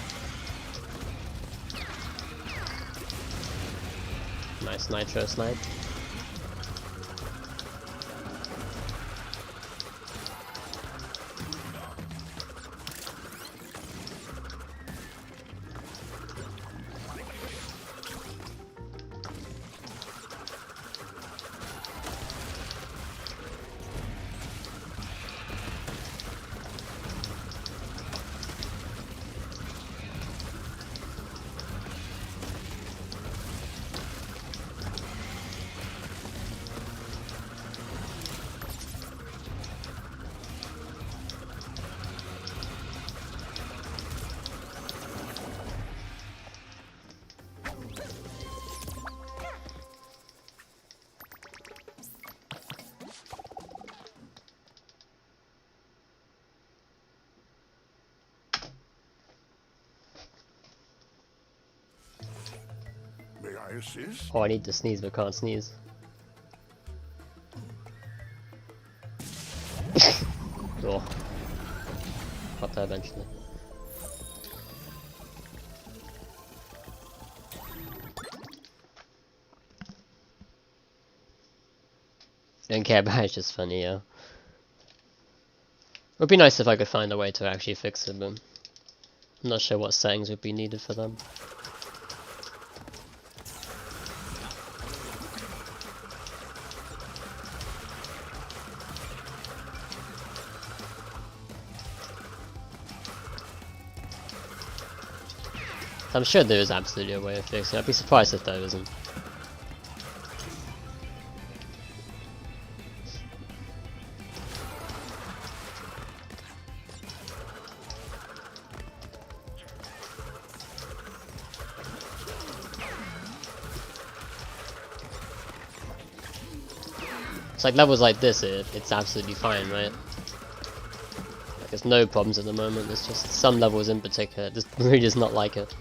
Nice nitro snipe. May I assist? Oh, I need to sneeze but can't sneeze. Oh. Got there eventually. Don't care about it, it's just funny, yeah. It would be nice if I could find a way to actually fix it, but I'm not sure what settings would be needed for them. I'm sure there is absolutely a way of fixing it. I'd be surprised if there isn't. It's like levels like this, it's absolutely fine, right? Like there's no problems at the moment, it's just some levels in particular, just really does not like it.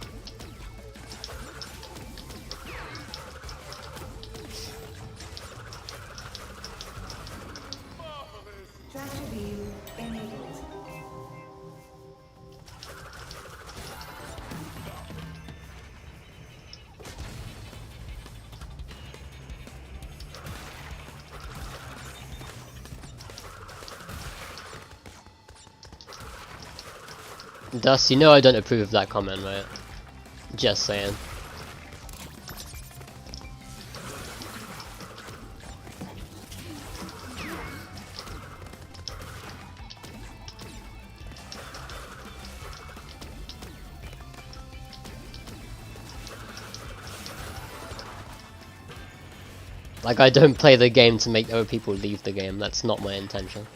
Dust, you know I don't approve of that comment, right? Just saying. Like, I don't play the game to make other people leave the game, that's not my intention.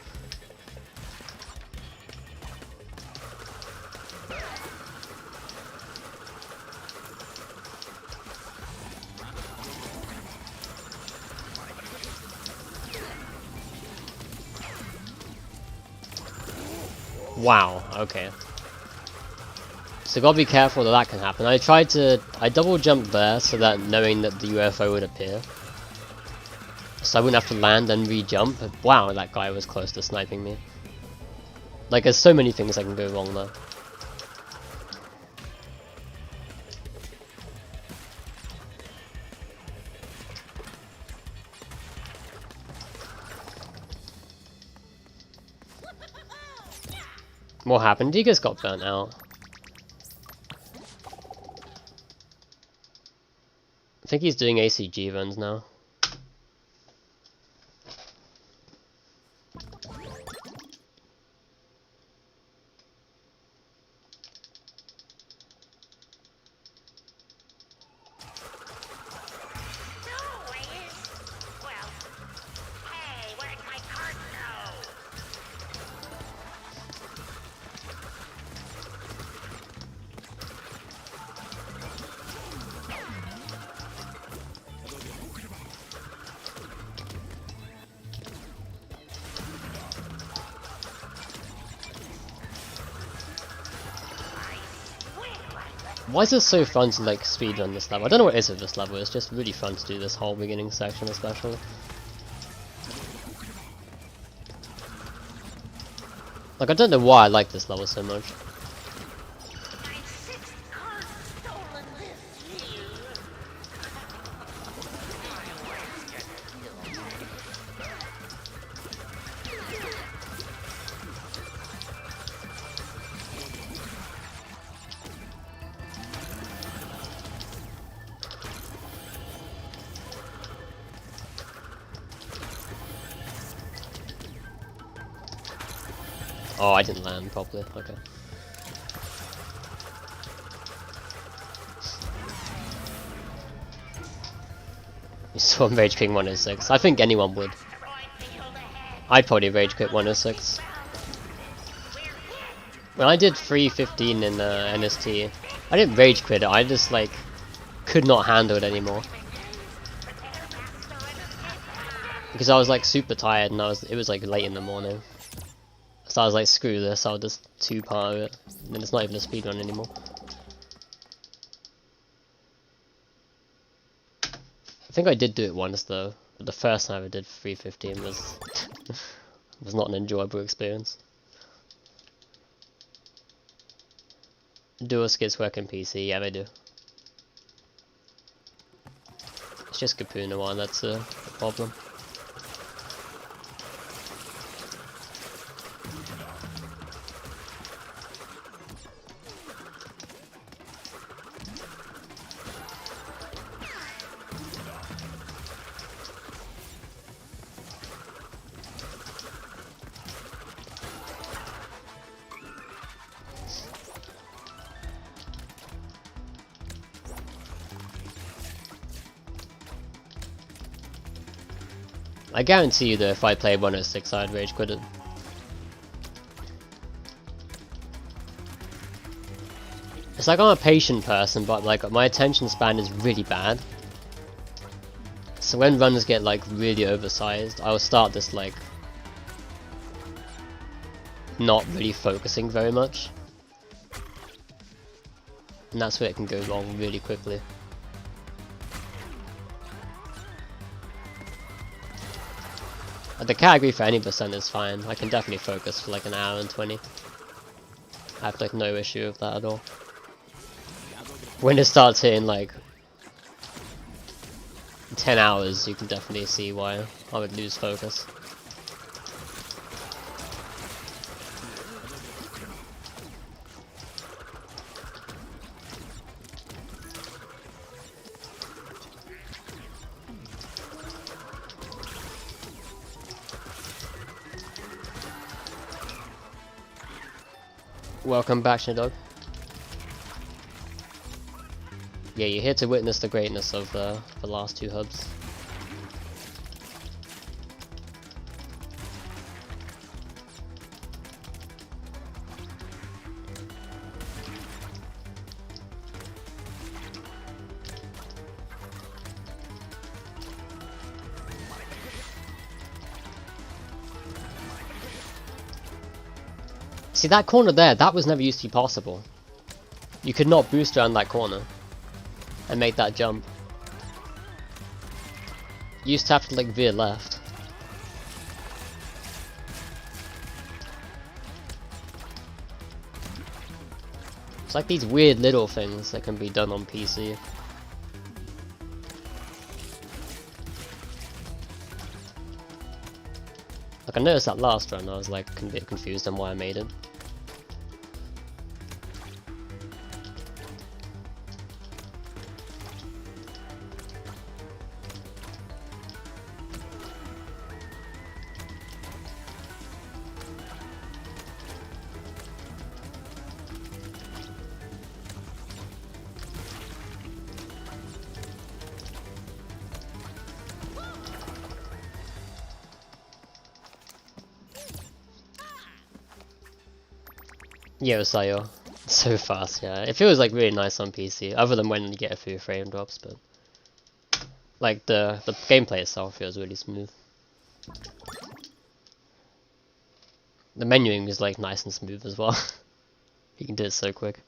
Wow, okay. So gotta be careful that can happen. I double jumped there so that knowing that the UFO would appear. So I wouldn't have to land and re-jump, but wow, that guy was close to sniping me. Like, there's so many things that can go wrong there. What happened? You just got burnt out. I think he's doing ACG runs now. Why is it so fun to like speedrun this level? I don't know what it is with this level, it's just really fun to do this whole beginning section especially. Like, I don't know why I like this level so much. Oh, I didn't land properly, okay. You saw him rage quitting 106. I think anyone would. I'd probably rage quit 106. When I did 315 in NST, I didn't rage quit it, I just like could not handle it anymore. Because I was like super tired and it was like late in the morning. So I was like, screw this, I'll just two-part it. And then it's not even a speedrun anymore. I think I did do it once though, but the first time I did 315 was was not an enjoyable experience. Dual skids work in PC, yeah they do. It's just Kapuna one, that's the problem. I guarantee you that if I played 106 I'd rage quit it. It's like I'm a patient person, but like my attention span is really bad. So when runs get like really oversized, I'll start this like not really focusing very much. And that's where it can go wrong really quickly. The category for any percent is fine. I can definitely focus for like an hour and 20. I have like no issue with that at all. When it starts hitting like 10 hours, you can definitely see why I would lose focus. Welcome back, Shnidog. Yeah, you're here to witness the greatness of the last two hubs. See that corner there, that was never used to be possible. You could not boost around that corner and make that jump. You used to have to like veer left. It's like these weird little things that can be done on PC. Like I noticed that last run, I was like a bit confused on why I made it. Yo, Sayo. So fast, yeah. It feels like really nice on PC, other than when you get a few frame drops, but like the gameplay itself feels really smooth. The menuing is like nice and smooth as well. You can do it so quick.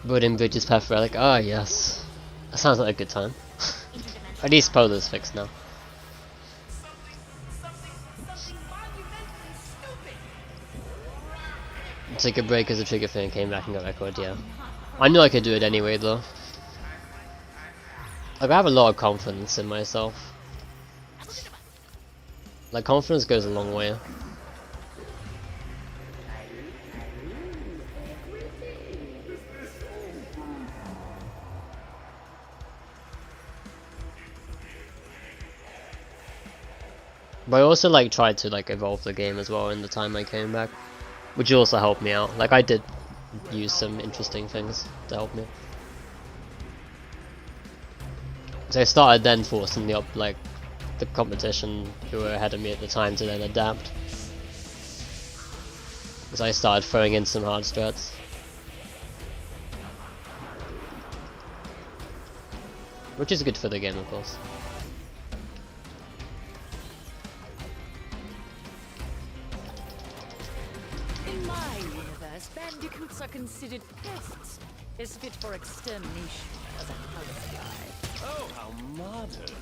Wooden Bridge is Path Relic. Ah, yes. That sounds like a good time. At least Polar's fixed now. Took a break as a trigger thing, came back and got record, yeah. I knew I could do it anyway though. Like I have a lot of confidence in myself. Like confidence goes a long way. But I also like tried to like evolve the game as well in the time I came back, which also helped me out. Like I did use some interesting things to help me. So I started then forcing the the competition who were ahead of me at the time to then adapt. Because I started throwing in some hard strats. Which is good for the game, of course. In my universe, bandicoots are considered pests. Is fit for extermination as a color. Oh, how modern.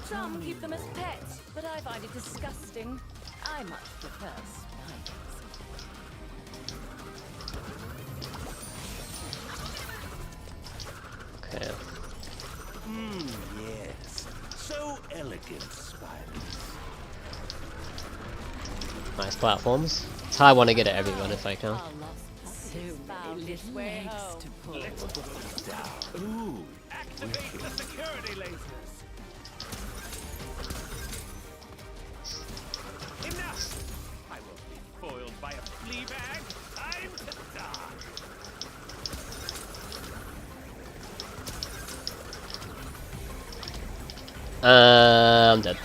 Some keep them as pets, but I find it disgusting. I much prefer spiders. Okay. Yes. So elegant, spiders. Nice platforms. That's how I want to get at everyone if I can. So many little legs to pull. Let's put them down. Ooh. Activate the security lasers. Enough! I won't be foiled by a flea bag. Time to die. I'm dead.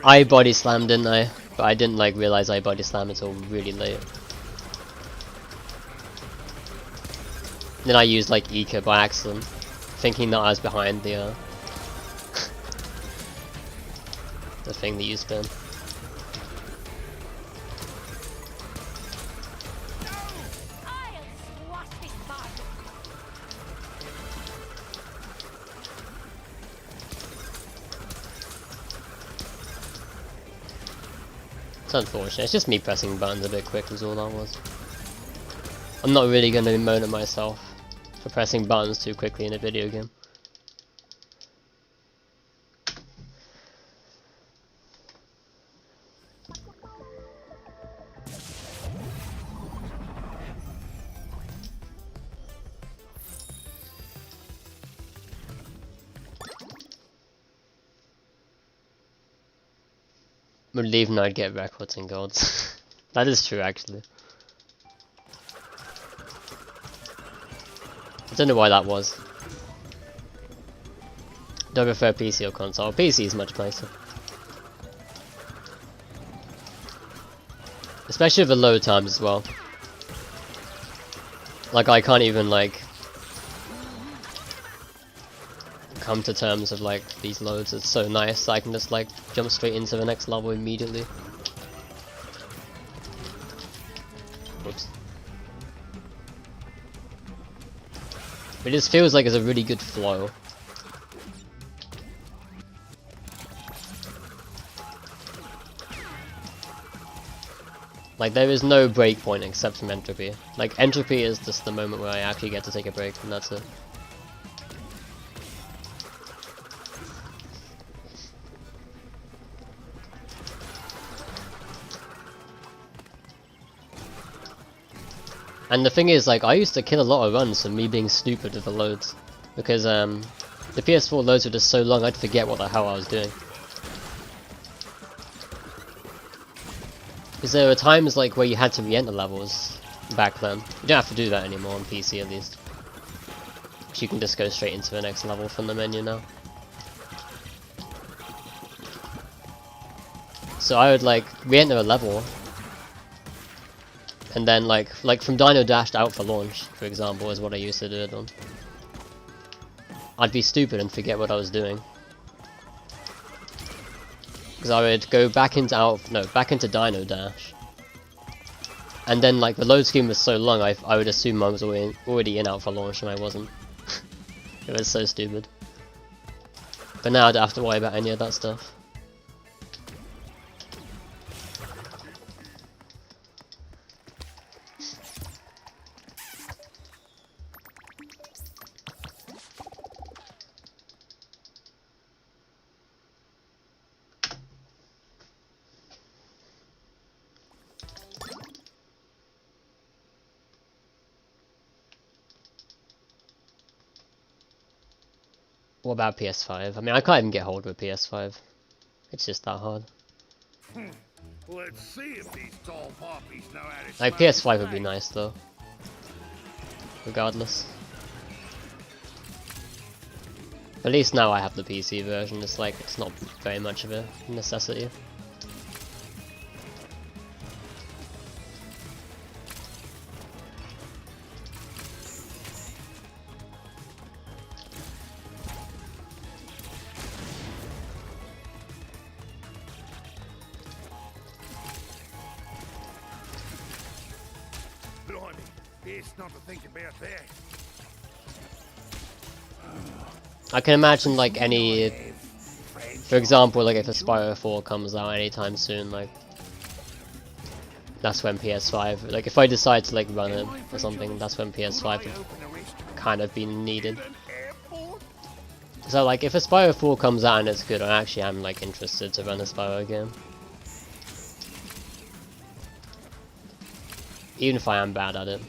I body slammed, didn't I? But I didn't like realize I body slammed until really late. Then I used like Eco by accident, thinking that I was behind the the thing that you spin. It's unfortunate, it's just me pressing buttons a bit quick is all that was. I'm not really going to moan at myself for pressing buttons too quickly in a video game. I'm believing I'd get records and golds. That is true actually. I don't know why that was. Do I prefer PC or console? PC is much nicer. Especially with the load times as well. Like I can't even like come to terms with like these loads. It's so nice I can just like jump straight into the next level immediately. Whoops. It just feels like it's a really good flow. Like there is no break point except from entropy. Like entropy is just the moment where I actually get to take a break and that's it. And the thing is, like, I used to kill a lot of runs from me being stupid with the loads. Because, the PS4 loads were just so long, I'd forget what the hell I was doing. Because there were times, like, where you had to re-enter levels back then. You don't have to do that anymore on PC, at least. You can just go straight into the next level from the menu now. So I would, like, re-enter a level. And then like from Dino Dash out for launch, for example, is what I used to do it on. I'd be stupid and forget what I was doing. Because I would go back into back into Dino Dash. And then like the load screen was so long, I would assume I was already in out for launch and I wasn't. It was so stupid. But now I don't have to worry about any of that stuff. What about PS5? I mean, I can't even get hold of a PS5. It's just that hard. Let's see if these tall poppies know how to Like, PS5 would be nice, though. Regardless. At least now I have the PC version, it's like, it's not very much of a necessity. It's not to think about that. I can imagine like any, for example, like if a Spyro 4 comes out anytime soon, like that's when PS5, like if I decide to like run it or something, that's when PS5 would kind of be needed. So like if a Spyro 4 comes out and it's good, I actually am like interested to run a Spyro game. Even if I am bad at it.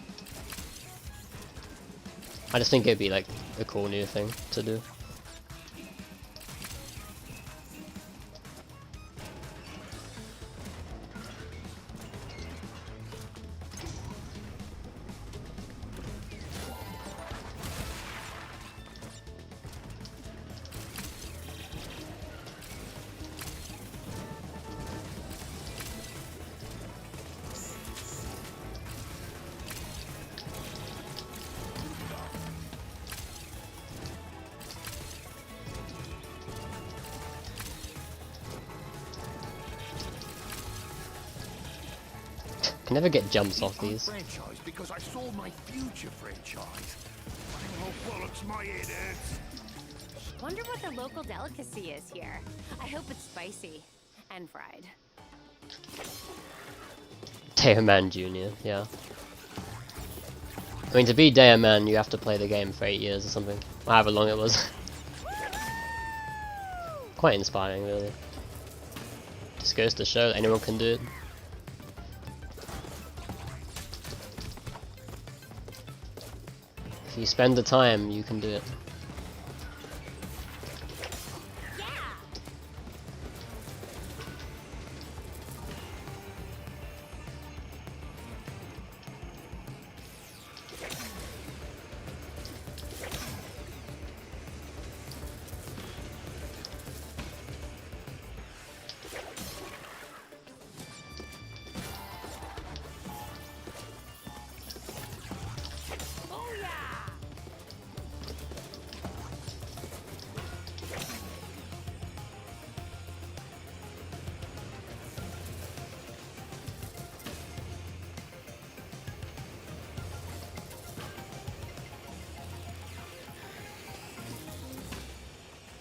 I just think it'd be like a cool new thing to do. Can never get jumps off these. Franchise because I saw my future franchise. Oh, bollocks, my head hurts. Wonder what the local delicacy is here. I hope it's spicy and fried. Dayaman Jr., yeah. I mean, to be Dayaman, you have to play the game for 8 years or something. Or however long it was. Quite inspiring, really. Just goes to show that anyone can do it. If you spend the time, you can do it.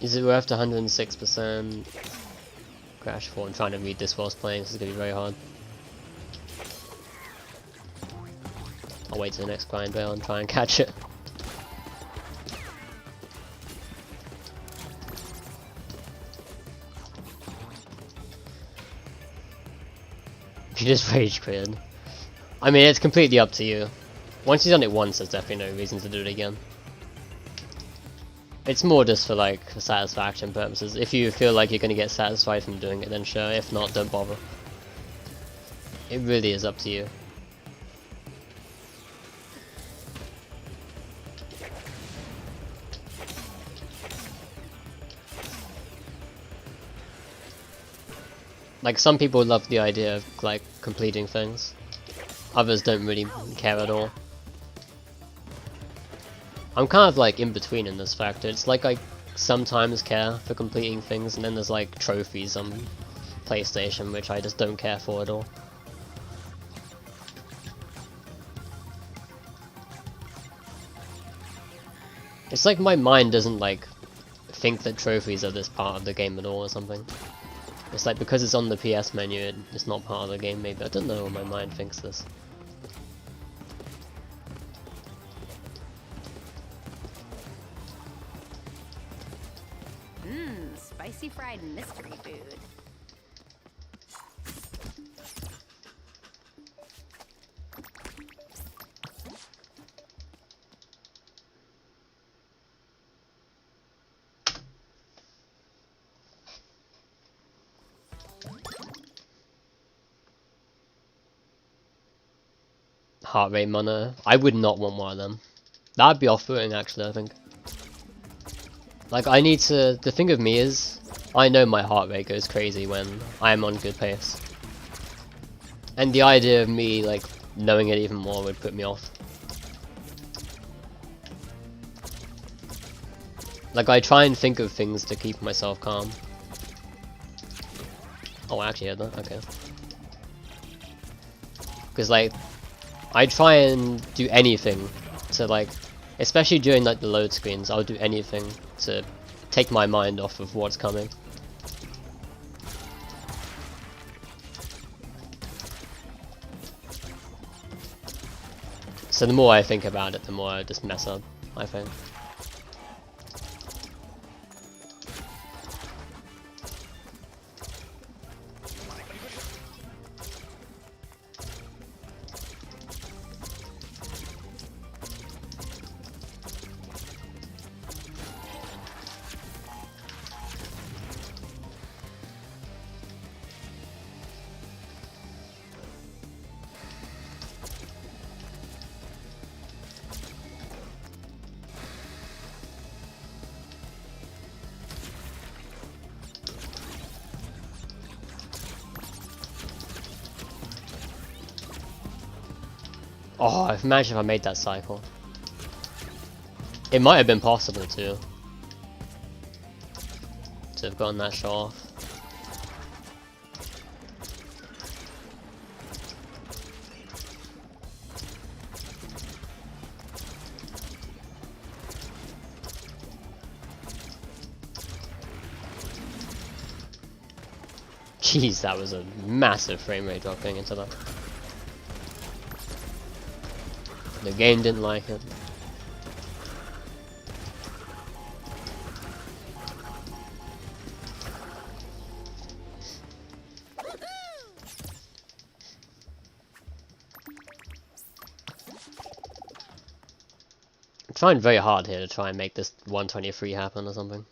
Is it worth 106%? Crash 4. I'm trying to read this whilst playing, this is going to be very hard. I'll wait till the next grind bell and try and catch it. You just rage quit. I mean, it's completely up to you. Once you've done it once, there's definitely no reason to do it again. It's more just for like satisfaction purposes. If you feel like you're going to get satisfied from doing it, then sure. If not, don't bother. It really is up to you. Like, some people love the idea of like completing things. Others don't really care at all. I'm kind of like in between in this factor. It's like I sometimes care for completing things, and then there's like trophies on PlayStation which I just don't care for at all. It's like my mind doesn't like think that trophies are this part of the game at all or something. It's like because it's on the PS menu, it's not part of the game maybe. I don't know why my mind thinks this. Spicy fried mystery food. Heart rate monitor. I would not want one of them. That'd be off-putting actually, I think. Like, I need to... The thing with me is, I know my heart rate goes crazy when I'm on good pace. And the idea of me, like, knowing it even more would put me off. Like, I try and think of things to keep myself calm. Oh, I actually heard that, okay. Because, like, I try and do anything to, like, especially during, like, the load screens, I'll do anything to take my mind off of what's coming. So the more I think about it, the more I just mess up, I think. Oh, imagine if I made that cycle. It might have been possible to have gotten that shot off. Jeez, that was a massive frame rate drop going into that. The game didn't like it. I'm trying very hard here to try and make this 123 happen or something.